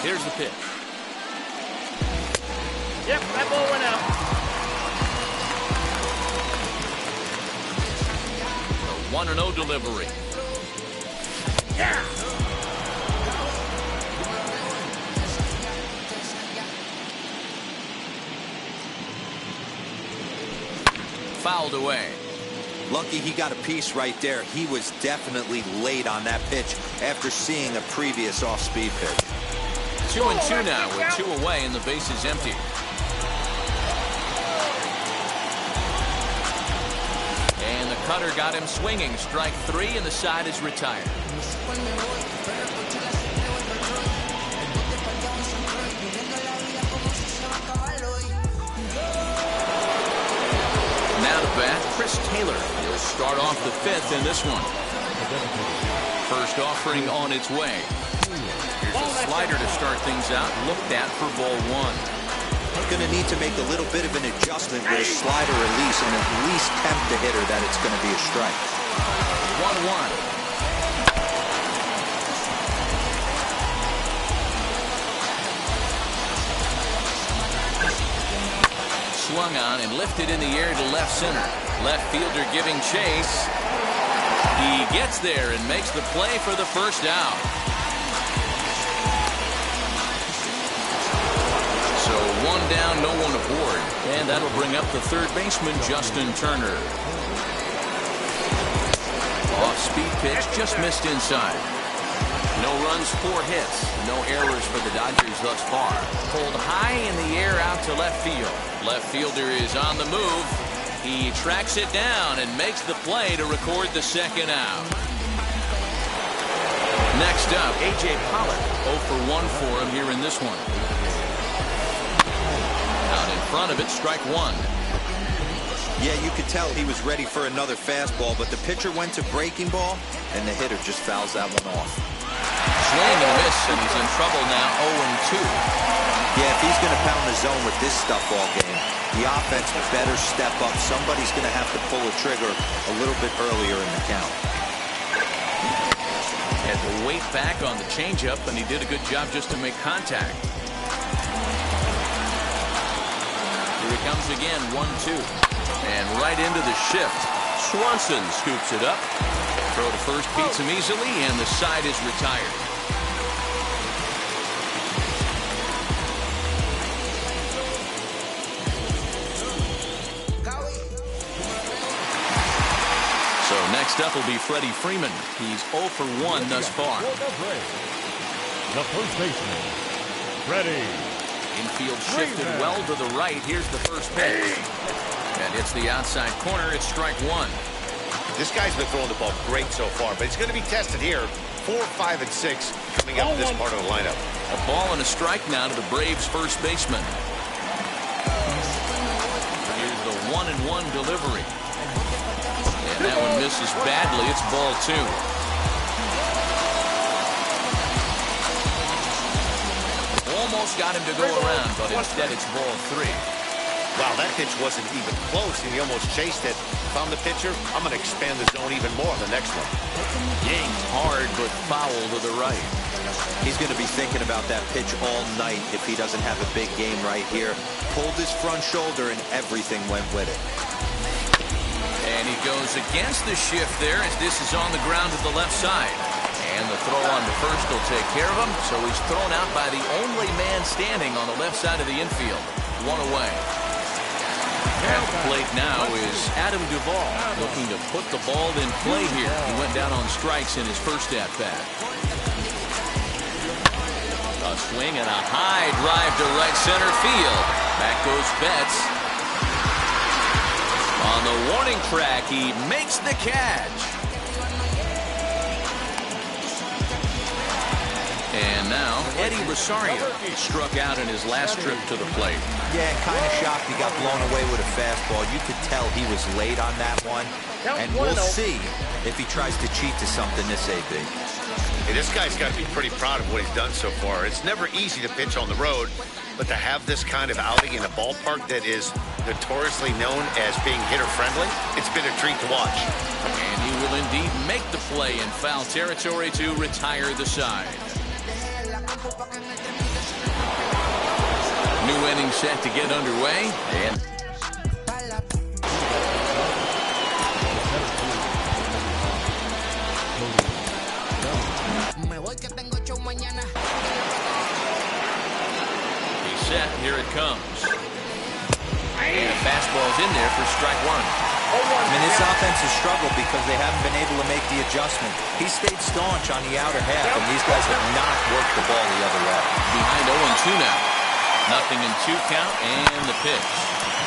Here's the pitch. Yep, that ball went out. A 1-0 delivery. Yeah. Fouled away. Lucky he got a piece right there. He was definitely late on that pitch after seeing a previous off-speed pitch. 2-2 now with 2 away and the base is empty. And the cutter got him swinging. Strike 3 and the side is retired. Now to bat, Chris Taylor. He'll start off the 5th in this one. First offering on its way. Here's a slider to start things out. Looked at for ball 1. Going to need to make a little bit of an adjustment with a slider release and at least tempt the hitter that it's going to be a strike. 1-1. Swung on and lifted in the air to left center. Left fielder giving chase. He gets there and makes the play for the first out. So 1 down, no one aboard. And that'll bring up the third baseman, Justin Turner. Off-speed pitch, just missed inside. No runs, 4 hits. No errors for the Dodgers thus far. Pulled high in the air out to left field. Left fielder is on the move. He tracks it down and makes the play to record the second out. Next up, A.J. Pollock. 0 for 1 for him here in this one. Out in front of it, strike 1. Yeah, you could tell he was ready for another fastball, but the pitcher went to breaking ball, and the hitter just fouls that one off. Swing and a miss, and he's in trouble now, 0-2. Yeah, if he's going to pound the zone with this stuff all game, the offense better step up. Somebody's going to have to pull a trigger a little bit earlier in the count. Had to wait back on the changeup, and he did a good job just to make contact. Here it comes again, 1-2. And right into the shift. Swanson scoops it up. Throw to first beats him easily, and the side is retired. So next up will be Freddie Freeman. He's 0 for 1 thus far. The first baseman, Freddie. Infield shifted well to the right. Here's the first pitch. And hits the outside corner. It's strike 1. This guy's been throwing the ball great so far, but he's going to be tested here. 4, 5, and 6 coming up in this part of the lineup. A ball and a strike now to the Braves' first baseman. Here's the 1-1 delivery. And that one misses badly. It's ball 2. Almost got him to go around, but instead it's ball 3. Wow, that pitch wasn't even close, and he almost chased it. Found the pitcher. I'm going to expand the zone even more on the next one. Yanked hard, but foul to the right. He's going to be thinking about that pitch all night if he doesn't have a big game right here. Pulled his front shoulder, and everything went with it. And he goes against the shift there as this is on the ground to the left side. And the throw on the first will take care of him, so he's thrown out by the only man standing on the left side of the infield. One away. At the plate now is Adam Duvall, looking to put the ball in play here. He went down on strikes in his first at-bat. A swing and a high drive to right center field. Back goes Betts. On the warning track, he makes the catch. And now, Eddie Rosario struck out in his last trip to the plate. Yeah, kind of shocked he got blown away with a fastball. You could tell he was late on that one. And we'll see if he tries to cheat to something this AB. Hey, this guy's got to be pretty proud of what he's done so far. It's never easy to pitch on the road, but to have this kind of outing in a ballpark that is notoriously known as being hitter-friendly, it's been a treat to watch. And he will indeed make the play in foul territory to retire the side. New inning set to get underway. And he's set. Here it comes. And a fastball's in there for strike one. I mean, this offense has struggled because they haven't been able to make the adjustment. He stayed staunch on the outer half, and these guys have not worked the ball the other way. Behind 0-2 now. Nothing in 2 count, and the pitch.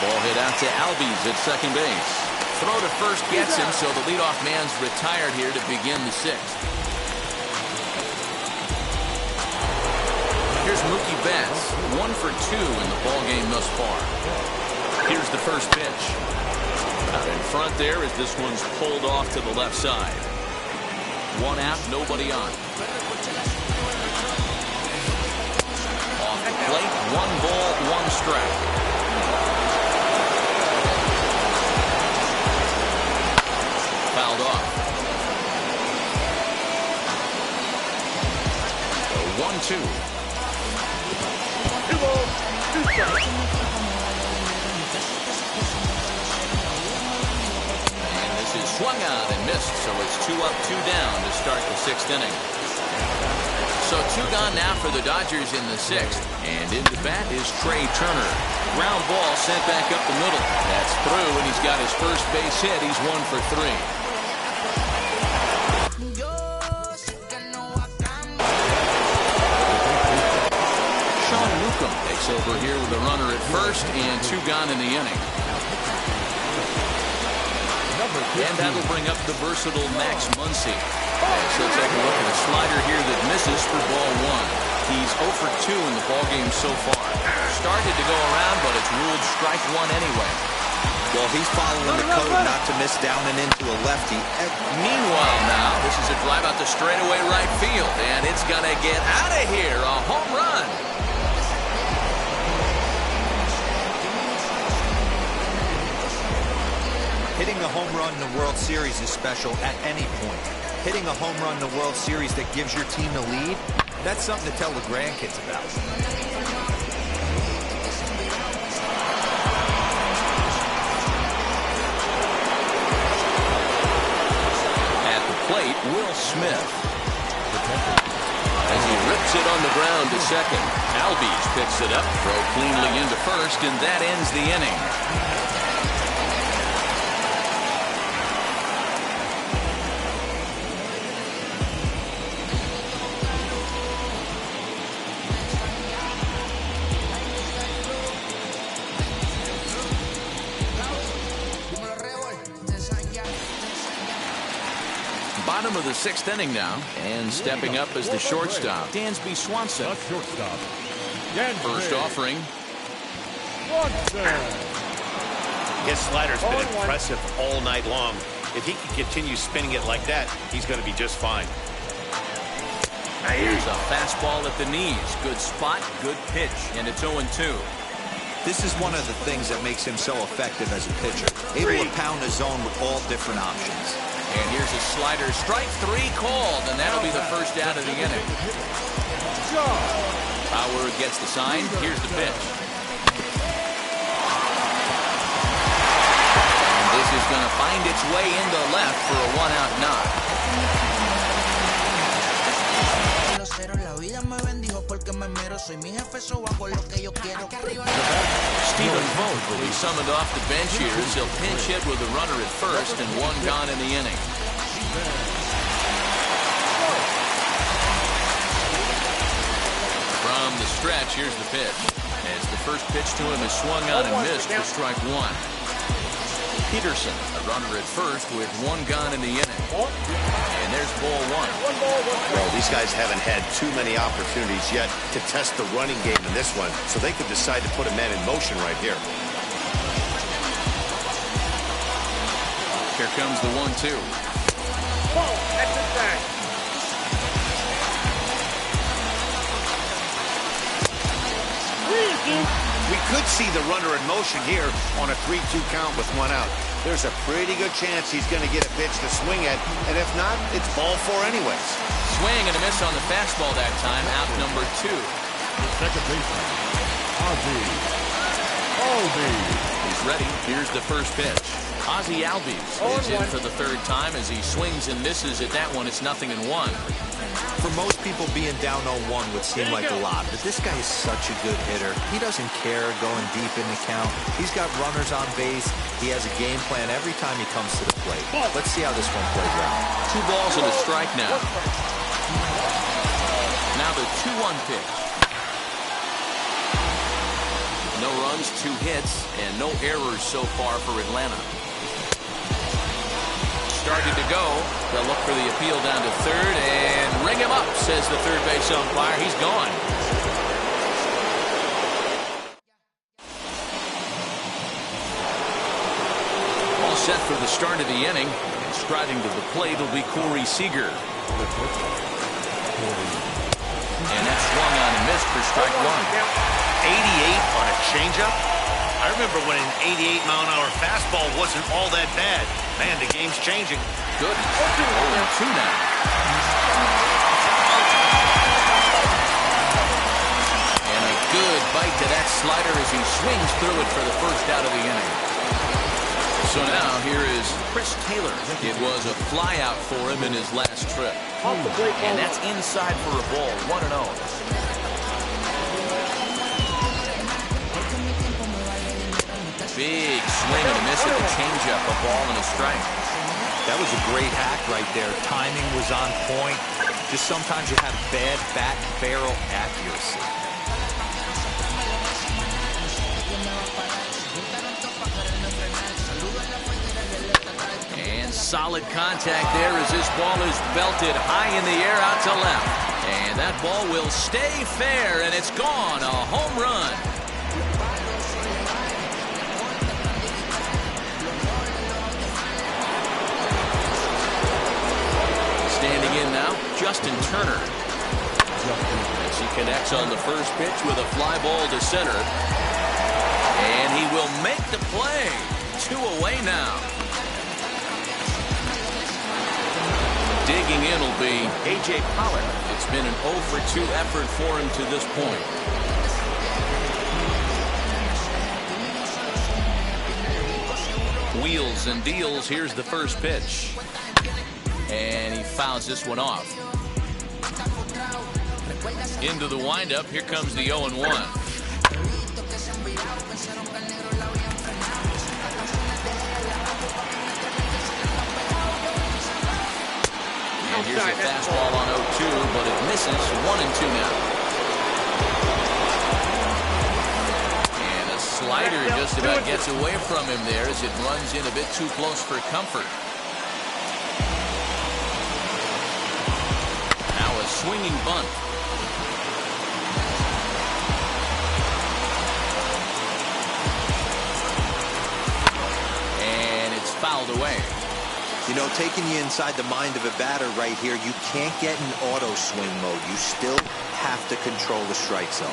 Ball hit out to Albies at second base. Throw to first gets him, so the leadoff man's retired here to begin the 6th. Here's Mookie Betts, 1 for 2 in the ballgame thus far. Here's the first pitch. Out in front there as this one's pulled off to the left side. 1 out, nobody on. Off the plate, 1 ball, 1 strike. Fouled off. So 1-2. 2 balls, 2 strikes. Is swung on and missed, so it's 2 up, 2 down to start the 6th inning. So 2 gone now for the Dodgers in the 6th. And into bat is Trey Turner. Ground ball sent back up the middle. That's through, and he's got his first base hit. He's 1 for 3. Sean Newcomb takes over here with a runner at first and 2 gone in the inning. And that'll bring up the versatile Max Muncy. So take a look at a slider here that misses for ball 1. He's 0 for 2 in the ballgame so far. Started to go around, but it's ruled strike 1 anyway. Well, he's following the code not to miss down and into a lefty. Meanwhile now, this is a drive out to straightaway right field, and it's going to get out of here. A home run. Hitting a home run in the World Series is special at any point. Hitting a home run in the World Series that gives your team the lead, that's something to tell the grandkids about. At the plate, Will Smith. As he rips it on the ground to second. Albies picks it up, throw cleanly into first, and that ends the inning. Bottom of the 6th inning now, and stepping up as the shortstop, Dansby Swanson. The shortstop, First offering. His slider's been impressive all night long. If he can continue spinning it like that, he's going to be just fine. Here's a fastball at the knees. Good spot, good pitch, and it's 0-2. This is one of the things that makes him so effective as a pitcher. Able to pound the zone with all different options. And here's a slider. Strike 3 called, and that'll be the first out of the inning. Power gets the sign. Here's the pitch. And this is going to find its way into left for a 1-out knock. Stephen Vogt will be summoned off the bench here as he'll pinch hit with a runner at first and 1 gone in the inning. From the stretch, here's the pitch. As the first pitch to him is swung on and missed for strike 1. Peterson, a runner at first with 1 gone in the inning. And there's ball 1. Well, these guys haven't had too many opportunities yet to test the running game in this one, so they could decide to put a man in motion right here. Here comes the 1-2. We could see the runner in motion here on a 3-2 count with 1 out. There's a pretty good chance he's going to get a pitch to swing at, and if not, it's ball 4 anyways. Swing and a miss on the fastball that time, out number 2. Second baseman, Ozzie Albies. He's ready. Here's the first pitch. Ozzie Albies is in for the 3rd time as he swings and misses at that one. It's 0-1. For most people, being down 0-1 would seem like a lot, but this guy is such a good hitter. He doesn't care going deep in the count. He's got runners on base. He has a game plan every time he comes to the plate. Let's see how this one plays out. 2 balls and a strike now. Now the 2-1 pitch. No runs, 2 hits, and no errors so far for Atlanta. Started to go. They'll look for the appeal down to 3rd and ring him up, says the 3rd base umpire. He's gone. All set for the start of the inning. And striding to the plate will be Corey Seager. And that's swung on and missed for strike 1. 88 on a changeup? I remember when an 88-mile-an-hour fastball wasn't all that bad. Man, the game's changing. Goodness. 0-2 now. And a good bite to that slider as he swings through it for the first out of the inning. So now here is Chris Taylor. It was a flyout for him in his last trip. And that's inside for a ball, 1-0. Big swing and a miss at the changeup, a ball and a strike. That was a great hack right there. Timing was on point. Just sometimes you have bad back barrel accuracy. And solid contact there as this ball is belted high in the air out to left. And that ball will stay fair, and it's gone. A home run. Standing in now, Justin Turner. As he connects on the first pitch with a fly ball to center. And he will make the play. 2 away now. Digging in will be A.J. Pollock. It's been an 0-for-2 effort for him to this point. Wheels and deals. Here's the first pitch. And he fouls this one off. Into the windup. Here comes the 0-1. And here's a fastball on 0-2, but it misses. 1-2 now. And a slider just about gets away from him there as it runs in a bit too close for comfort. Swinging bunt. And it's fouled away. You know, taking you inside the mind of a batter right here, you can't get in auto swing mode. You still have to control the strike zone.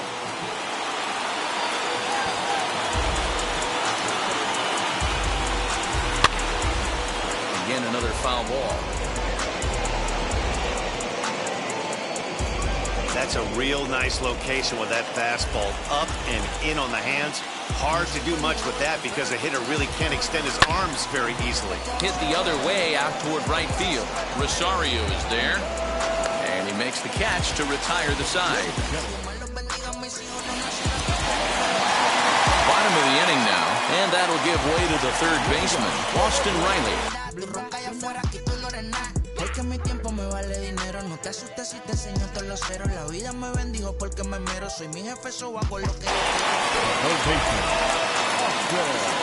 another foul ball. That's a real nice location with that fastball up and in on the hands. Hard to do much with that because a hitter really can't extend his arms very easily. Hit the other way out toward right field. Rosario is there, and he makes the catch to retire the side. Bottom of the inning now, and that'll give way to the third baseman, Austin Riley.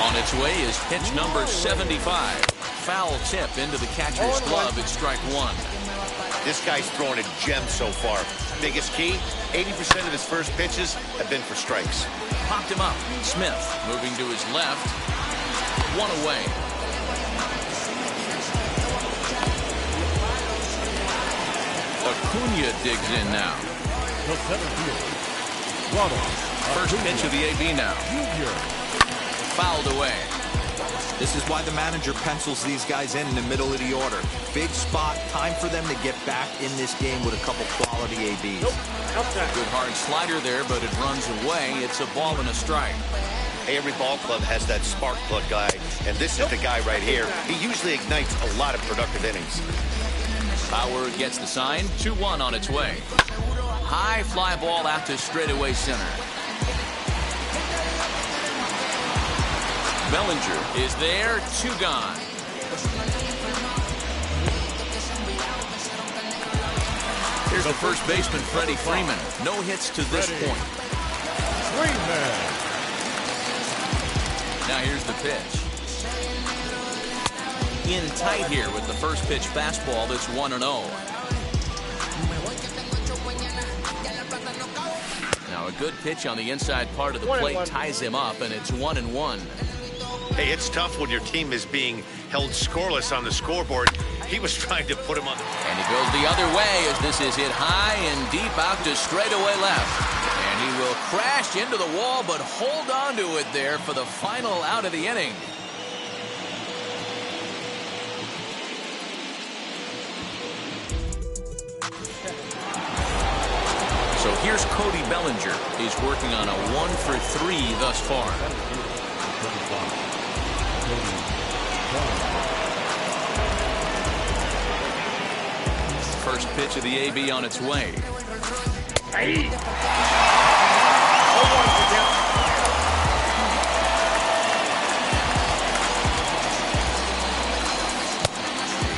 On its way is pitch number 75. Foul tip into the catcher's glove at strike one. This guy's throwing a gem so far. Biggest key, 80% of his first pitches have been for strikes. Popped him up. Smith moving to his left. One away. Acuna digs in now. The center fielder. First pitch of the AB now. Fouled away. This is why the manager pencils these guys in the middle of the order. Big spot, time for them to get back in this game with a couple quality ABs. Good hard slider there, but it runs away. It's a ball and a strike. Hey, every ball club has that spark plug guy, and this is the guy right here. He usually ignites a lot of productive innings. Power gets the sign. 2-1 on its way. High fly ball out to straightaway center. Bellinger is there. 2 gone. Here's the first baseman, Freddie Freeman. No hits to this point. Now here's the pitch. In tight here with the first pitch fastball that's 1-0. Now a good pitch on the inside part of the plate ties him up, and it's 1-1. Hey, it's tough when your team is being held scoreless on the scoreboard. He was trying to put him on. And he goes the other way as this is hit high and deep out to straightaway left. And he will crash into the wall, but hold on to it there for the final out of the inning. So here's Cody Bellinger. He's working on a 1-for-3 thus far. First pitch of the AB on its way.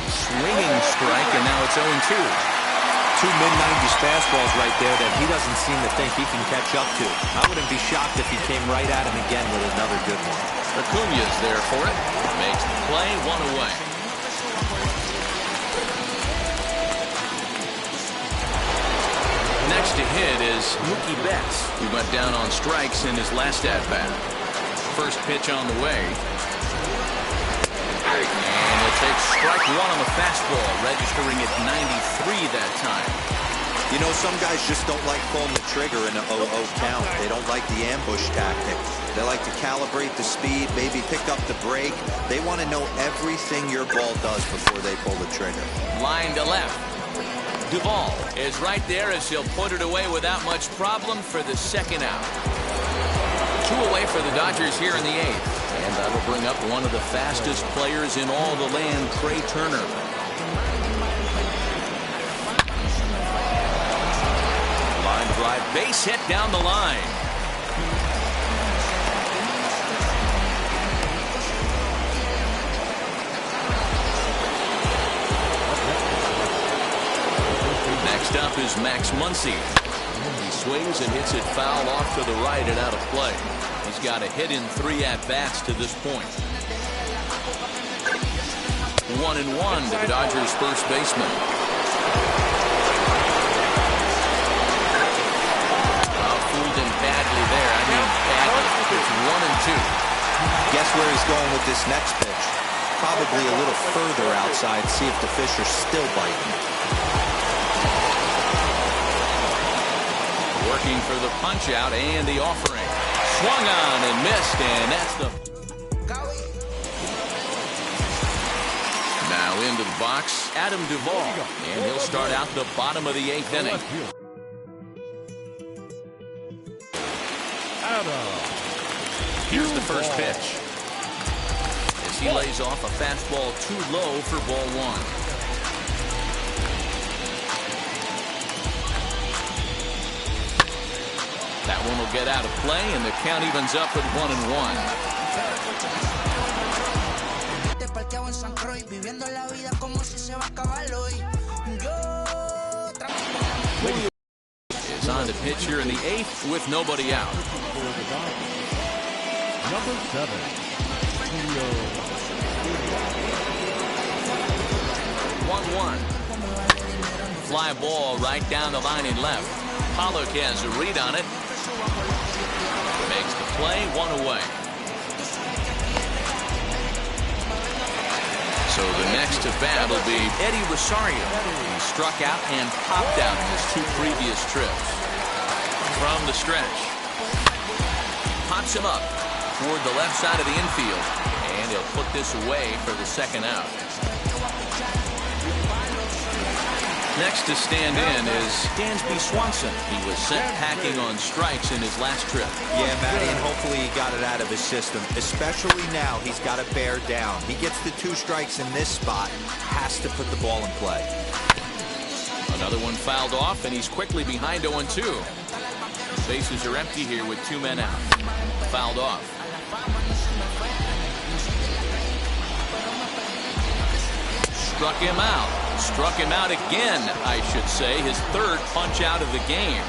Swinging strike, and now it's 0-2. 2 mid-90s fastballs right there that he doesn't seem to think he can catch up to. I wouldn't be shocked if he came right at him again with another good one. Acuna's there for it. Makes the play, 1 away. Next to hit is Mookie Betts, who went down on strikes in his last at-bat. First pitch on the way. And it takes strike 1 on the fastball, registering at 93 that time. You know, some guys just don't like pulling the trigger in an 0-0 count. They don't like the ambush tactic. They like to calibrate the speed, maybe pick up the brake. They want to know everything your ball does before they pull the trigger. Line to left. Duvall is right there as he'll put it away without much problem for the second out. 2 away for the Dodgers here in the 8th. And that'll bring up one of the fastest players in all the land, Trey Turner. Line drive, base hit down the line. Next up is Max Muncy. He swings and hits it foul off to the right and out of play. He's got a hit in 3 at-bats to this point. 1-1 to the Dodgers' first baseman. Well, fooled him badly there. I mean, badly. It's 1-2. Guess where he's going with this next pitch? Probably a little further outside, see if the fish are still biting. Working for the punch-out and the offering. Swung on and missed, and that's the... Now in into the box, Adam Duvall, and he'll start out the bottom of the 8th inning. Here's the first pitch. As he lays off a fastball too low for ball 1. That one will get out of play, and the count evens up at 1-1. Is on to pitch here in the 8th with nobody out. Number 7. 1-1. Fly ball right down the line in left. Pollock has a read on it. Makes the play, 1 away. So the next to bat will be Eddie Rosario. He struck out and popped out in his 2 previous trips. From the stretch. Pops him up toward the left side of the infield. And he'll put this away for the 2nd out. Next to stand in is Dansby Swanson. He was sent packing on strikes in his last trip. Yeah, Matty, and hopefully he got it out of his system. Especially now, he's got to bear down. He gets the 2 strikes in this spot. Has to put the ball in play. Another one fouled off, and he's quickly behind 0-2. Bases are empty here with 2 men out. Fouled off. Struck him out. Struck him out again, I should say. His 3rd punch out of the game.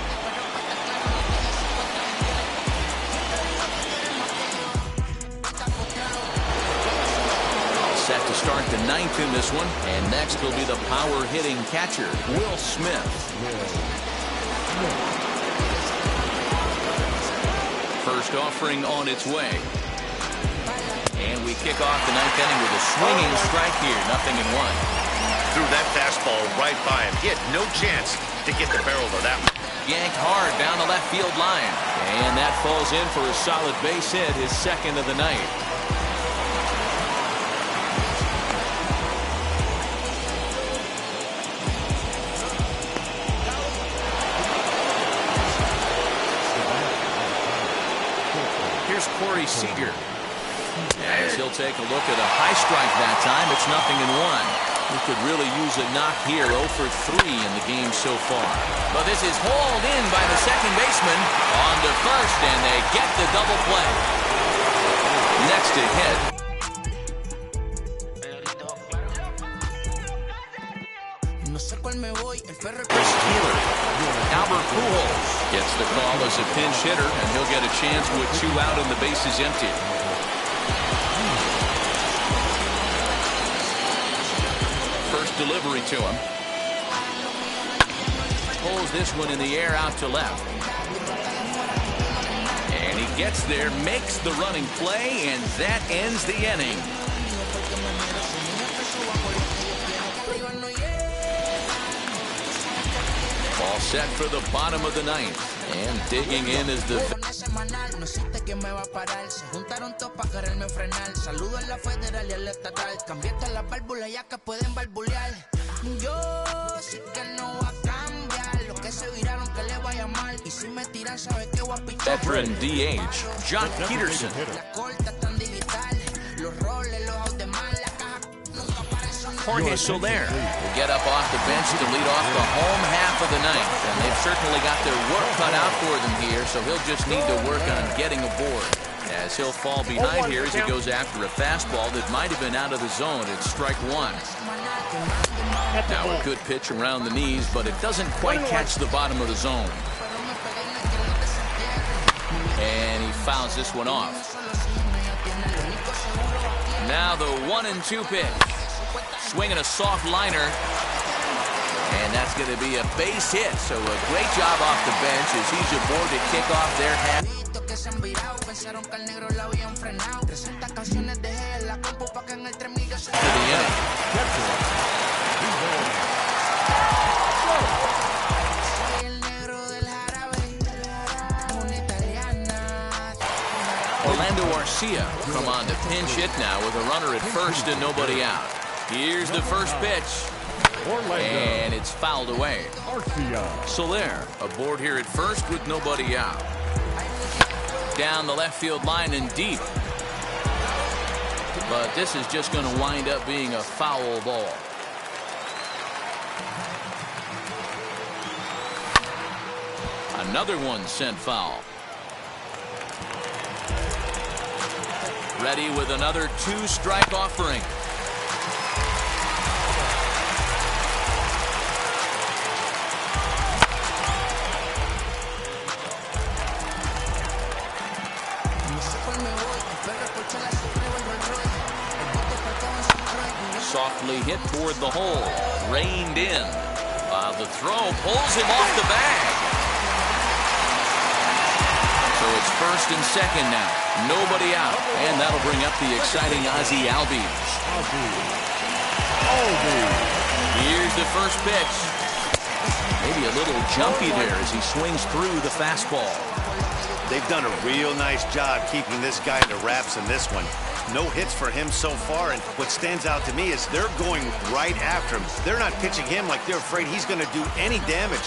Set to start the 9th in this one. And next will be the power-hitting catcher, Will Smith. First offering on its way. And we kick off the 9th inning with a swinging strike here. 0-1. Threw that fastball right by him. He had no chance to get the barrel of that one. Yanked hard down the left field line. And that falls in for a solid base hit, his 2nd of the night. Here's Corey Seager. As he'll take a look at a high strike that time, it's 0-1. He could really use a knock here. 0 for 3 in the game so far. But this is hauled in by the 2nd baseman. On to first, and they get the double play. Next to hit. Chris Keeler. Albert Pujols gets the call as a pinch hitter, and he'll get a chance with 2 out and the bases empty. Delivery to him. Pulls this one in the air out to left. And he gets there, makes the running play, and that ends the inning. All set for the bottom of the 9th. And digging in is the... Veteran DH, Jock Peterson. Jorge Soler will get up off the bench to lead off the home half of the 9th. And they've certainly got their work cut out for them here, so he'll just need to work on getting aboard. As he'll fall behind here as he goes after a fastball that might have been out of the zone. It's strike 1. Now a good pitch around the knees, but it doesn't quite catch the bottom of the zone. And he fouls this one off. Now the 1-2 pitch. Swinging a soft liner. And that's going to be a base hit. So a great job off the bench as he's aboard to kick off their half. To the inning. Orlando Arcia come on to pinch hit now with a runner at first and nobody out. Here's the first pitch. And it's fouled away. So there, a board here at first with nobody out. Down the left field line and deep. But this is just going to wind up being a foul ball. Another one sent foul. Ready with another two-strike offering. Softly hit toward the hole. Reined in. The throw pulls him off the bag. So it's first and second now. Nobody out. And that'll bring up the exciting Ozzie Albies. Here's the first pitch. Maybe a little jumpy there as he swings through the fastball. They've done a real nice job keeping this guy in the wraps in this one. No hits for him so far, and what stands out to me is they're going right after him. They're not pitching him like they're afraid he's going to do any damage.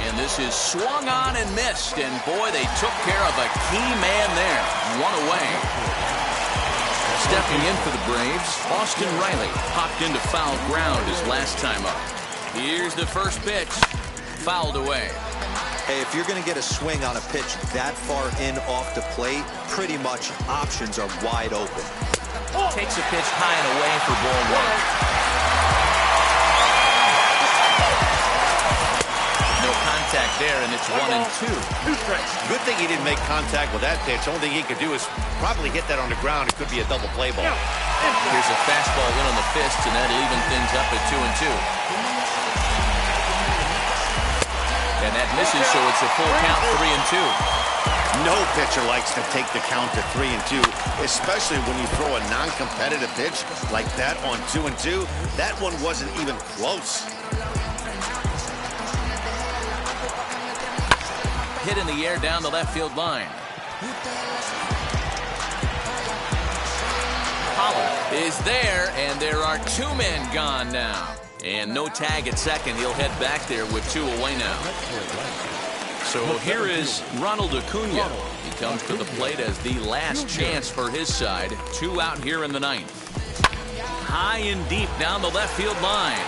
And this is swung on and missed, and boy, they took care of a key man there. One away. Stepping in for the Braves, Austin Riley popped into foul ground his last time up. Here's the first pitch. Fouled away. Hey, if you're going to get a swing on a pitch that far in off the plate, pretty much options are wide open. Takes a pitch high and away for ball one. No contact there, and it's 1-2. Good thing he didn't make contact with that pitch. Only thing he could do is probably hit that on the ground. It could be a double play ball. Here's a fastball in on the fist, and that'll even things up at 2-2. And that misses, so it's a full count, 3-2. No pitcher likes to take the count to 3-2, especially when you throw a non-competitive pitch like that on 2-2. That one wasn't even close. Hit in the air down the left field line. Pollard is there, and there are two men gone now. And no tag at second. He'll head back there with two away now. So here is Ronald Acuna. He comes to the plate as the last chance for his side. Two out here in the ninth. High and deep down the left field line.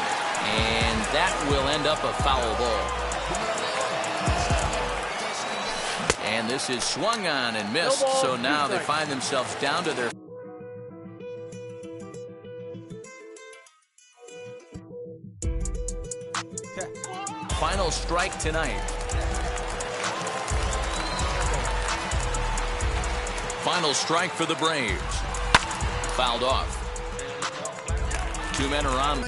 And that will end up a foul ball. And this is swung on and missed. So now they find themselves down to their final strike tonight. Final strike for the Braves. Fouled off. Two men are on.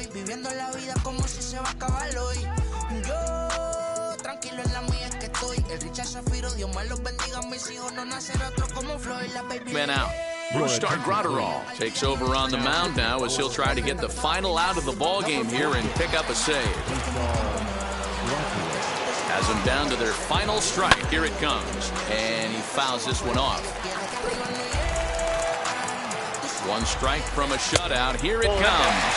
Men out. Brustar Graterol takes over on the mound now as he'll try to get the final out of the ball game here and pick up a save. Has them down to their final strike. Here it comes. And he fouls this one off. One strike from a shutout. Here it comes.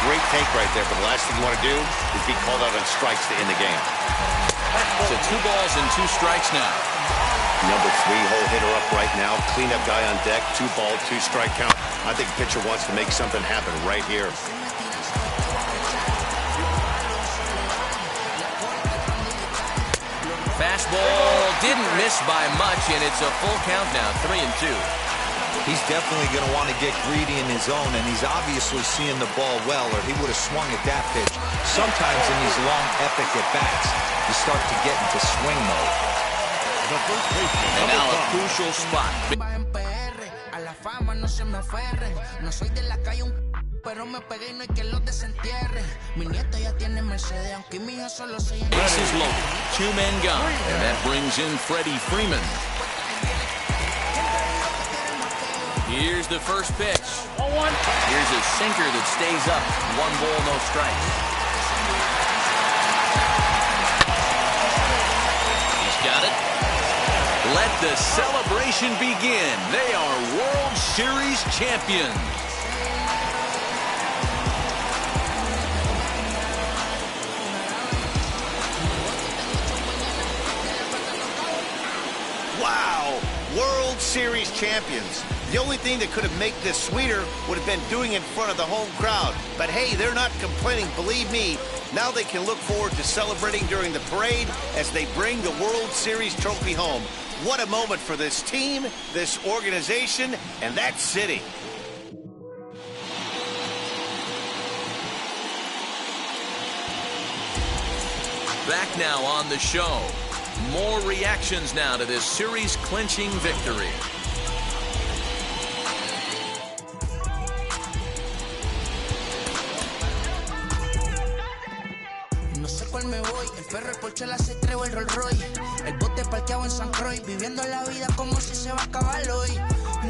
Great take right there, but the last thing you want to do is be called out on strikes to end the game. So 2 balls and 2 strikes now. Number 3 hole hitter up right now. Cleanup guy on deck. 2 ball, 2 strike count. I think the pitcher wants to make something happen right here. Fastball didn't miss by much, and it's a full count now, 3-2. He's definitely going to want to get greedy in his zone, and he's obviously seeing the ball well, or he would have swung at that pitch. Sometimes in these long, epic at-bats, you start to get into swing mode. And now a crucial spot. Bases loaded. 2 men gone. And that brings in Freddie Freeman. Here's the first pitch. Here's a sinker that stays up. 1 ball, no strikes. He's got it. Let the celebration begin. They are World Series champions. World Series champions. The only thing that could have made this sweeter would have been doing it in front of the home crowd. But hey, they're not complaining, believe me. Now they can look forward to celebrating during the parade as they bring the World Series trophy home. What a moment for this team, this organization, and that city. Back now on the show. More reactions now to this series-clinching victory. No sé cuál me voy, el perro, el Porsche, la C3 o el Rolls Royce. El bote parqueado en San Croix, viviendo la vida como si se va a acabar hoy.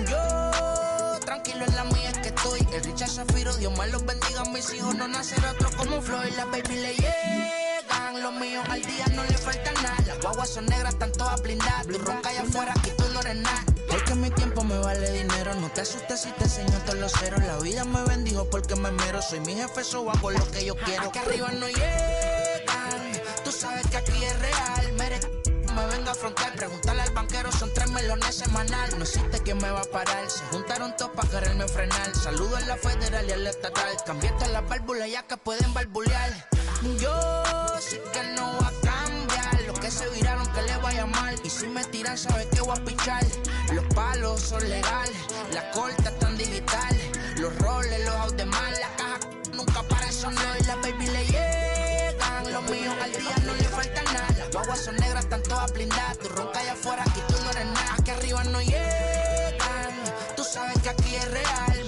Yo, tranquilo en la mía es que estoy. El Richard Zafiro, Dios más los bendiga. Mis hijos no nacerá otro como Floyd. La baby le llegan, los míos al día no le falta nada. Las guaguas son negras, están todas blindadas. Tu ronca allá afuera, aquí tú no eres nada. Porque mi tiempo me vale dinero. No te asustes si te enseño todos los ceros. La vida me bendijo porque me mero. Soy mi jefe, so hago lo que yo quiero. Aquí arriba no llegan. Tú sabes que aquí es real. Me venga a afrontar, preguntarle al banquero, son 3 melones semanal. No existe quien me va a parar, se juntaron todos para quererme frenar. Saludo a la federal y a la estatal, cambié todas las válvulas ya que pueden barbulear. Yo sé que no va a cambiar, los que se viraron que les vaya mal. Y si me tiran sabes que voy a pichar. Los palos son legales, las cortas están digitales. Los roles, los out de mal, la caja nunca para sonó y la baby le llegan. Los míos al día no le falta nada. Las guaguas son negras, están todas blindadas. Tu ronca allá afuera, aquí tú no eres nada. Aquí arriba no llegan. Tú sabes que aquí es real.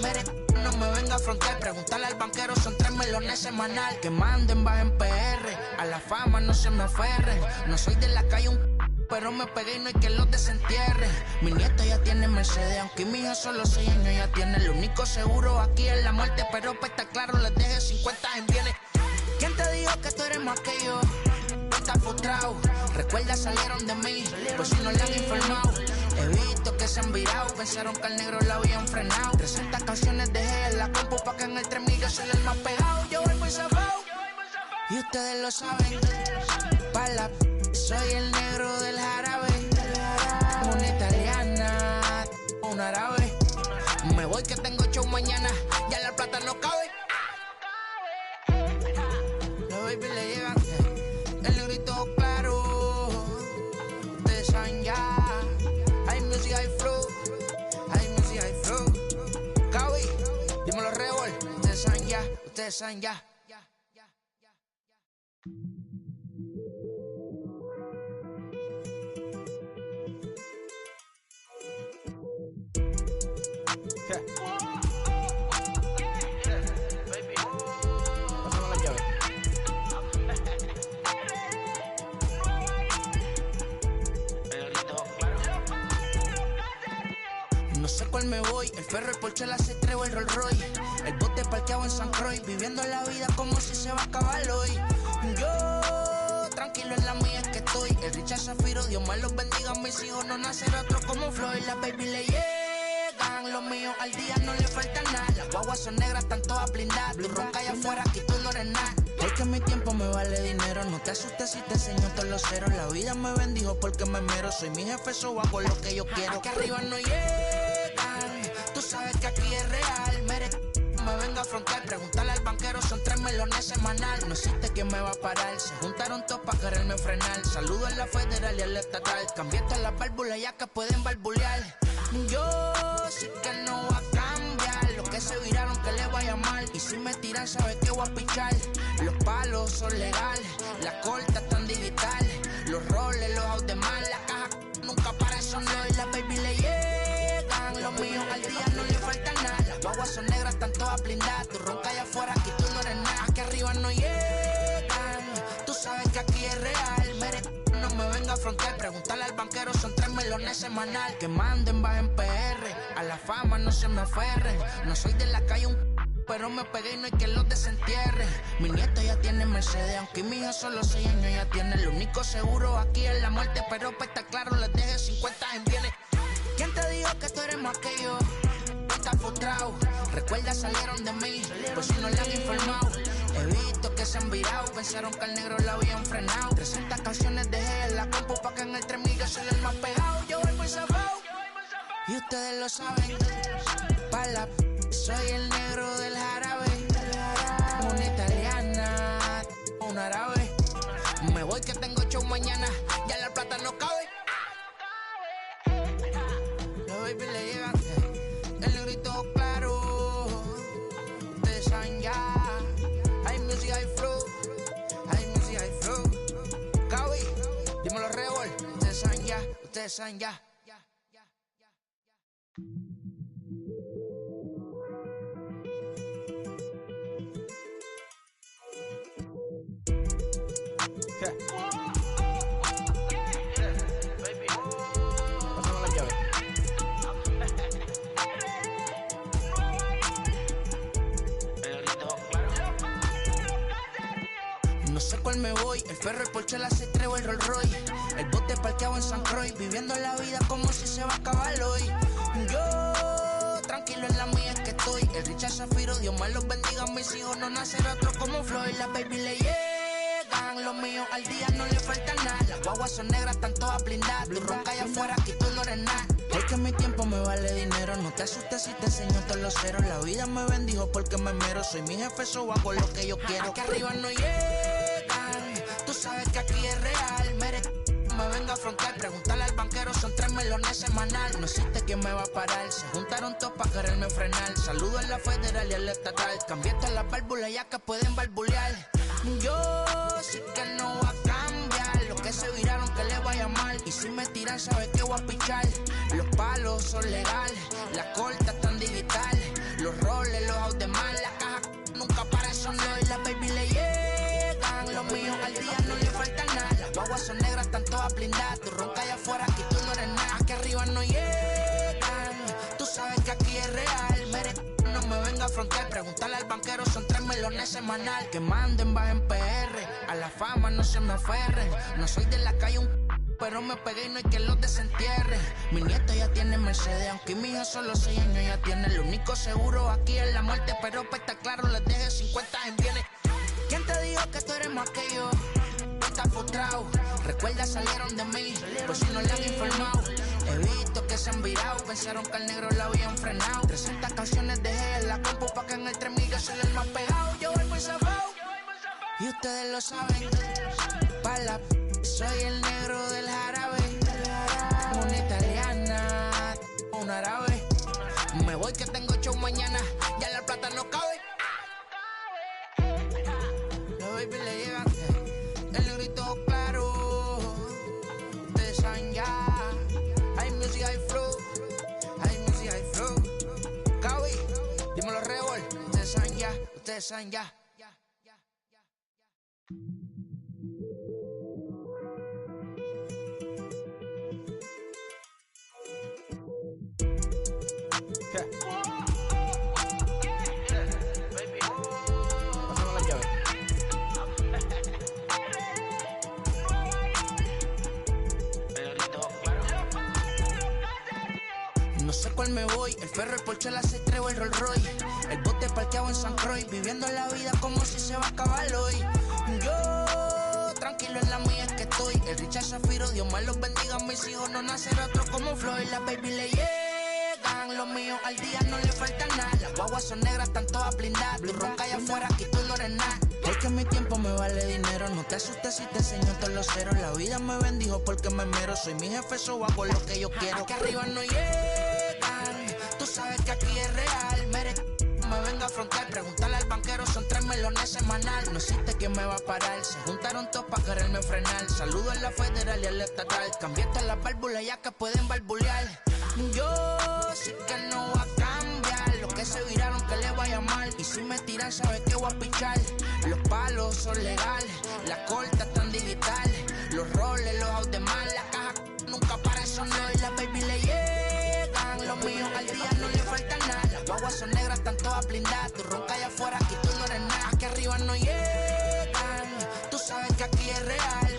No me venga a afrontar, preguntarle al banquero, son 3 melones semanal. Que manden, bajen PR. A la fama no se me aferren. No soy de la calle pero me pegué y no hay que los desentierre. Mi nieto ya tiene Mercedes, aunque mi hija solo 6 años ya tiene. Lo único seguro aquí es la muerte, pero para estar claro les deje 50 en bienes. ¿Quién te dijo que tú eres más que yo? Estás frustrado, recuerda salieron de mí, pues si no le han informado. He visto que se han virado, pensaron que al negro la habían frenado. 300 canciones dejé en la compu pa' que en el 3000 yo soy el más pegado. Yo voy muy zafado, y ustedes lo saben. Pala, soy el negro del jarabe. Una italiana, un árabe. Me voy que tengo show mañana, ya la plata no cabe. Los baby le llegan, el negrito claro. Ustedes saben ya. Hay music, hay flow. Hay music, hay flow. Cabi, dímelo Rebol. Ustedes saben ya, ustedes saben ya. No sé cuál me voy, el perro, el Porsche, la C3 o el Rolls Royce. El bote parqueado en San Croix, viviendo la vida como si se va a acabar hoy. Yo, tranquilo en la mía es que estoy. El Richard Zafiro, Dios más los bendiga. Mis hijos no nacerá otro como Floyd. La baby le llegan, los míos al día no le falta nada. Las guaguas son negras, están todas blindadas. Tu ronca allá afuera, aquí tú no eres nada. Porque mi tiempo me vale dinero. No te asustes si te enseño todos los ceros. La vida me bendijo porque me mero. Soy mi jefe, so hago lo que yo quiero. Aquí arriba no llegan. Tú sabes que aquí es real. Me venga a afrontar, preguntarle al banquero, son 3 melones semanal. No existe quien me va a parar, se juntaron todos para quererme frenar. Saludo a la federal y a la estatal, cambié todas las válvulas ya que pueden barbulear. Yo sé que no va a cambiar, los que se viraron que les vaya mal. Y si me tiran sabes que voy a pichar. Los palos son legales, las cortas están digitales. Los roles, los out de mal, la caja nunca para sonar. Y la baby le llegan, los míos al día no le falta nada. Las guaguas son negras, están todas blindadas. Tu ronca allá afuera, aquí tú no eres nada. Aquí arriba no llegan, tú sabes que aquí es real. No me venga a afrontar, preguntarle al banquero, son 3 melones semanal. Que manden, bajen PR, a la fama no se me aferren. No soy de la calle pero me pegué y no hay que los desentierre. Mi nieto ya tiene Mercedes, aunque mi hija solo 6 años ya tiene. Lo único seguro aquí es la muerte, pero para estar claro les deje 50 en bienes. ¿Quién te dijo que tú eres más que yo? Estás frustrado, recuerda salieron de mí, pues si no le han informado. He visto que se han virado, pensaron que al negro la habían frenado. 300 canciones dejé en la compu pa' que en el 3000 yo soy el más pegado. Yo voy muy zafado, Y ustedes lo saben. Pala, soy el negro del jarabe. Una italiana, un árabe. Me voy que tengo show mañana. Ya la plata no cabe. Los baby le llegan. El negrito claro. Ustedes saben ya. Hay music, hay flow. Hay music, hay flow. Cabi, dímelo Rebol. Ustedes saben ya. Ustedes saben ya. No sé cuál me voy, el ferro, el Porsche, la C3 o el Rolls Royce. El bote parqueado en San Croix, viviendo la vida como si se va a acabar hoy. Yo, tranquilo en la mía es que estoy. El Richard Zafiro, Dios más los bendiga. Mis hijos no nacerán otro como Floyd. Las baby le llegan, los míos al día no le falta nada. Las guaguas son negras, están todas blindadas. Tú ronca allá afuera, aquí tú no eres nada. Es que mi tiempo me vale dinero. No te asustes si te enseño todos los ceros. La vida me bendijo porque me mero. Soy mi jefe, so hago lo que yo quiero. Aquí arriba no llegan. Tú sabes que aquí es real. Me venga a afrontar, preguntarle al banquero, son 3 melones semanal. No existe quien me va a parar, se juntaron todos para quererme frenar. Saludo a la federal y al estatal, cambié todas las válvulas ya que pueden barbulear. Yo sé que no va a cambiar, los que se viraron que les vaya mal. Y si me tiran sabes que voy a pichar. Los palos son legales, las cortas están digitales. Los roles, los out de mal, la caja nunca para eso no. Y las baby le llegan, los míos al día no le falta nada. Las guaguas son negras, están todas blindadas. Tú ronca allá afuera, aquí tú no eres nada. Aquí arriba no llegan, tú sabes que aquí es real. No me venga a afrontar, preguntarle al banquero, son 3 melones semanal. Que manden, bajen PR, a la fama no se me aferren. No soy de la calle pero me pegué y no hay que los desentierre. Mi nieto ya tiene Mercedes, aunque mi hija solo 6 años ya tiene. Lo único seguro aquí es la muerte, pero para estar claro les deje 50 en bienes. ¿Quién te dijo que tú eres más que yo? Estás frustrado, recuerda salieron de mí, por si no le han informado. He visto que se han virado, pensaron que al negro la habían frenado. 300 canciones dejé en la compu pa' que en el 3000 yo soy el más pegado. Yo voy muy zafado, y ustedes lo saben. Pala, soy el negro del jarabe. Una italiana, un árabe. Me voy que tengo show mañana, ya la plata no cabe. Los baby le llegan, el negrito claro. Ustedes saben ya. Hay music, hay flow. Hay music, hay flow. Cabi, dímelo Rebol. Ustedes saben ya, ustedes saben ya. No sé cuál me voy, el ferro, el Porsche, la C3 o el Rolls Royce. El bote parqueado en San Croix, viviendo la vida como si se va a acabar hoy. Yo, tranquilo en la mía es que estoy. El Richard Zafiro, Dios más los bendiga. Mis hijos no nacerán otro como Floyd. Las baby le llegan, los míos al día no le falta nada. Las guaguas son negras, están todas blindadas. Tú ronca allá afuera, aquí tú no eres nada. Es que mi tiempo me vale dinero. No te asustes si te enseño todos los ceros. La vida me bendijo porque me mero. Soy mi jefe, so hago lo que yo quiero. Aquí arriba no llegan, tú sabes que aquí es real. Me venga a afrontar, preguntarle al banquero, son 3 melones semanal. No existe quien me va a parar, se juntaron todos para quererme frenar. Saludo a la federal y al estatal, cambié todas las válvulas ya que pueden barbulear. Yo sé que no va a cambiar, los que se viraron que les vaya mal. Y si me tiran sabes que voy a pichar. Los palos son legales, las cortas están digitales. Los roles, los out de mal, la caja nunca para eso no. Y las baby le llegan, los míos al día no le falta nada. Las guaguas son negras, están todas blindadas. Tú ronca allá afuera, aquí tú no eres nada. Aquí arriba no llegan, tú sabes que aquí es real.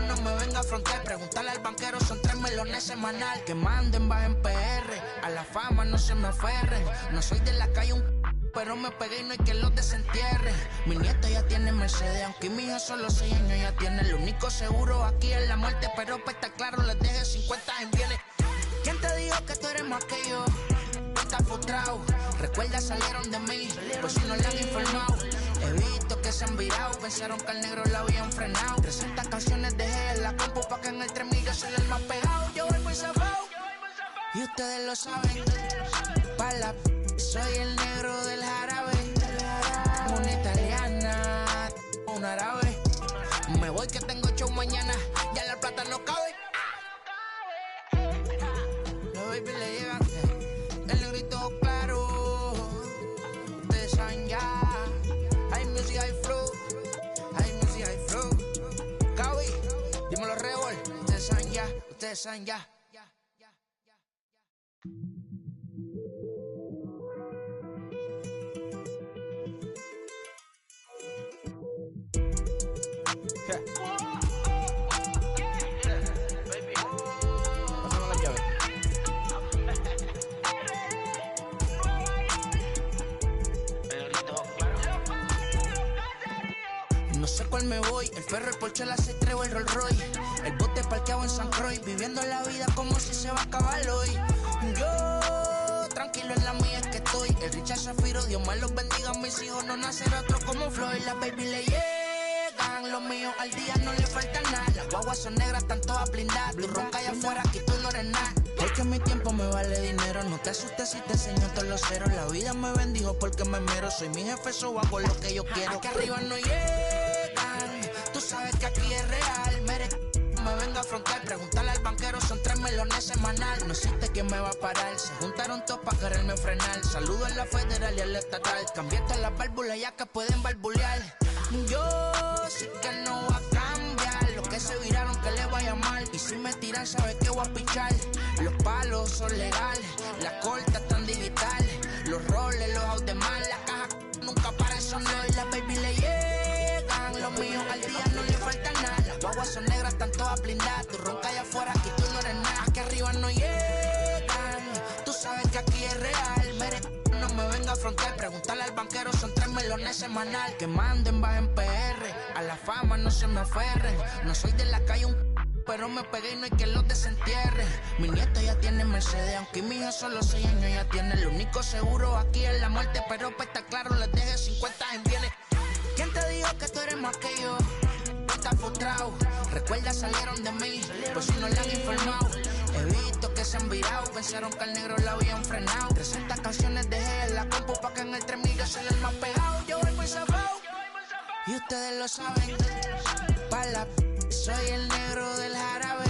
No me venga a afrontar, preguntarle al banquero, son 3 melones semanal. Que manden, bajen PR, a la fama no se me aferren. No soy de la calle pero me pegué y no hay que los desentierre. Mi nieto ya tiene Mercedes, aunque mi hija solo 6 años ya tiene. Lo único seguro aquí es la muerte, pero para estar claro les deje 50 en bienes. ¿Quién te dijo que tú eres más que yo? No estás frustrado. Recuerda, salieron de mí, por si no le han informado. He visto que se han virado, pensaron que al negro lo habían frenado. 300 canciones dejé en la compu pa' que en el 3000 soy el más pegado. Yo voy muy zafado, y ustedes lo saben. Pala, soy el negro del jarabe. Una italiana, un árabe. Me voy que tengo show mañana, ya la plata no cabe. Los baby le llegan, el negrito claro. Ustedes saben ya. Hay music, hay flow. Hay music, hay flow. Cabi, dímelo Rebol. Ustedes saben ya, ustedes saben ya. Pásame la llave. No sé cuál me voy, el ferro, el Porsche, la C3 o el Rolls Royce. El bote parqueado en San Croix, viviendo la vida como si se va a acabar hoy. Yo, tranquilo en la mía es que estoy. El Richard Zafiro, Dios me los bendiga, mis hijos no nacerá otro como Floyd. La baby le llegan, los míos al día no le falta nada. Las guaguas son negras, están todas blindadas. Blue ronca allá afuera, aquí tú no eres nada. Es que mi tiempo me vale dinero, no te asustes si te enseño todos los ceros. La vida me bendijo porque me mero, soy mi jefe, so hago lo que yo quiero. Aquí arriba no llegan, tú sabes que aquí es real. Me vengo a afrontar, preguntarle al banquero, son 3 melones semanal. No existe quien me va a parar, se juntaron todos para quererme frenar. Saludo a la federal y a la estatal, cambié todas las válvulas ya que pueden barbulear. Yo sí que no voy a cambiar, los que se viraron que les vaya mal. Y si me tiran sabes que voy a pichar. Los palos son legales, las cortas están digitales. Los roles, los out de mal, la caja nunca para eso no. Y la baby le llegan, los míos al día no le falta nada. Las guaguas son negras, están todas blindadas. Tu ronca allá afuera, aquí tú no eres nada. Aquí arriba no llegan, tú sabes que aquí es real. No me venga a afrontar, preguntarle al banquero, son 3 melones semanal. Que manden, bajen PR, a la fama no se me aferren. No soy de la calle pero me pegué y no hay que los desentierre. Mi nieto ya tiene Mercedes, aunque mi hijo solo 6 años ya tiene. Lo único seguro aquí es la muerte, pero para estar claro les deje 50 en bienes. ¿Quién te dijo que tú eres más que yo? No estás frustrado, recuerda salieron de mí, por si no le han informado. He visto que se han virado, pensaron que al negro lo habían frenado. 300 canciones dejé en la compu pa' que en el 3000 yo soy el más pegado. Yo voy muy zafado, y ustedes lo saben. Pala, soy el negro del jarabe.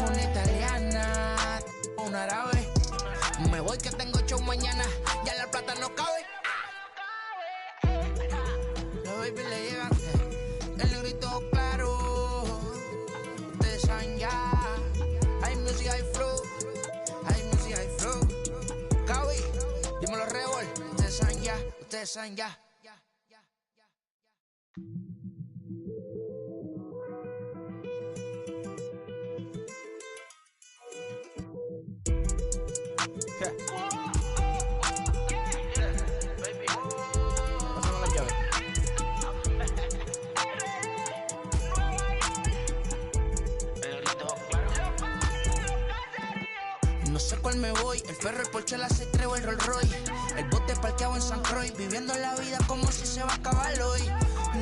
Una italiana, un árabe. Me voy que tengo show mañana, ya la plata no cabe. Los baby le llegan, el negrito claro. Ustedes saben ya. Hay music, hay flow. Hay music, hay flow. Cabi, dímelo Rebol. Ustedes saben ya, ustedes saben ya. Pásame la llave. No sé cuál me voy, el ferro, el Porsche, la C3 o el Rolls Royce. El bote parqueado en San Croix, viviendo la vida como si se va a acabar hoy.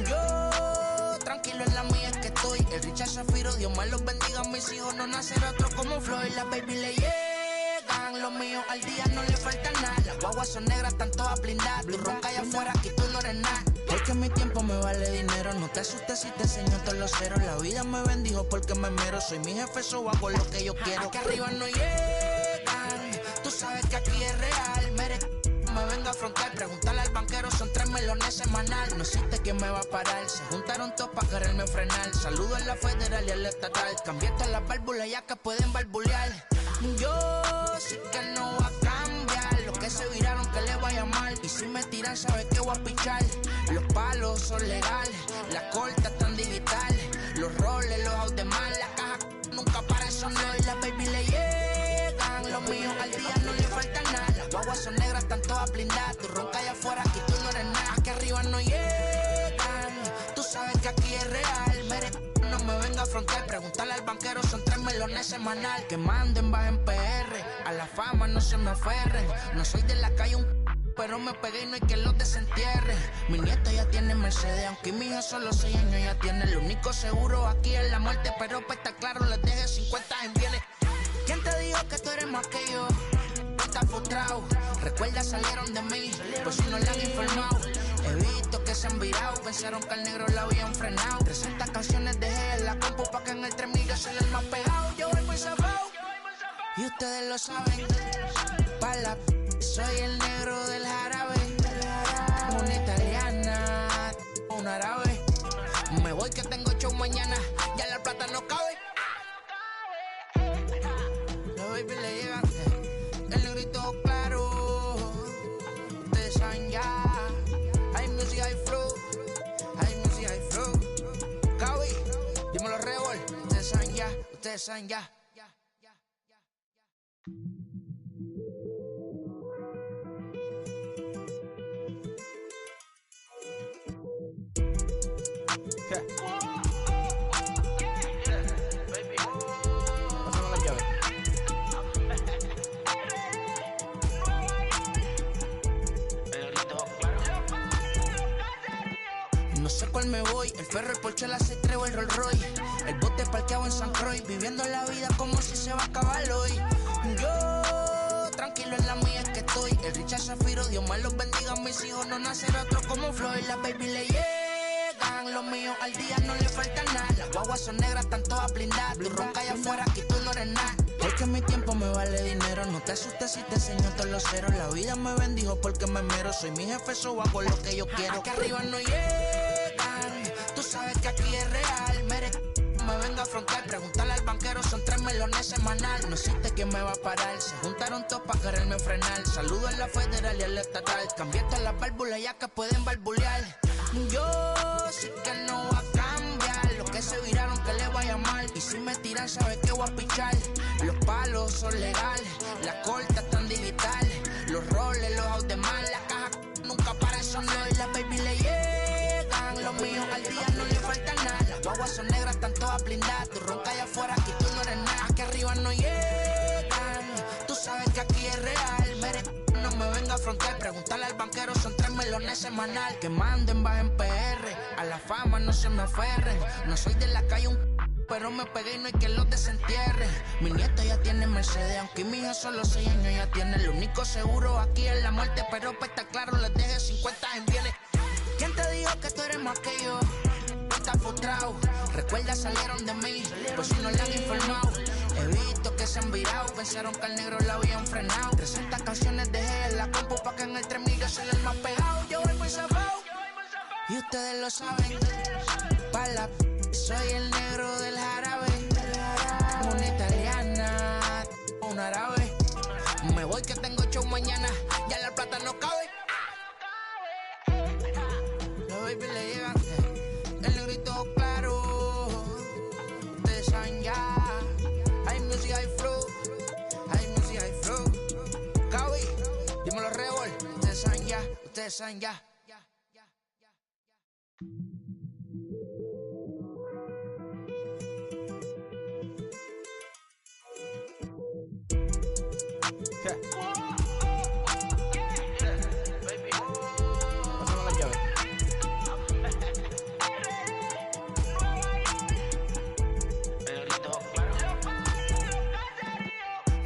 Yo, tranquilo en la mía es que estoy. El Richard Zafiro, Dios me los bendiga, mis hijos no nacerá otro como Floyd. La baby le llegan, los míos al día no le falta nada. Las guaguas son negras, están todas blindadas. Blue ronca allá afuera, aquí tú no eres nada. Es que mi tiempo me vale dinero, no te asustes si te enseño todos los ceros. La vida me bendijo porque me mero, soy mi jefe, so hago lo que yo quiero. Aquí arriba no llegan, tú sabes que aquí es real. Me vengo a afrontar, preguntarle al banquero, son 3 melones semanal. No existe quien me va a parar, se juntaron todos para quererme frenar. Saludo a la federal y a la estatal, cambié todas las válvulas ya que pueden barbulear. Yo sí que no voy a cambiar, los que se viraron que les vaya mal. Y si me tiran sabes que voy a pichar. Los palos son legales, las cortas están digitales. Los roles, los out de mal, la caja nunca para eso no. Y la baby le llegan, los míos al día no le falta nada. Las guaguas son negras, están todas blindadas. Tu ronca allá afuera, aquí tú no eres nada. Aquí arriba no llegan, tú sabes que aquí es real. no me venga a frontear. Preguntarle al banquero, son 3 melones semanal. Que manden, bajen PR. A la fama no se me aferren. No soy de la calle pero me pegué y no hay que los desentierre. Mi nieto ya tiene Mercedes, aunque mi hija solo 6 años ya tiene. Lo único seguro aquí es la muerte, pero para estar claro les deje 50 en bienes. ¿Quién te dijo que tú eres más que yo? Estás frustrado, recuerda salieron de mí, pues si no le han informado. He visto que se han virado, pensaron que al negro la habían frenado. 300 canciones dejé en la compu pa' que en el 3000 yo soy el más pegado. Yo voy muy zafado, y ustedes lo saben. Pala, soy el negro del jarabe. Una italiana, un árabe. Me voy que tengo show mañana, ya la plata no cabe. Los baby le llegan, el negrito claro. Ustedes saben ya. Hay music, hay flow. Hay music, hay flow. Cabi, dímelo Rebol. Ustedes saben ya, ustedes saben ya. No sé cuál me voy, el ferro, el Porsche, la C3 o el Rolls Royce. El bote parqueado en San Croix, viviendo la vida como si se va a acabar hoy. Yo, tranquilo en la mía es que estoy. El Richard Zafiro, Dios más los bendiga, mis hijos no nacerá otro como Floyd. Las baby le llegan, los míos al día no le falta nada. Las guaguas son negras, están todas blindadas. Tú ronca allá afuera, aquí tú no eres nada. Porque mi tiempo me vale dinero, no te asustes si te enseño todos los ceros. La vida me bendijo porque me mero, soy mi jefe, so hago lo que yo quiero. Aquí arriba no llegan, tú sabes que aquí es real. Me venga a afrontar, preguntarle al banquero, son 3 melones semanal. No existe quien me va a parar, se juntaron todos para quererme frenar. Saludo a la federal y a la estatal, cambié todas las válvulas ya que pueden barbulear. Yo sí que no va a cambiar, los que se viraron que le vaya mal. Y si me tiran sabe que voy a pichar. Los palos son legales, las cortas están digitales. Los roles, los out de mal, la caja nunca para son y las baby le llegan. Los míos al día no le falta nada. Las guaguas son negras, están todas blindadas. Tú ronca allá afuera, aquí tú no eres nada. Aquí arriba no llegan, tú sabes que aquí es real. No me venga a afrontar, preguntarle al banquero, son 3 melones semanal. Que manden, bajen PR, a la fama no se me aferren. No soy de la calle pero me pegué y no hay que los desentierre. Mi nieto ya tiene Mercedes, aunque mi hija solo 6 años ya tiene. Lo único seguro aquí es la muerte, pero para estar claro les deje 50 en bienes. ¿Quién te dijo que tú eres más que yo? Estás frustrado, recuerda salieron de mí, pues si no le han informado. He visto que se han virado, pensaron que al negro la habían frenado. 300 canciones dejé en la compu pa' que en el 3000 yo soy el más pegado. Yo voy muy zafado, y ustedes lo saben. Pala, soy el negro del jarabe. Una italiana, un árabe. Me voy que tengo show mañana, ya la plata no cabe. Los baby le llegan, el negrito claro. Ustedes saben ya. Hay music, hay flow. Hay music, hay flow. Cabi, dímelo Rebol. Ustedes saben ya, ustedes saben ya.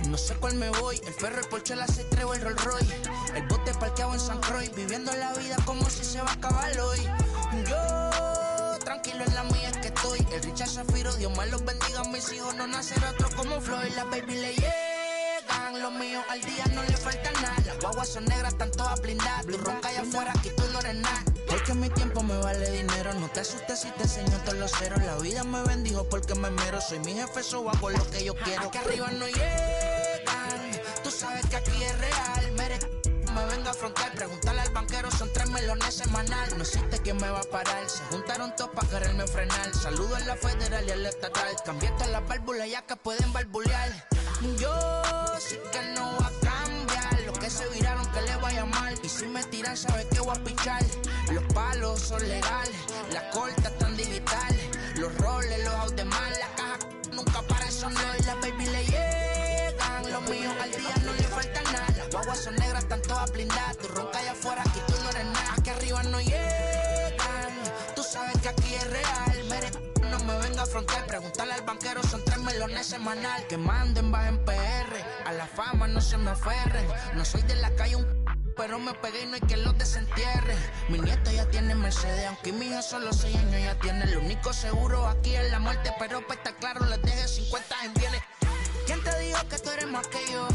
No sé cuál me voy, el ferro, el Porsche, la C3 o el Rolls Royce. El bote parqueado en San Croix, viviendo la vida como si se va a acabar hoy. Yo, tranquilo en la mía es que estoy. El Richard Zafiro, Dios más los bendiga, mis hijos no nacerá otro como Floyd. Las baby le llegan, los míos al día no le falta nada. Las guaguas son negras, están todas blindadas. Tú ronca allá afuera, aquí tú no eres nada. Porque mi tiempo me vale dinero, no te asustes si te enseño todos los ceros. La vida me bendijo porque me mero, soy mi jefe, so hago lo que yo quiero. Aquí arriba no llegan, tú sabes que aquí es real. Me venga a afrontar, preguntarle al banquero, son 3 melones semanal. No existe quien me va a parar, se juntaron todos para quererme frenar. Saludo a la federal y a la estatal, cambié todas las válvulas ya que pueden barbulear. Yo sí que no va a cambiar, los que se viraron que le vaya mal. Y si me tiran sabe que voy a pichar. Los palos son legales, las cortas están digitales. Los roles, los todas blindadas. Tú ronca allá afuera, aquí tú no eres nada. Aquí arriba no llegan, tú sabes que aquí es real. Mere, no me venga a frontear, pregúntale al banquero, son 3 melones semanal. Que manden, bajen PR, a la fama no se me aferren. No soy de la calle pero me pegué y no hay que los desentierre. Mi nieto ya tiene Mercedes, aunque mi hija solo 6 años ya tiene. Lo único seguro aquí es la muerte, pero para estar claro les deje 50 en bienes. ¿Quién te dijo que tú eres más que yo?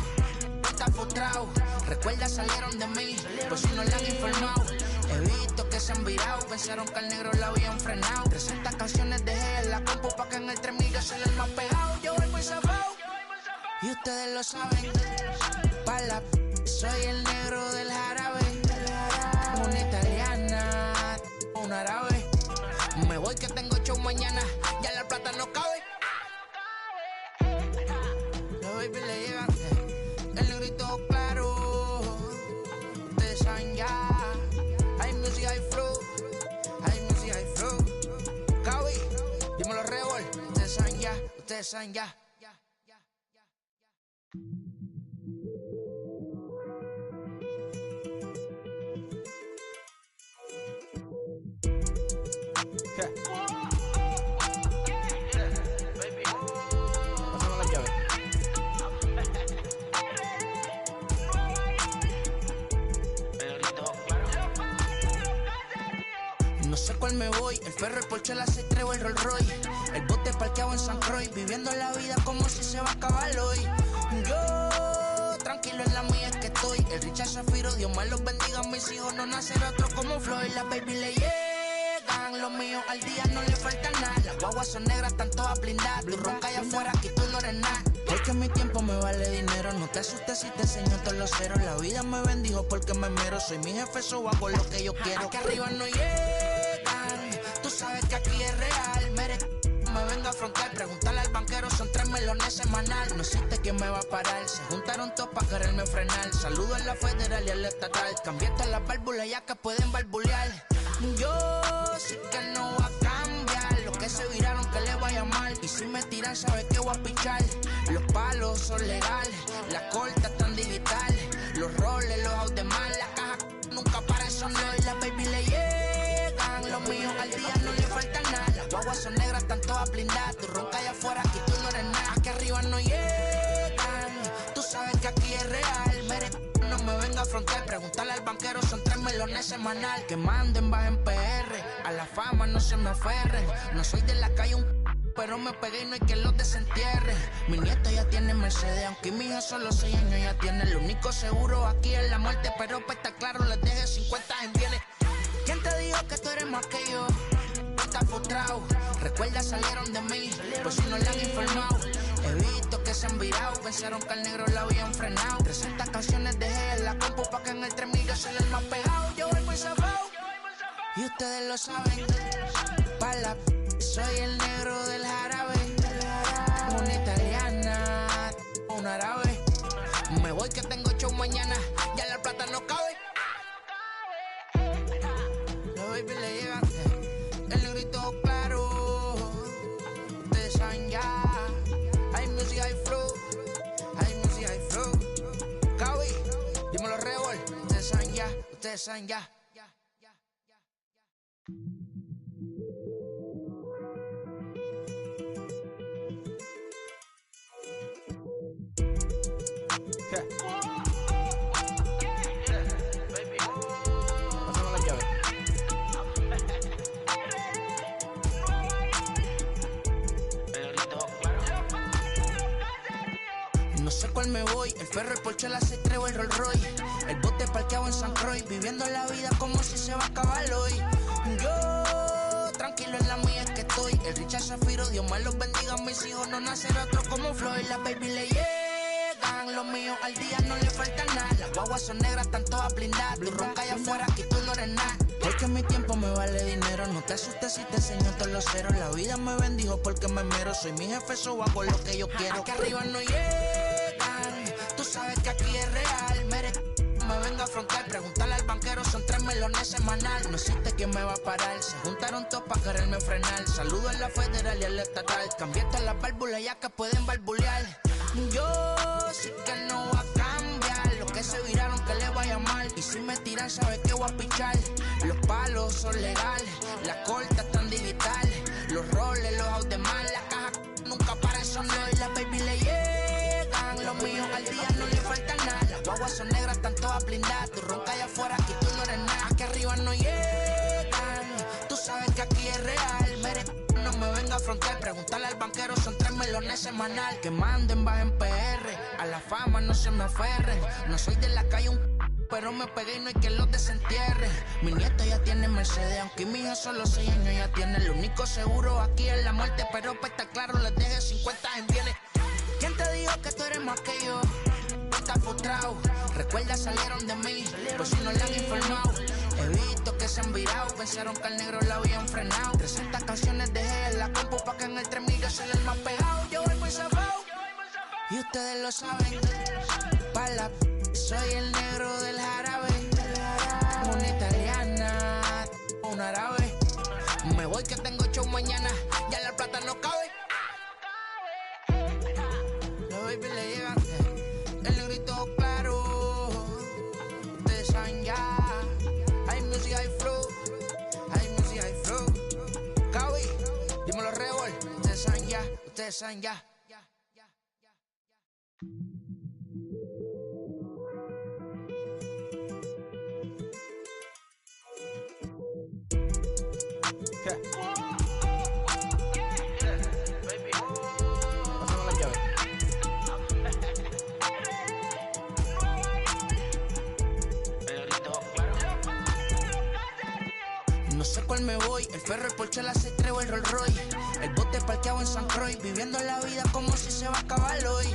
Estás frustrado, recuerda salieron de mí, por si no le han informado. He visto que se han virado, pensaron que al negro lo habían frenado. 300 canciones dejé en la compu pa' que en el 3000 yo soy el más pegado. Yo voy muy zafado, y ustedes lo saben. Pa' la soy el negro del jarabe. Una italiana, un árabe. Me voy que tengo show mañana, ya la plata no cabe. Los baby le llegan, el negrito claro. Ustedes saben ya. Hay music, hay flow. Hay music, hay flow. Cabi, dímelo Rebol. Ustedes saben ya, ustedes saben ya. Pasamos la llave. No sé cuál me voy, el ferro, el Porsche, la C3 o el Rolls Royce. El bote parqueado en San Croix, viviendo la vida como si se va a acabar hoy. Yo, tranquilo en la mía es que estoy. El Richard Zafiro, Dios más los bendiga. Mis hijos no nacerán otro como Floyd. Las baby le llegan, los míos al día no le falta nada. Las guaguas son negras, están todas blindadas. Tú ronca allá afuera, aquí tú no eres nada. Porque mi tiempo me vale dinero. No te asustes si te enseño todos los ceros. La vida me bendijo porque me mero. Soy mi jefe, so hago lo que yo quiero. Aquí arriba no llegan, tú sabes que aquí es real. Mere, me venga a frontear, pregúntale al banquero, son 3 melones semanal. No existe quien me va a parar, se juntaron todos para quererme frenar. Saludo a la federal y a la estatal, cambié todas las válvulas ya que pueden barbulear. Yo sé que no va a cambiar, los que se viraron que le vaya mal. Y si me tiran sabes que voy a pichar. Los palos son legales, las cortas están digitales. Los roles, los out de mal, la caja nunca para son y las baby le llegan. Los míos al día no le falta nada. Las guaguas son negras, están todas blindadas. Tú ronca allá afuera, aquí tú no eres nada. Aquí arriba no llegan, tú sabes que aquí es real. Mere, no me venga a frontear, pregúntale al banquero, son 3 melones semanal. Que manden, bajen PR, a la fama no se me aferren. No soy de la calle pero me pegué y no hay que los desentierre. Mi nieto ya tiene Mercedes, aunque mi hija solo 6 años ya tiene. Lo único seguro aquí es la muerte, pero para estar claro les deje 50 en bienes. ¿Quién te dijo que tú eres más que yo? Estás frustrado, recuerda salieron de mí, por si no le han informado. He visto que se han virado, pensaron que al negro lo habían frenado. 300 canciones dejé en la compu pa' que en el 3000 yo soy el más pegado. Yo voy muy zafado, y ustedes lo saben. Pa' la soy el negro del jarabe. Una italiana, un árabe. Me voy que tengo show mañana, ya la plata no cabe. Los baby le llegan, el negrito claro. Ustedes saben ya. Hay music, hay flow. Hay music, hay flow. Cabi, dímelo Rebol. Ustedes saben ya, ustedes saben ya. Pasamos la llave. No sé cuál me voy, el ferro, el Porsche, la C3 o el Rolls Royce. El bote parqueado en San Croix, viviendo la vida como si se va a acabar hoy. Yo, tranquilo en la mía es que estoy. El Richard Zafiro, Dios más los bendiga. Mis hijos no nacerán otro como Floyd. Las baby le llegan, los míos al día no le falta nada. Las guaguas son negras, están todas blindadas. Tú ronca allá afuera, aquí tú no eres nada. Porque mi tiempo me vale dinero. No te asustes si te enseño todos los ceros. La vida me bendijo porque me mero. Soy mi jefe, so hago lo que yo quiero. Aquí arriba no llegan, tú sabes que aquí es real. Mere, me venga a frontear, pregúntale al banquero, son 3 melones semanal. No existe quien me va a parar, se juntaron todos para quererme frenar. Saludo a la federal y a la estatal, cambié todas las válvulas ya que pueden barbulear. Yo sé que no va a cambiar, los que se viraron que le vaya mal. me tiran, sabes que voy a pichar. Los palos son legales, las cortas están digitales. Los roles, los out de mal, la caja nunca para, son y las baby le llegan. Los míos al día no le falta nada. Las guaguas son negras, están todas blindadas. Tú ronca allá afuera, aquí tú no eres nada. Aquí arriba no llegan, tú sabes que aquí es real. Mere, no me venga a afrontar, preguntarle al banquero, son 3 melones semanal. Que manden, bajen PR, a la fama no se me aferren. No soy de la calle pero me pegué y no hay que los desentierre. Mi nieto ya tiene Mercedes, aunque mi hija solo 6 años ya tiene. El único seguro aquí es la muerte, pero para estar claro les deje 50 en bienes. ¿Quién te dijo que tú eres más que yo? Estás frustrado, recuerda salieron de mí, por si no le han informado. He visto que se han virado, pensaron que al negro lo habían frenado. 300 canciones dejé en la compu pa' que en el 3000 yo soy el más pegado. Yo voy muy zafado, y ustedes lo saben. Pa' la soy el negro del jarabe. Una italiana, un árabe. Me voy que tengo show mañana, ya la plata no cabe. Los baby le llegan, el negrito claro. Ustedes saben ya. Hay music, hay flow. Hay music, hay flow. Cabi, dímelo Rebol. Ustedes saben ya, ustedes saben ya. No sé cuál me voy, el ferro, el Porsche, la C3 o el Rolls Royce. El bote parqueado en San Croix, viviendo la vida como si se va a acabar hoy.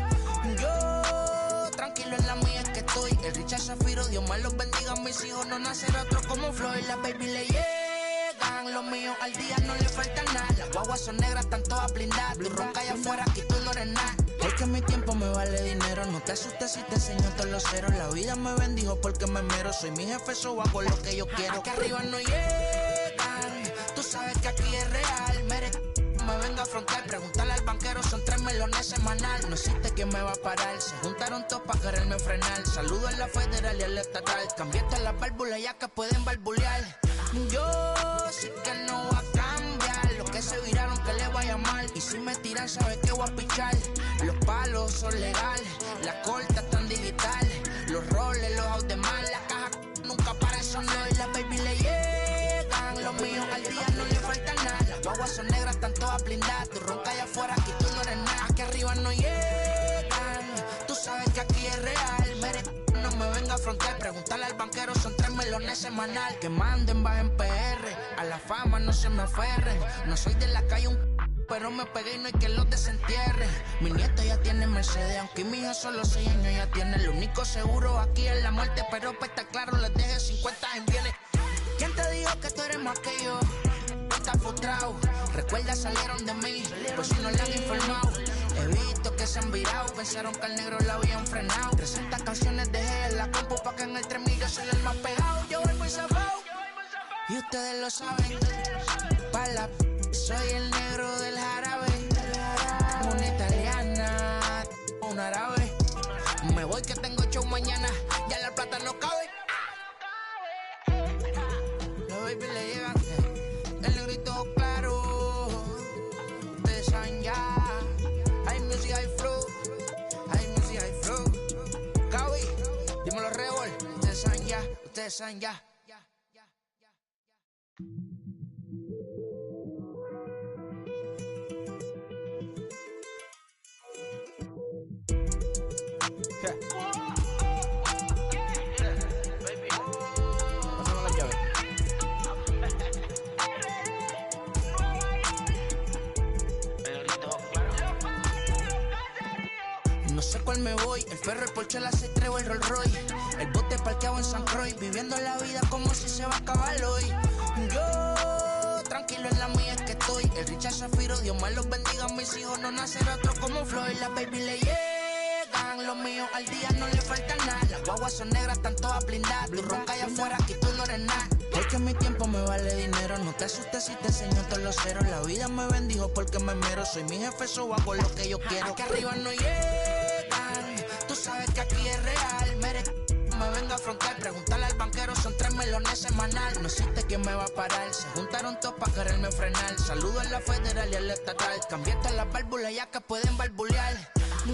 Yo, tranquilo en la mía es que estoy. El Richard Zafiro, Dios más los bendiga. Mis hijos no nacerá otro como Floyd. Las baby le llegan, los míos al día no le falta nada. Las guaguas son negras, están todas blindadas. Tú ronca allá afuera, aquí tú no eres nada. Es que mi tiempo me vale dinero, no te asustes si te enseño todos los ceros. La vida me bendijo porque me mero, soy mi jefe, so hago lo que yo quiero. Aquí arriba no llegan, tú sabes que aquí es real. Mere, me venga a afrontar, preguntarle al banquero, son 3 melones semanal. No existe quien me va a parar, se juntaron todos para quererme frenar. Saludo a la federal y a la estatal, cambié todas las válvulas ya que pueden barbulear. Yo sí que no voy a cambiar, lo que se viraron que le vaya mal. Y si me tiran sabes que voy a pichar. Los palos son legales, las cortas están digitales. Los roles, los out de mal, la caja nunca para, son y las baby le llegan. Los míos al día no le falta nada. Las guaguas son negras, están todas blindadas. Tú ronca allá afuera, aquí tú no eres nada. Aquí arriba no llegan, tú sabes que aquí es real. Mere, no me venga a afrontar, preguntarle al banquero, son 3 melones semanal. Que manden, bajen PR, a la fama no se me aferren. No soy de la calle pero me pegué y no hay que los desentierre. Mi nieto ya tiene Mercedes, aunque mi hija solo 6 años ya tiene. El único seguro aquí es la muerte, pero para estar claro les deje 50 en bienes. ¿Quién te dijo que tú eres más que yo? Estás frustrado, recuerda salieron de mí, por si no le han informado. He visto que se han virado, pensaron que al negro lo habían frenado. 300 canciones dejé en la compu pa' que en el 3000 yo soy el más pegado. Yo voy muy zafado, y ustedes lo saben. Pa' la soy el negro del jarabe. Una italiana, un árabe. Me voy que tengo show mañana, ya la plata no cabe. Los baby le llegan, el negrito claro. Ustedes saben ya. Hay music, hay flow. Hay music, hay flow. Cabi, dímelo Rebol. Ustedes saben ya, ustedes saben ya. No sé cuál me voy, el ferro, el Porsche, la C3 o el Rolls Royce. El bote parqueado en San Croix, viviendo la vida como si se va a acabar hoy. Yo, tranquilo en la mía es que estoy. El Richard Zafiro, Dios más los bendiga. Mis hijos no nacerá otro como Floyd. Las baby le llegan, los míos al día no le falta nada. Las guaguas son negras, están todas blindadas. Tú ronca allá afuera, aquí tú no eres nada. Es que mi tiempo me vale dinero, no te asustes si te enseño todos los ceros. La vida me bendijo porque me mero, soy mi jefe, so hago lo que yo quiero. Aquí arriba no llegan, tú sabes que aquí es real. Mere, me venga a frontear, preguntarle al banquero, son 3 melones semanal. No existe quien me va a parar, se juntaron todos para quererme frenar. Saludo a la federal y a la estatal, cambié todas las válvulas ya que pueden barbulear.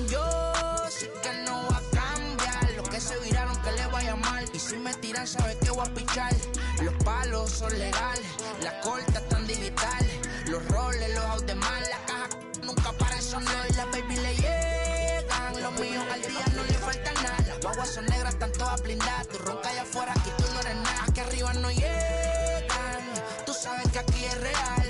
Yo sé que no va a cambiar, los que se viraron que le vaya mal. Y si me tiran sabe que voy a pichar. Los palos son legales, las cortas están digitales. Los roles, los out de mal, la caja nunca para de sonar. Y las baby le llegan, los míos al día no le falta nada. Las guaguas son negras, están todas blindadas. Tú ronca allá afuera, aquí tú no eres nada. Aquí arriba no llegan, tú sabes que aquí es real.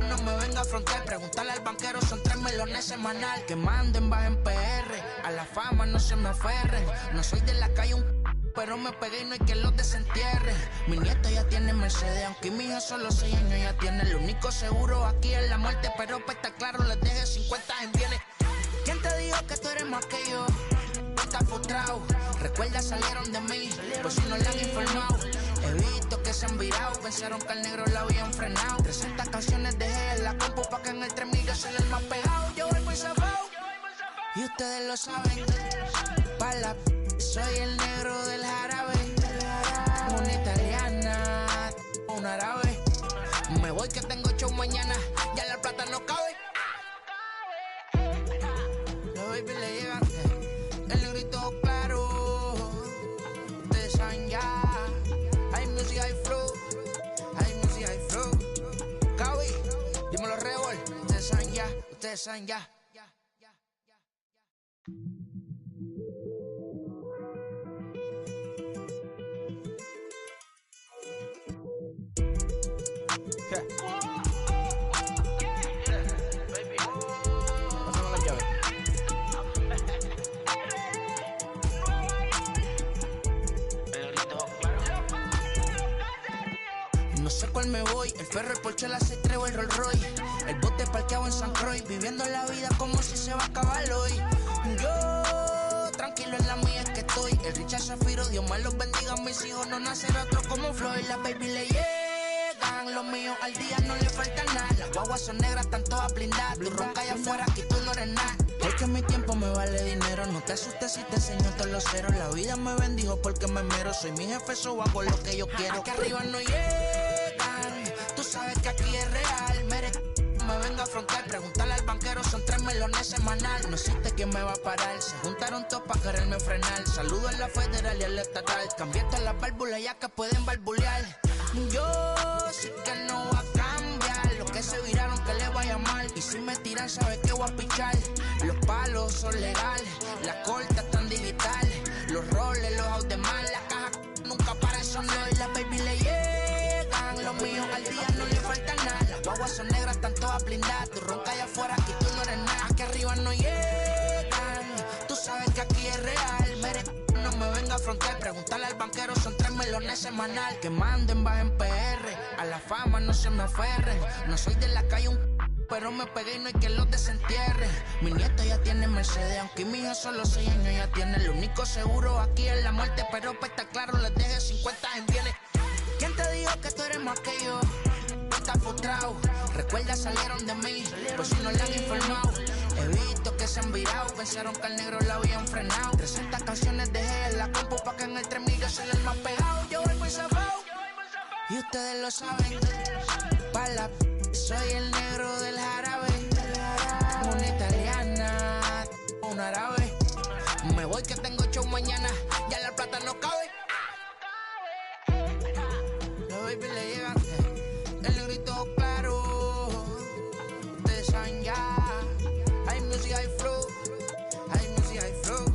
No me venga a frontear, preguntarle al banquero, son 3 melones semanal. Que manden, bajen PR, a la fama no se me aferren. No soy de la calle pero me pegué y no hay que los desentierre. Mi nieto ya tiene Mercedes, aunque mi hija solo 6 años ya tiene. Lo único seguro aquí es la muerte, pero para estar claro les deje 50 en bienes. ¿Quién te dijo que tú eres más que yo? Estás frustrado, recuerda salieron de mí, pues si no le han informado. He visto que se han virado, pensaron que al negro la habían frenado. 300 canciones dejé en la compu pa' que en el 3000 yo soy el más pegado. Yo voy muy zafado, y ustedes lo saben. Pala, soy el negro del jarabe. Una italiana, un árabe. Me voy que tengo show mañana, ya la plata no cabe. Los baby le llegan, el negrito claro. Ustedes saben ya. Hay music, hay flow. Hay music, hay flow. Cabi, dímelo Rebol. Ustedes saben ya, ustedes saben ya. Pasamos la llave. No sé cuál me voy, el ferro, el Porsche, la C3 o el Rolls Royce. El bote parqueado en San Croix, viviendo la vida como si se va a acabar hoy. Yo, tranquilo en la mía es que estoy. El Richard Zafiro, Dios más los bendiga, mis hijos no nacerá otro como Floyd. Las baby le llegan, los míos al día no le falta nada. Las guaguas son negras, están todas blindadas. Tú ronca allá afuera, aquí tú no eres nada. Porque mi tiempo me vale dinero, no te asustes si te enseño todos los ceros. La vida me bendijo porque me mero, soy mi jefe, so hago lo que yo quiero. Aquí arriba no llegan, tú sabes que aquí es real. Me venga a frontear, preguntarle al banquero, son 3 melones semanal. No existe quien me va a parar, se juntaron todos para quererme frenar. Saludo a la federal y a la estatal, cambié todas las válvulas ya que pueden barbulear. Yo sé que no va a cambiar, los que se viraron que le vaya mal. Y si me tiran sabe que voy a pichar. Los palos son legales, las cortas están digitales. Los roles, los out de mal, la caja nunca para de sonar. Y las baby le llegan, los míos al día no le falta nada. Las guaguas son negras, están todas blindadas. Tú ronca allá afuera, aquí tú no eres nada. Aquí arriba no llegan, tú sabes que aquí es real. No me venga a frontear, preguntarle al banquero, son 3 melones semanal. Que manden, bajen PR, a la fama no se me aferren. No soy de la calle pero me pegué y no hay que los desentierre. Mi nieto ya tiene Mercedes, aunque mi hija solo 6 años ya tiene. Lo único seguro aquí es la muerte, pero para estar claro les deje 50 en bienes. ¿Quién te dijo que tú eres más que yo? Estás frustrado, recuerda salieron de mí, pues si no le han informado. He visto que se han virado, pensaron que al negro la habían frenado. 300 canciones dejé en la compu pa' que en el 3000 yo soy el más pegado. Yo voy muy zafado, y ustedes lo saben. Pala, soy el negro del jarabe. Una italiana, un árabe. Me voy que tengo show mañana, ya la plata no cabe. Los baby le llegan, el negrito claro. Ustedes saben ya. Hay music, hay flow. Hay music, hay flow.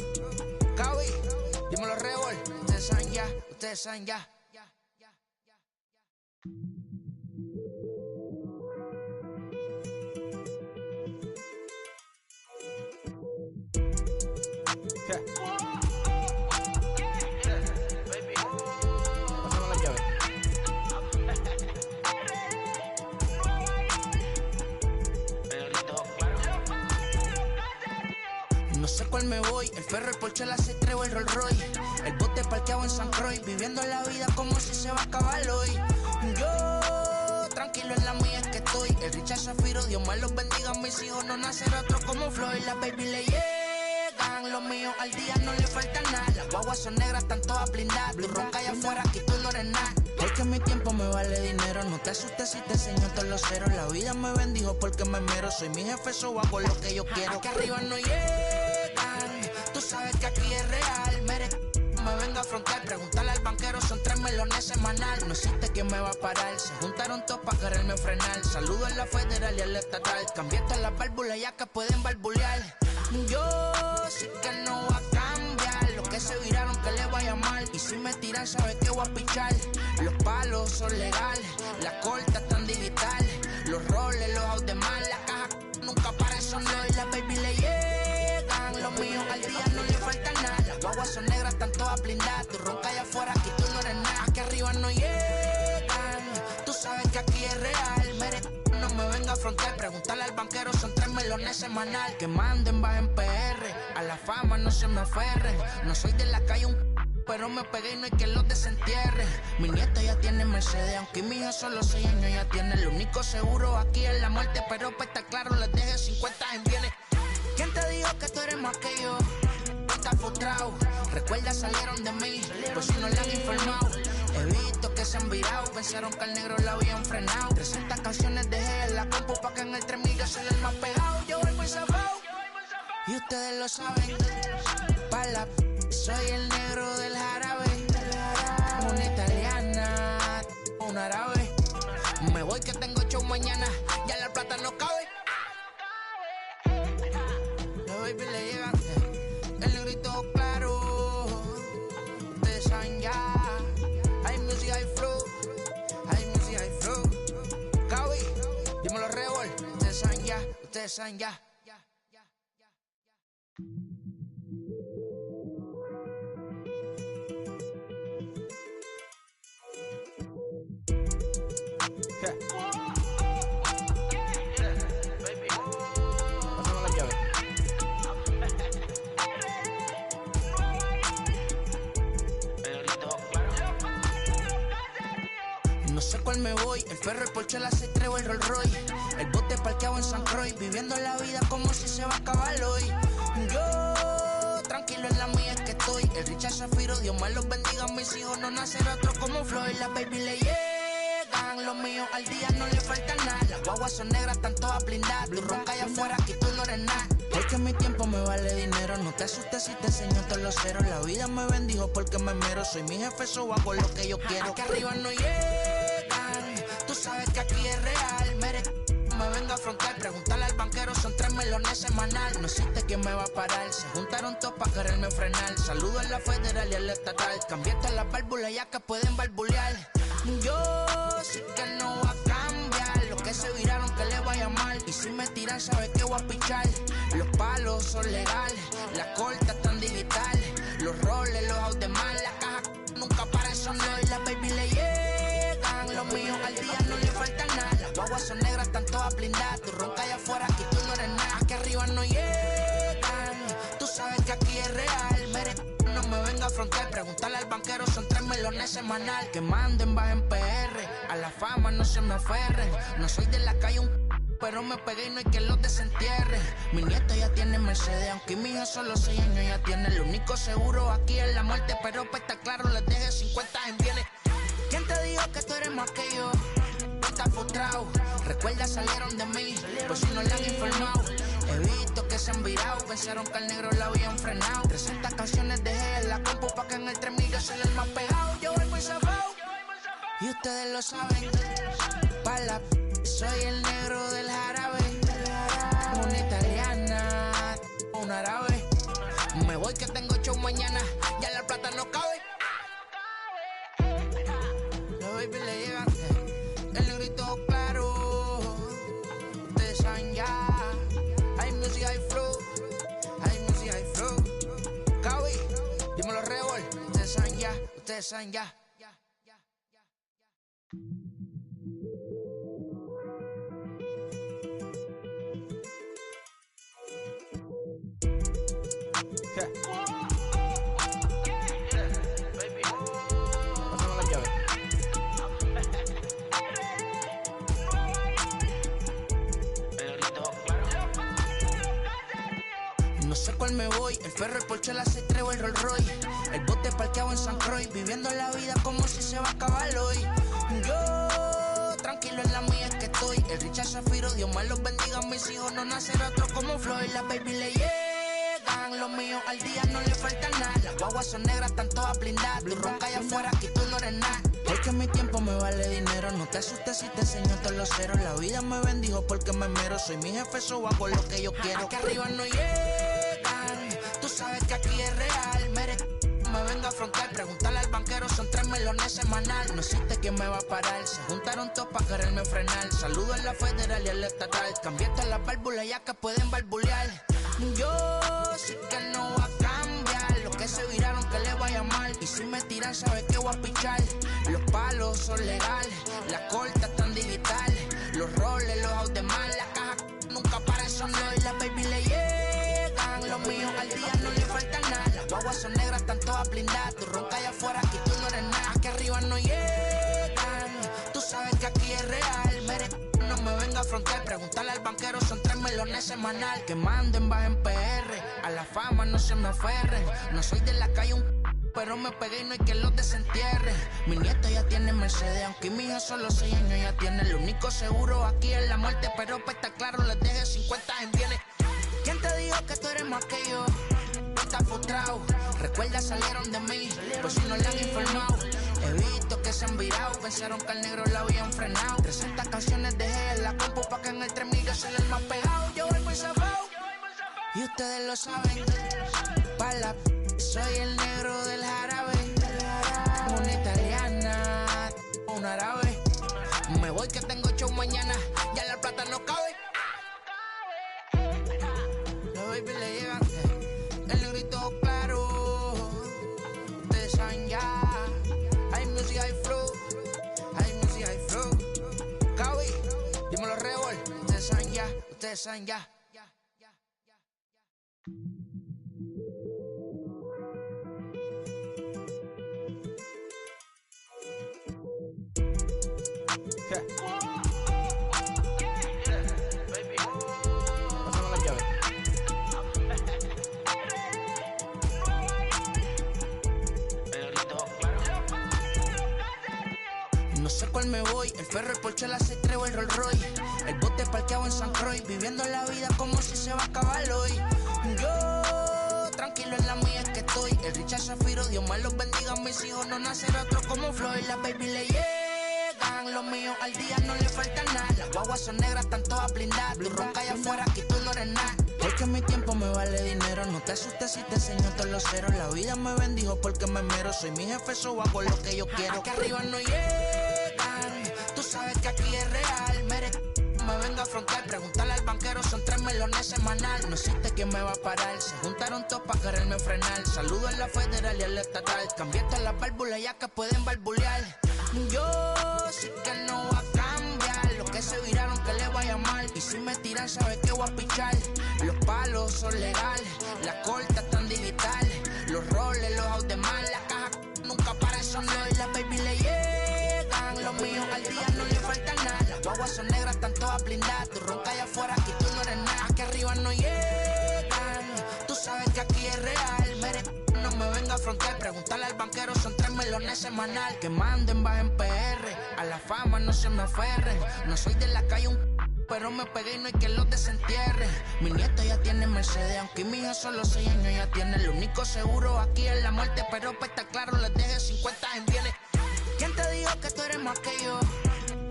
Cabi, dímelo Rebol. Ustedes saben ya, ustedes saben ya. Pasamos la llave. No sé cuál me voy, el ferro, el Porsche, la C3 o el Rolls Royce. El bote parqueado en San Croix, viviendo la vida como si se va a acabar hoy. Yo, tranquilo en la mía es que estoy. El Richard Zafiro, Dios más los bendiga, mis hijos no nacerá otro como Floyd. Las baby le llegan, llegan. Los míos al día no le falta nada. Las guaguas son negras, están todas blindadas. Tu ronca allá afuera, aquí tú no eres nada. Es que mi tiempo me vale dinero. No te asustes si te enseño todos los ceros. La vida me bendijo porque me mero. Soy mi jefe, so hago lo que yo quiero. Aquí arriba no llegan. Tú sabes que aquí es real. Me venga a afrontar, preguntarle al banquero, son 3 melones semanal. No existe quien me va a parar, se juntaron todos para quererme frenar. Saludo a la federal y a la estatal, cambié todas las válvulas ya que pueden barbulear. Yo sí que no voy a cambiar, los que se viraron que le vaya mal. Y si me tiran sabe que voy a pichar. Los palos son legales, las cortas están digitales. Los roles, los out de mal, la caja nunca para eso no. Y la baby le llegan, los míos al día no le falta nada. Las guaguas son negras, están todas blindadas. Tu ronca allá afuera, aquí tú no eres nada. Aquí arriba no llegan, tú sabes que aquí es real. No me venga a afrontar, preguntarle al banquero, son 3 melones semanal. Que manden, bajen PR, a la fama no se me aferren. No soy de la calle pero me pegué y no hay que los desentierre. Mi nieto ya tiene Mercedes, aunque mi hija solo 6 años ya tiene. Lo único seguro aquí es la muerte, pero para estar claro les deje 50 en bienes. ¿Quién te dijo que tú eres más que yo? Estás frustrado, recuerda salieron de mí, pues si no le han informado. He visto que se han virado, pensaron que al negro la habían frenado. 300 canciones dejé en la compu pa' que en el 3000 yo soy el más pegado. Yo voy muy zafado, y ustedes lo saben. Soy el negro del jarabe, una italiana, un árabe. Me voy que tengo show mañana, ya la plata no cabe. Los baby le llegan, el negrito claro. Ustedes saben ya, hay music, hay flow, hay music, hay flow. Cabi, dímelo Rebol, ustedes saben ya, ustedes saben ya. No sé cuál me voy, el ferro, el Porsche, la C3 o el Rolls Royce. El bote parqueado en San Croix, viviendo la vida como si se va a acabar hoy. Yo, tranquilo en la mía es que estoy. El Richard Zafiro, Dios más los bendiga. Mis hijos no nacerá otro como Floyd. La baby le llegan, los míos al día no le falta nada. Las guaguas son negras, están todas blindadas. Tu ronca allá afuera, aquí tú no eres nada. Es que mi tiempo me vale dinero. No te asustes si te enseño todos los ceros. La vida me bendijo porque me mero. Soy mi jefe, so hago lo que yo quiero. Aquí arriba no llegan, tú sabes que aquí es real. Me venga a afrontar, preguntarle al banquero, son 3 melones semanal. No existe quien me va a parar, se juntaron todos para quererme frenar. Saludo a la federal y a la estatal, cambié todas las válvulas ya que pueden barbulear. Yo sí que no voy a cambiar, los que se viraron que le vaya mal. Y si me tiran sabe que voy a pichar. Los palos son legales, las cortas están digitales. Los roles, los out de mal, la caja nunca para eso no. Y la baby le llegan, los míos al día no le falta nada. Las guaguas son negras, están todas blindadas. Tu ronca allá afuera, aquí tú no eres nada. Aquí arriba no llegan, tú sabes que aquí es real. No me venga a afrontar, preguntarle al banquero, son 3 melones semanal. Que manden, bajen PR, a la fama no se me aferren. No soy de la calle pero me pegué y no hay que los desentierre. Mi nieto ya tiene Mercedes, aunque mi hija solo 6 años ya tiene. Lo único seguro aquí es la muerte, pero para estar claro les deje 50 en bienes. ¿Quién te dijo que tú eres más que yo? Estás frustrado, recuerda salieron de mí, pues si no le han informado. He visto que se han virado, pensaron que al negro la habían frenado. 300 canciones dejé en la compu pa' que en el 3000 yo soy el más pegado. Yo voy muy zafado, y ustedes lo saben. Soy el negro del jarabe, una italiana, un árabe. Me voy que tengo show mañana, ya la plata no cabe. Los baby le llegan, el negrito claro. Ustedes saben ya, hay music, hay flow, hay music, hay flow. Cabi, dímelo Rebol, ustedes saben ya, ustedes saben ya. No sé cuál me voy, el ferro, el Porsche, la C3 o el Rolls Royce. El bote parqueado en San Croix, viviendo la vida como si se va a acabar hoy. Yo, tranquilo en la mía es que estoy. El Richard Zafiro, Dios más los bendiga, mis hijos no nacerá otro como Floyd. Las baby le llegan, los míos al día no le falta nada. Las guaguas son negras, están todas blindadas. Tú ronca allá afuera, aquí tú no eres nada. Porque mi tiempo me vale dinero, no te asustes si te enseño todos los ceros. La vida me bendijo porque me mero, soy mi jefe, so hago lo que yo quiero. Aquí arriba no llegan, tú sabes que aquí es real. Me vengo a afrontar, preguntarle al banquero, son 3 melones semanal. No existe quien me va a parar, se juntaron todos para quererme frenar. Saludo a la federal y a la estatal, cambié todas las válvulas ya que pueden barbulear. Yo sé que no va a cambiar, los que se viraron que les vaya mal. Y si me tiran sabes que voy a pichar. Los palos son legales, las cortas están digitales. Los roles, los out de mal, la caja nunca para eso no. Y las baby le llegan, los míos al día no le falta nada. Las guaguas son negras, están todas blindadas. Tú ronca allá afuera, aquí tú no eres nada. Aquí arriba no llegan, tú sabes que aquí es real. No me venga a afrontar, preguntarle al banquero, son 3 melones semanal. Que manden, bajen PR, a la fama no se me aferren. No soy de la calle pero me pegué y no hay que los desentierre. Mi nieto ya tiene Mercedes, aunque mi hija solo 6 años ya tiene. El único seguro aquí es la muerte, pero para estar claro les deje 50 en bienes. ¿Quién te dijo que tú eres más que yo? Estás frustrado, recuerda salieron de mí, por si no le han informado. He visto que se han virado, pensaron que al negro lo habían frenado. 300 canciones dejé en la compu pa' que en el 3000 yo soy el más pegado. Yo voy muy zafado, y ustedes lo saben. Pa' la soy el negro del jarabe. Una italiana, un árabe. Me voy que tengo show mañana, ya la plata no cabe. Los baby le llegan, el negrito claro. Ustedes saben ya. Hay music, hay flow. Hay music, hay flow. Cabi, dímelo Rebol. Ustedes saben ya, ustedes saben ya. No sé cuál me voy, el ferro, el Porsche, la C3 o el Rolls Royce. El bote parqueado en San Croix, viviendo la vida como si se va a acabar hoy. Yo, tranquilo en la mía es que estoy. El Richard Zafiro, Dios más los bendiga, mis hijos no nacerá otro como Floyd. Las baby le llegan, los míos al día no le falta nada. Las guaguas son negras, están todas blindadas. Tú ronca allá afuera, aquí tú no eres nada. Porque mi tiempo me vale dinero, no te asustes si te enseño todos los ceros. La vida me bendijo porque me mero, soy mi jefe, so hago lo que yo quiero. Aquí arriba no llegan, tú sabes que aquí es real. Me vengo a afrontar, preguntarle al banquero, son 3 melones semanal. No existe quien me va a parar, se juntaron todos para quererme frenar. Saludo a la federal y a la estatal, cambié todas las válvulas ya que pueden barbulear. Yo sé que no va a cambiar, los que se viraron que les vaya mal. Y si me tiran sabes que voy a pichar. Los palos son legales, las cortas están digitales. Los roles, los out de mal, la caja nunca para eso no. Y las baby le llegan, los míos al día no le falta nada. Las guaguas son negras, están todas blindadas. Tú ronca allá afuera, aquí tú no eres nada. Aquí arriba no llegan, tú sabes que aquí es real. No me venga a afrontar, preguntarle al banquero, son 3 melones semanal. Que manden, bajen PR, a la fama no se me aferren. No soy de la calle pero me pegué y no hay que los desentierre. Mi nieto ya tiene Mercedes, aunque mi hija solo 6 años ya tiene. El único seguro aquí es la muerte, pero para estar claro les deje 50 en bienes. ¿Quién te dijo que tú eres más que yo?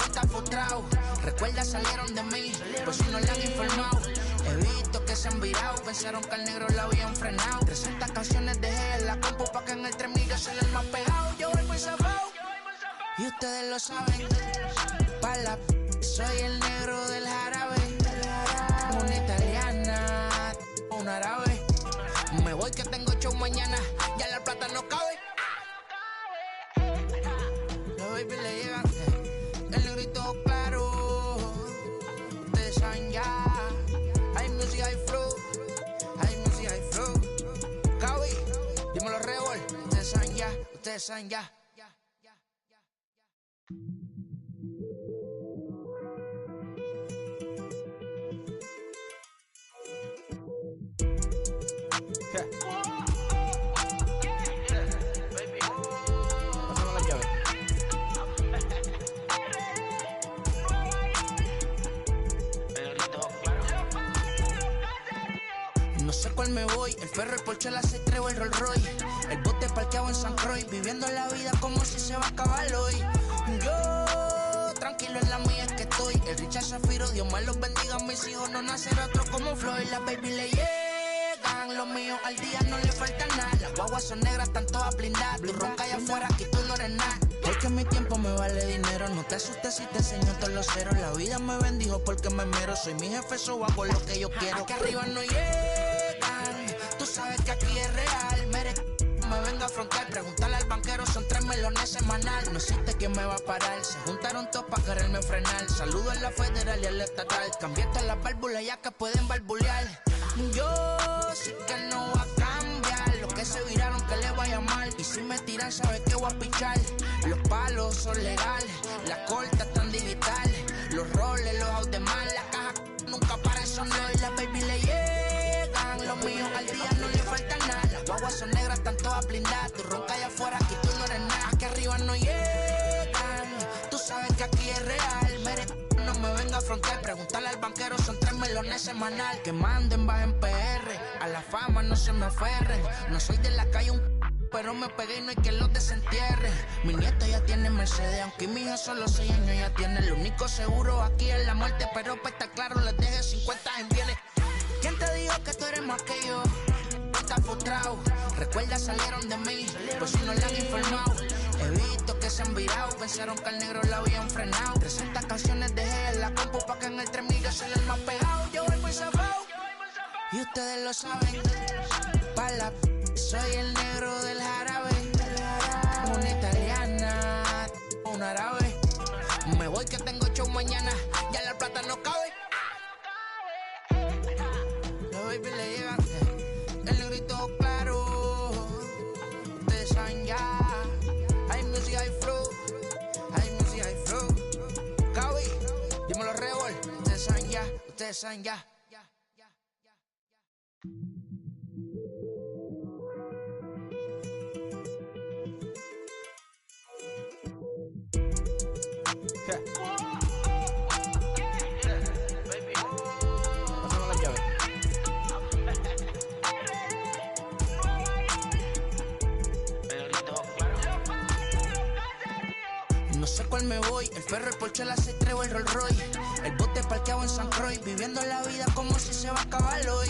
Estás frustrado, recuerda salieron de mí, por si no le han informado. He visto que se han virado, pensaron que al negro lo habían frenado. 300 canciones dejé en la compu pa' que en el 3000 yo soy el más pegado. Yo voy muy zafado, y ustedes lo saben. Pa' la soy el negro del jarabe. Una italiana, un árabe. Me voy que tengo show mañana, ya la plata no cabe. Los baby le llegan, el negrito claro. Ustedes saben ya. Hay music, hay flow. Hay music, hay flow. Cabi, dímelo Rebol. Ustedes saben ya, ustedes saben ya. sé cuál me voy, el ferro, el Porsche, la C3 o el Rolls Royce. El bote parqueado en San Croix, viviendo la vida como si se va a acabar hoy. Yo, tranquilo en la mía es que estoy. El Richard Zafiro, Dios más los bendiga, mis hijos no nacerá otro como Floyd. Las baby le llegan, los míos al día no le falta nada. Las guaguas son negras, están todas blindadas. Tú ronca allá afuera, aquí tú no eres nada. Porque mi tiempo me vale dinero, no te asustes si te enseño todos los ceros. La vida me bendijo porque me mero, soy mi jefe, so hago lo que yo quiero. Aquí arriba no llegan, tú sabes que aquí es real. Me venga a frontear, preguntarle al banquero, son 3 melones semanal. No existe quien me va a parar, se juntaron todos para quererme frenar. Saludo a la federal y a la estatal, cambié todas las válvulas ya que pueden barbulear. Yo sí que no voy a cambiar, los que se viraron que le vaya mal. Y si me tiran sabes que voy a pichar. Los palos son legales, las cortas están digitales. Los roles, los out de mal, la caja nunca para son y las baby le llegan. Los míos al día no le falta nada. Las guaguas son negras, están todas blindadas. Tú ronca allá afuera, aquí tú no eres nada. Aquí arriba no llegan, tú sabes que aquí es real. No me venga a frontear, preguntarle al banquero, son 3 melones semanal. Que manden, bajen PR, a la fama no se me aferren. No soy de la calle pero me pegué y no hay que los desentierre. Mi nieto ya tiene Mercedes, aunque mi hija solo 6 años ya tiene. Lo único seguro aquí es la muerte, pero para estar claro les deje 50 en bienes. ¿Quién te dijo que tú eres más que yo? No estás frustrado, recuerda salieron de mí, por si no le han informado. He visto que se han virado, pensaron que al negro la habían frenado. 300 canciones dejé en la compu pa' que en el 3000 soy el más pegado. Yo voy muy zafado, y ustedes lo saben. Pa' la soy el negro del jarabe. Una italiana, un árabe. Me voy que tengo show mañana, ya la plata no cabe. Los baby le llegan, el negrito claro. Ustedes saben ya. Hay music, hay flow. Hay music, hay flow. Cabi, dímelo Rebol. Ustedes saben ya, ustedes saben ya. No sé cuál me voy, el ferro, el Porsche, la C3 o el Rolls Royce. El bote parqueado en San Croix, viviendo la vida como si se va a acabar hoy.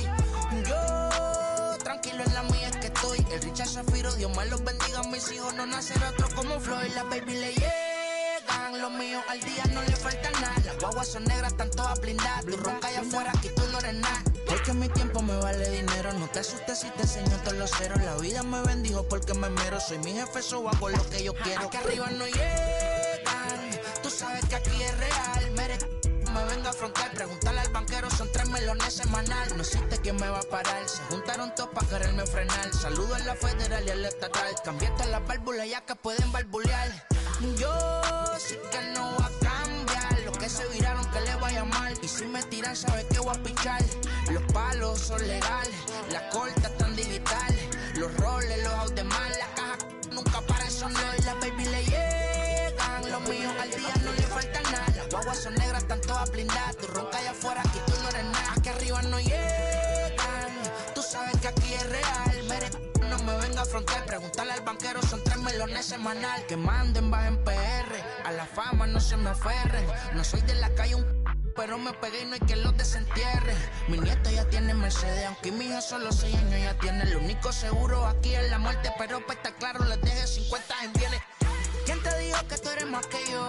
Yo, tranquilo en la mía es que estoy. El Richard Zafiro, Dios más los bendiga, mis hijos no nacerá otro como Floyd. Las baby le llegan, los míos al día no le falta nada. Las guaguas son negras, están todas blindadas. Tú ronca allá afuera, aquí tú no eres nada. Porque mi tiempo me vale dinero, no te asustes si te enseño todos los ceros. La vida me bendijo porque me mero, soy mi jefe, so hago lo que yo quiero. Aquí arriba no llegan, tú sabes que aquí es real. Me venga a frontear, preguntarle al banquero, son 3 melones semanal. No existe quien me va a parar, se juntaron todos para quererme frenar. Saludo a la federal y a la estatal, cambié todas las válvulas ya que pueden barbulear. Yo sí que no voy a cambiar, los que se viraron que le vaya mal. Y si me tiran sabes que voy a pichar. Los palos son legales, las cortas están digitales. Los roles, los out de mal, la caja nunca para son y las baby le llegan. Los míos al día no le falta nada. Las guaguas son negras, están todas blindadas. Tú ronca allá afuera, aquí tú no eres nada. Aquí arriba no llegan, tú sabes que aquí es real. No me venga a frontear, preguntarle al banquero, son 3 melones semanal. Que manden, bajen PR, a la fama no se me aferren. No soy de la calle pero me pegué y no hay que los desentierre. Mi nieto ya tiene Mercedes, aunque mi hija solo 6 años ya tiene. Lo único seguro aquí es la muerte, pero para estar claro les deje 50 en bienes. ¿Quién te dijo que tú eres más que yo?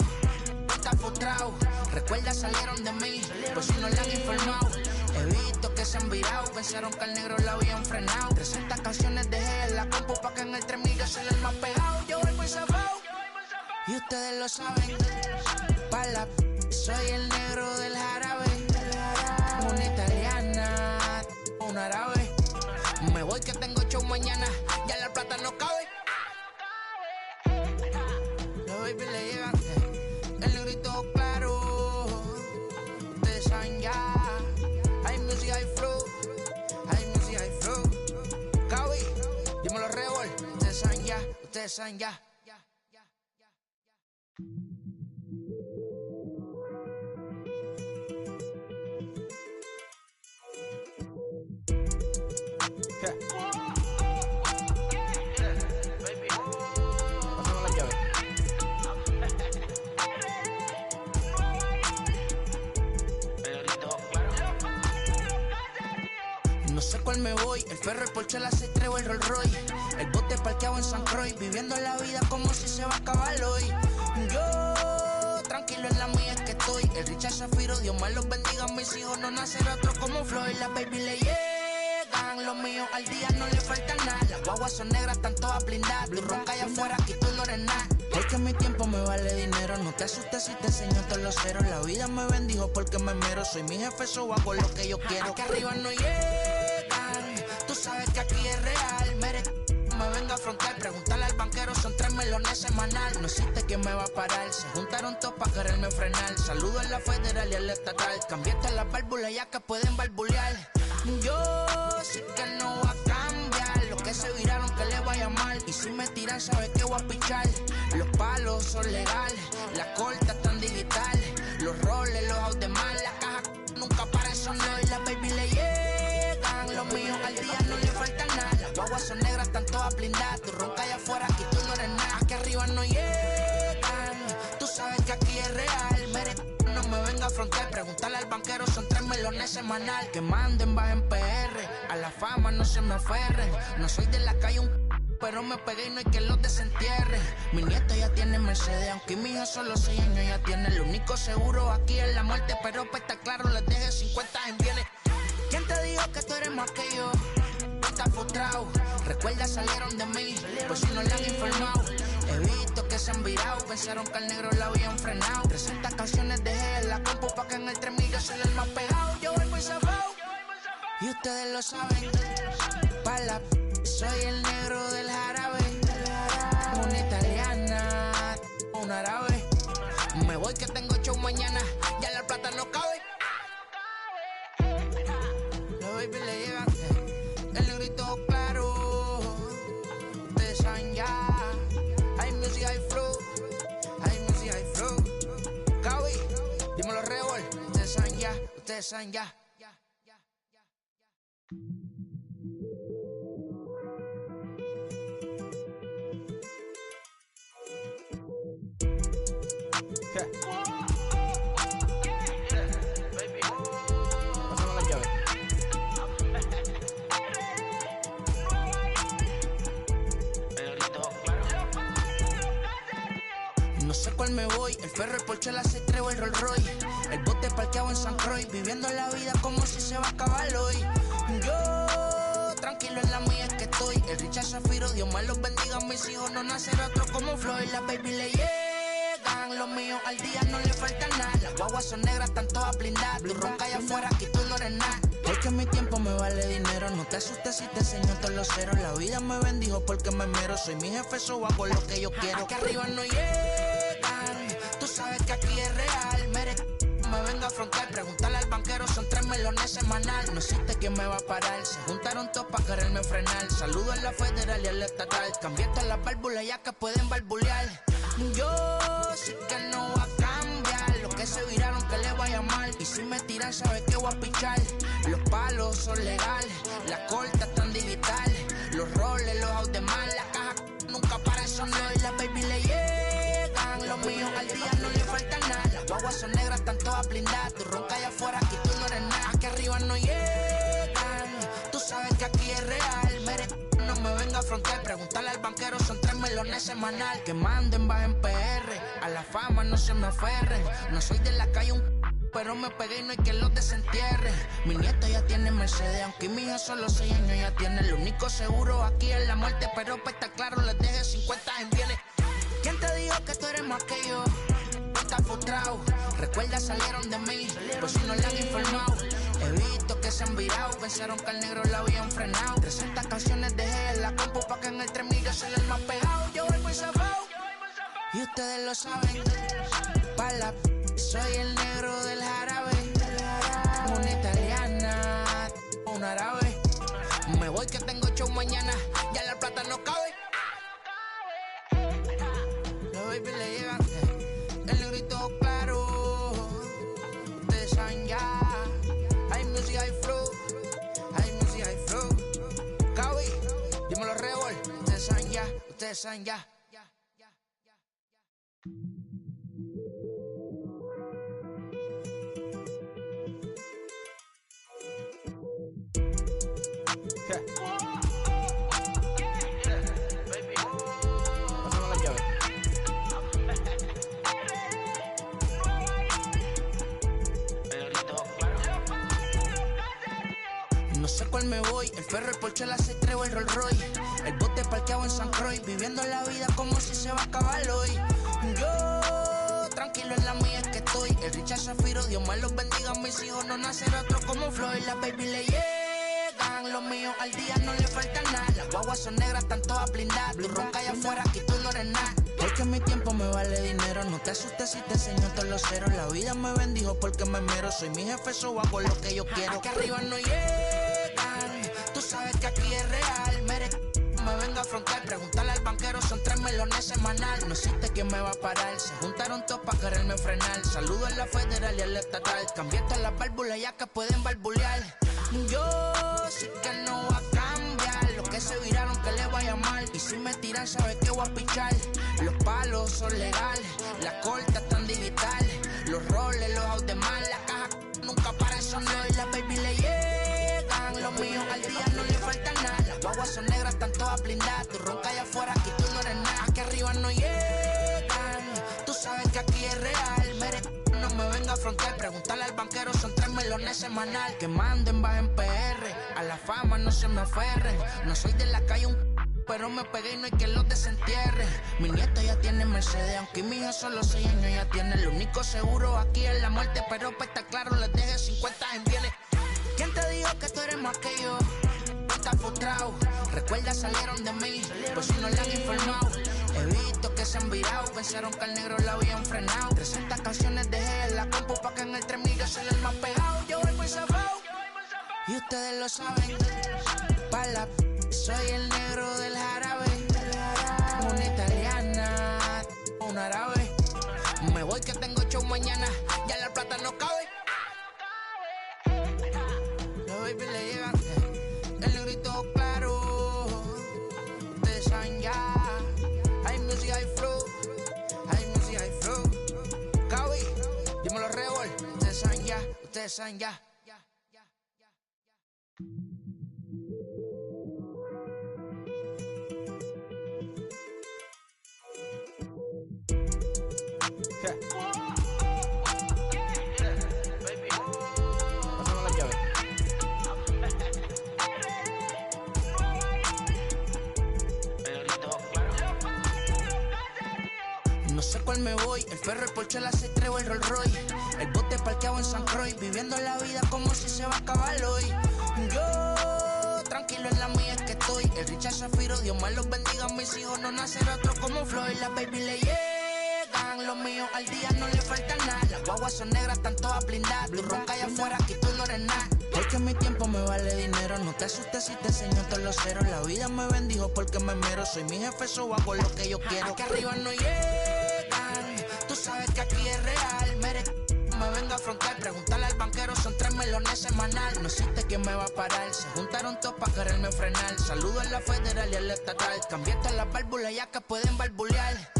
No estás frustrado, recuerda salieron de mí, por si no le han informado. He visto que se han virado, pensaron que al negro la habían frenado. 300 canciones dejé en la compu pa' que en el 3000 soy el más pegado. Yo voy muy zafado, y ustedes lo saben. Pa' la soy el negro del jarabe. Una italiana, un árabe. Me voy que tengo show mañana, ya la plata no cabe. Los baby le llegan, el negrito claro. Ustedes saben ya. Hay music, hay flow. Hay music, hay flow. Cabi, dímelo Rebol. Ustedes saben ya, ustedes saben ya. No sé cuál me voy, el ferro, el Porsche, la C3 o el Rolls Royce. El bote parqueado en San Croix, viviendo la vida como si se va a acabar hoy. Yo, tranquilo en la mía es que estoy. El Richard Zafiro, Dios más los bendiga. Mis hijos no nacerá otro como Floyd. Las baby le llegan, los míos al día no le falta nada. Las guaguas son negras, están todas blindadas. Tu ronca allá afuera, aquí tú no eres nada. Es que mi tiempo me vale dinero. No te asustes si te enseño todos los ceros. La vida me bendijo porque me mero. Soy mi jefe, so hago lo que yo quiero. Aquí arriba no llegan, tú sabes que aquí es real. Me venga a afrontar, preguntarle al banquero, son 3 melones semanal. No existe quien me va a parar, se juntaron todos para quererme frenar. Saludo a la federal y a la estatal, cambié todas las válvulas ya que pueden barbulear. Yo sé que no va a cambiar, los que se viraron que les vaya mal. Y si me tiran sabes que voy a pichar. Los palos son legales, las cortas están digitales. Los roles, los out de mal, la caja nunca para son y las baby le llegan. Los míos al día no le falta nada. Las guaguas son negras, están todas blindadas. Tu ronca allá afuera, aquí tú no eres nada. Aquí arriba no llegan, tú sabes que aquí es real. No me venga a afrontar, preguntarle al banquero, son 3 melones semanal. Que manden, bajen PR, a la fama no se me aferren. No soy de la calle pero me pegué y no hay que los desentierre. Mi nieto ya tiene Mercedes, aunque mi hija solo 6 años ya tiene. Lo único seguro aquí es la muerte, pero para estar claro les deje 50 en bienes. ¿Quién te dijo que tú eres más que yo? Tú estás frustrado, recuerda salieron de mí, pues si no le han informado. He visto que se han virado, pensaron que al negro la habían frenado. 300 canciones dejé en la compu pa' que en el 3000 soy el más pegado. Yo voy muy zafado, y ustedes lo saben. Pa' la soy el negro del jarabe. Una italiana, un árabe. Me voy que tengo show mañana, ya la plata no cabe. Los baby le llegan, el negrito claro. Ustedes saben ya. Hay music, hay flow. Hay music, hay flow. Cabi, dímelo Rebol. Ustedes saben ya, ustedes saben ya. Pásame la llave. No sé cuál me voy, el ferro, el Porsche, la C3 o el Rolls Royce. El bote parqueado en San Croix, viviendo la vida como si se va a acabar hoy. Yo, tranquilo en la mía es que estoy. El Richard Zafiro, Dios más los bendiga. Mis hijos no nacerá otro como Floyd. Las baby le llegan, los míos al día no le falta nada. Las guaguas son negras, están todas blindadas. Tu ronca allá afuera, aquí tú no eres nada. Es que mi tiempo me vale dinero. No te asustes si te enseño todos los ceros. La vida me bendijo porque me mero. Soy mi jefe, so hago lo que yo quiero. Aquí arriba no llegan, tú sabes que aquí es real. Me venga a afrontar, preguntarle al banquero, son 3 melones semanal. No existe quien me va a parar, se juntaron todos para quererme frenar. Saludo a la federal y a la estatal, cambié todas las válvulas ya que pueden barbulear. Yo sé que no va a cambiar, los que se viraron que les vaya mal. Y si me tiran sabes que voy a pichar. Los palos son legales, las cortas están digitales. Los roles, los out de mal, la caja nunca para son y las baby le llegan. Los míos al día no le falta nada. Las guaguas son negras, están todas blindadas. Tu ronca allá afuera, aquí tú no eres nada. Aquí arriba no llegan, tú sabes que aquí es real. No me venga a afrontar, preguntarle al banquero, son 3 melones semanal. Que manden, bajen PR, a la fama no se me aferren. No soy de la calle pero me pegué y no hay que los desentierre. Mi nieto ya tiene Mercedes, aunque mi hija solo 6 años ya tiene. Lo único seguro aquí es la muerte, pero para estar claro les deje 50 en bienes. ¿Quién te dijo que tú eres más que yo? Tú estás frustrado, recuerda salieron de mí, pues si no le han informado. He visto que se han virado, pensaron que al negro la habían frenado. 300 canciones dejé en la compu pa' que en el 3000 soy el más pegado. Yo voy muy zafado, y ustedes lo saben. Pa' la soy el negro del jarabe. Una italiana, un árabe. Me voy que tengo show mañana, ya la plata no cabe. Los baby le llegan, el negrito claro. Ustedes saben ya. Hay music, hay flow. Hay music, hay flow. Cabi, dímelo Rebol. Ustedes saben ya, ustedes saben ya. No sé cuál me voy, el ferro, el Porsche, la 6-3 o el Rolls Royce. El bote parqueado en San Croix, viviendo la vida como si se va a acabar hoy. Yo, tranquilo en la mía es que estoy. El Richard Zafiro, Dios me los bendiga. Mis hijos no nacer otro como Floyd. Las baby le llegan, los míos al día no le falta nada. Las guaguas son negras, están todas blindadas. Tu ronca allá afuera, aquí tú no eres nada. Porque mi tiempo me vale dinero. No te asustes si te enseño todos los ceros. La vida me bendijo porque me mero. Soy mi jefe, so hago lo que yo quiero. Aquí arriba no llegan. Tú sabes que aquí es real. Me venga a afrontar, preguntarle al banquero, son 3 melones semanal. No existe quien me va a parar, se juntaron todos para quererme frenar. Saludo a la federal y a la estatal, cambié todas las válvulas ya que pueden barbulear. Yo sí que no voy a cambiar, lo que se viraron que le vaya mal. Y si me tiran sabes que voy a pichar. Los palos son legales, las cortas están digitales. Los roles, los autos de mal, la caja nunca para eso no. Y la baby le llegan, los míos al día no le falta nada. Las guaguas son negras, están todas blindadas. Tu ronca allá afuera, aquí tú no eres nada. Aquí arriba no llegan, tú sabes que aquí es real. No me venga a afrontar, preguntarle al banquero, son 3 melones semanal. Que manden, bajen PR, a la fama no se me aferren. No soy de la calle pero me pegué y no hay que los desentierre. Mi nieto ya tiene Mercedes, aunque mi hija solo 6 años ya tiene. Lo único seguro aquí es la muerte, pero para estar claro les deje 50 en bienes. ¿Quién te dijo que tú eres más que yo? No estás frustrado, recuerda salieron de mí, pues si no le han informado. He visto que se han virado, pensaron que al negro la habían frenado. 300 canciones dejé en la compu pa' que en el 3000 yo soy el más pegado. Yo voy muy zafado, y ustedes lo saben. Pa' la soy el negro del jarabe. Una italiana, un árabe. Me voy que tengo show mañana, ya la plata no cabe. Los baby le llegan, el negrito claro. Ustedes saben ya. Hay music, hay flow. Hay music, hay flow. Cabi, dímelo Rebol. Ustedes saben ya, ustedes saben ya. No sé cuál me voy, el ferro, el Porsche, la 6-3 o el Rolls Royce. El bote parqueado en San Croix, viviendo la vida como si se va a acabar hoy. Yo, tranquilo en la mía es que estoy. El Richard Zafiro, Dios me los bendiga. Mis hijos no nacer otro como Floyd. Las baby le llegan, los míos al día no le falta nada. Las guaguas son negras, están todas blindadas. Tu ronca allá afuera, aquí tú no eres nada. Porque mi tiempo me vale dinero. No te asustes si te enseño todos los ceros. La vida me bendijo porque me mero. Soy mi jefe, so hago lo que yo quiero. Aquí arriba no llegan, tú sabes que aquí es real. Me venga a afrontar, preguntarle al banquero, son 3 melones semanal. No existe quien me va a parar, se juntaron todos para quererme frenar. Saludo a la federal y a la estatal, cambié todas las válvulas ya que pueden barbulear.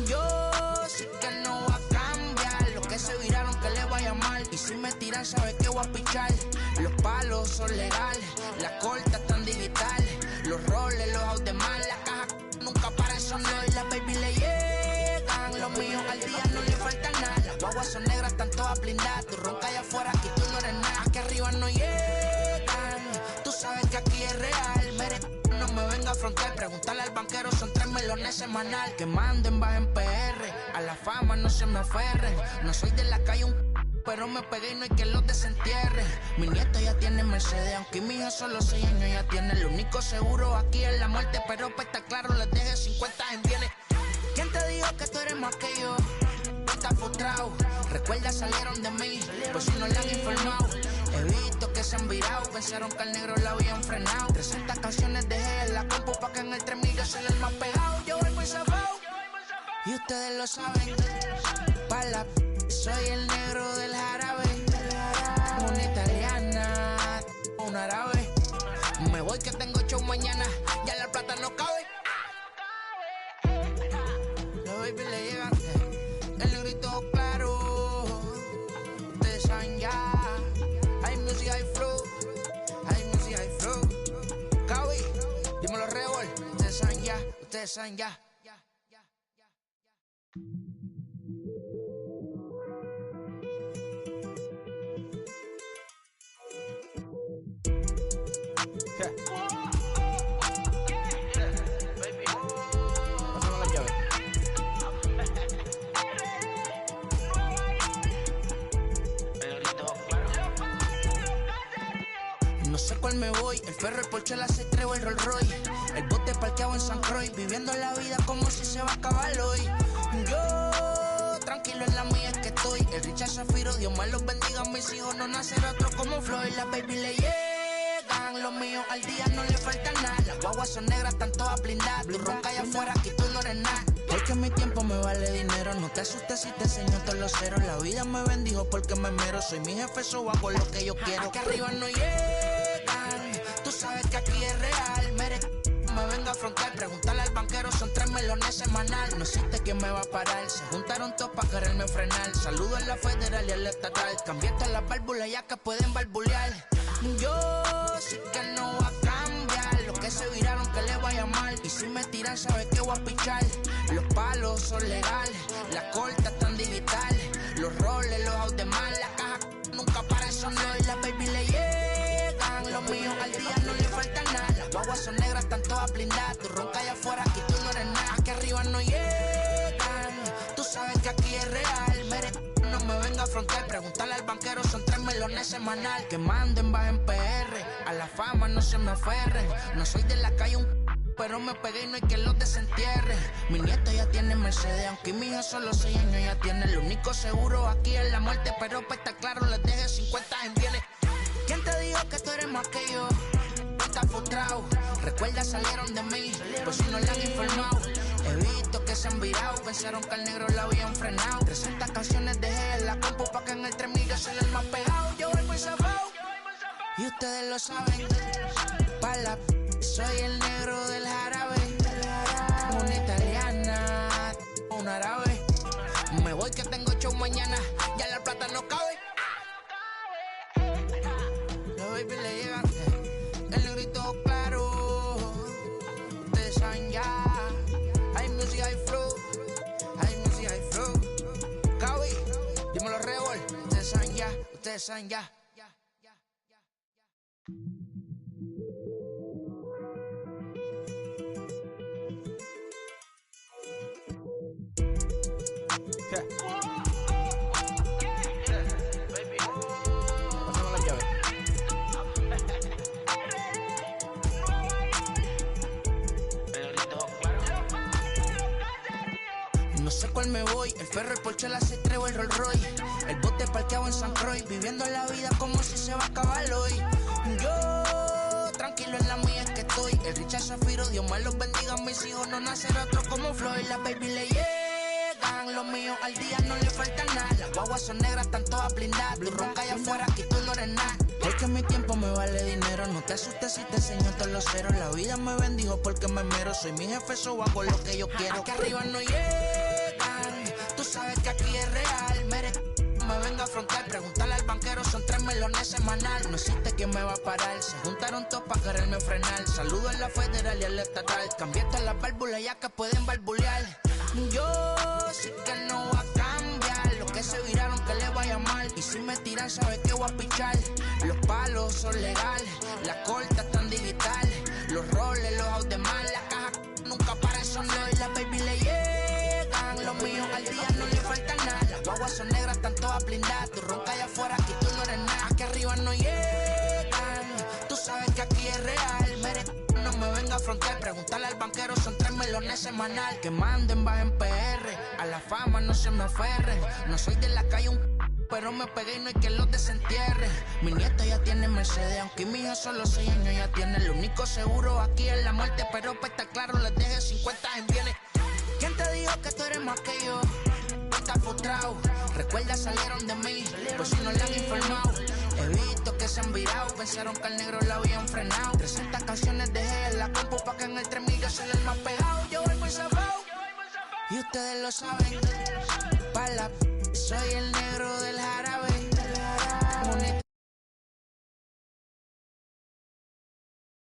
Yo sí que no voy a cambiar, lo que se viraron que le vaya mal. Y si me tiran sabes que voy a pichar. Los palos son legales, las cortas están digitales. Los roles, los autos de mal, la caja nunca para eso no. Y las baby le llegan, los míos al día no le falta nada. Las guaguas son negras, están todas blindadas. Tu ronca allá afuera, aquí tú no eres nada. Aquí arriba no llegan, tú sabes que aquí es real. No me venga a afrontar, preguntarle al banquero, son 3 melones semanal. Que manden, bajen PR, a la fama no se me aferren. No soy de la calle pero me pegué y no hay que los desentierre. Mi nieto ya tiene Mercedes, aunque mi hija solo 6 años ya tiene. Lo único seguro aquí es la muerte, pero para estar claro les deje 50 en bienes. ¿Quién te dijo que tú eres más que yo? No estás frustrado, recuerda salieron de mí, pues si no le han informado. He visto que se han virado, pensaron que al negro la habían frenado. 300 canciones dejé en la compu pa' que en el 3000 yo soy el más pegado. Yo voy muy zafado, y ustedes lo saben. Pa' la soy el negro del jarabe. Una italiana, un árabe. Me voy que tengo show mañana, ya la plata no cabe. Los baby le llegan, el negrito claro. Ustedes saben ya. Hay music, hay flow. Hay music, hay flow. Cabi, dímelo Rebol. Ustedes saben ya, ustedes saben ya. Pásame la llave. No sé cuál me voy, el ferro, el Porsche, la C3 o el Rolls Royce. El bote parqueado en San Croix, viviendo la vida como si se va a acabar hoy. Yo, tranquilo en la mía es que estoy. El Richard Zafiro, Dios más los bendiga, mis hijos no nacerá otro como Floyd. Las baby le llegan, los míos al día no le falta nada. Las guaguas son negras, están todas blindadas. Tú ronca allá afuera, aquí tú no eres nada. Porque mi tiempo me vale dinero, no te asustes si te enseño todos los ceros. La vida me bendijo porque me mero, soy mi jefe, so hago lo que yo quiero. Aquí arriba no llegan, tú sabes que aquí es real. Me venga a afrontar, preguntarle al banquero, son 3 melones semanal. No existe quien me va a parar, se juntaron todos para quererme frenar. Saludo a la federal y a la estatal, cambié todas las válvulas ya que pueden barbulear. Yo sí que no voy a cambiar, los que se viraron que les vaya mal. Y si me tiran sabes que voy a pichar. Los palos son legales, las cortas están digitales. Los roles, los out de mal, la caja nunca para eso no. Y las baby le llegan, los míos al día no le falta nada. Las guaguas son negras, están todas blindadas. Tú ronca allá afuera, aquí tú no eres nada. Aquí arriba no llegan, tú sabes que aquí es real. No me venga a afrontar, preguntarle al banquero, son 3 melones semanal. Que manden, bajen PR, a la fama no se me aferren. No soy de la calle pero me pegué y no hay que los desentierre. Mi nieto ya tiene Mercedes, aunque mi hija solo 6 años ya tiene. Lo único seguro aquí es la muerte, pero para estar claro les deje 50 en bienes. ¿Quién te dijo que tú eres más que yo? No estás frustrado, recuerda salieron de mí, por si no le han informado. He visto que se han virado, pensaron que al negro la habían frenado. 300 canciones dejé en la compu pa' que en el 3000 soy el más pegado. Yo voy muy zafado, y ustedes lo saben. Pa' la soy el negro del jarabe. Una italiana, un árabe. Me voy que tengo show mañana, ya la plata no cabe. Los baby le llegan, el negrito claro. Ustedes saben ya. Hay music, hay flow. Hay music, hay flow. Cabi, dímelo Rebol. Ustedes saben ya, ustedes saben ya. Pásame la llave. No sé cuál me voy, el ferro, el Porsche, la C3 o el Rolls Royce. El bote parqueado en San Croix, viviendo la vida como si se va a acabar hoy. Yo, tranquilo en la mía es que estoy. El Richard Zafiro, Dios más los bendiga, mis hijos no nacerá otro como Floyd. Las baby le llegan, los míos al día no le falta nada. Las guaguas son negras, están todas blindadas. Tú ronca allá afuera, aquí tú no eres nada. Es que mi tiempo me vale dinero, no te asustes si te enseño todos los ceros. La vida me bendijo porque me mero, soy mi jefe, so hago lo que yo quiero. Aquí arriba no llegan, tú sabes que aquí es real. Me venga a afrontar, preguntarle al banquero, son 3 melones semanal. No existe quien me va a parar, se juntaron todos para quererme frenar. Saludo a la federal y a la estatal, cambié todas las válvulas ya que pueden barbulear. Yo sí que no voy a cambiar, los que se viraron que les vaya mal. Y si me tiran sabes que voy a pichar. Los palos son legales, las cortas están digitales. Los roles, los out de mal, la caja nunca para eso no. Y las baby le llegan, los míos al día no le falta nada. Las guaguas son negras, están todas blindadas. Tú ronca allá afuera, aquí tú no eres nada. Aquí arriba no llegan, tú sabes que aquí es real. No me venga a afrontar, preguntarle al banquero, son 3 melones semanal. Que manden, bajen PR, a la fama no se me aferren. No soy de la calle pero me pegué y no hay que los desentierre. Mi nieto ya tiene Mercedes, aunque mi hija solo 6 años ya tiene. Lo único seguro aquí es la muerte, pero para estar claro les deje 50 en bienes. ¿Quién te dijo que tú eres más que yo? No estás frustrado, recuerda salieron de mí, por si no le han informado. He visto que se han virado, pensaron que al negro la habían frenado. 300 canciones dejé en la compu pa' que en el 3000 yo soy el más pegado. Yo voy muy zafado, y ustedes lo saben. Pa' la soy el negro de la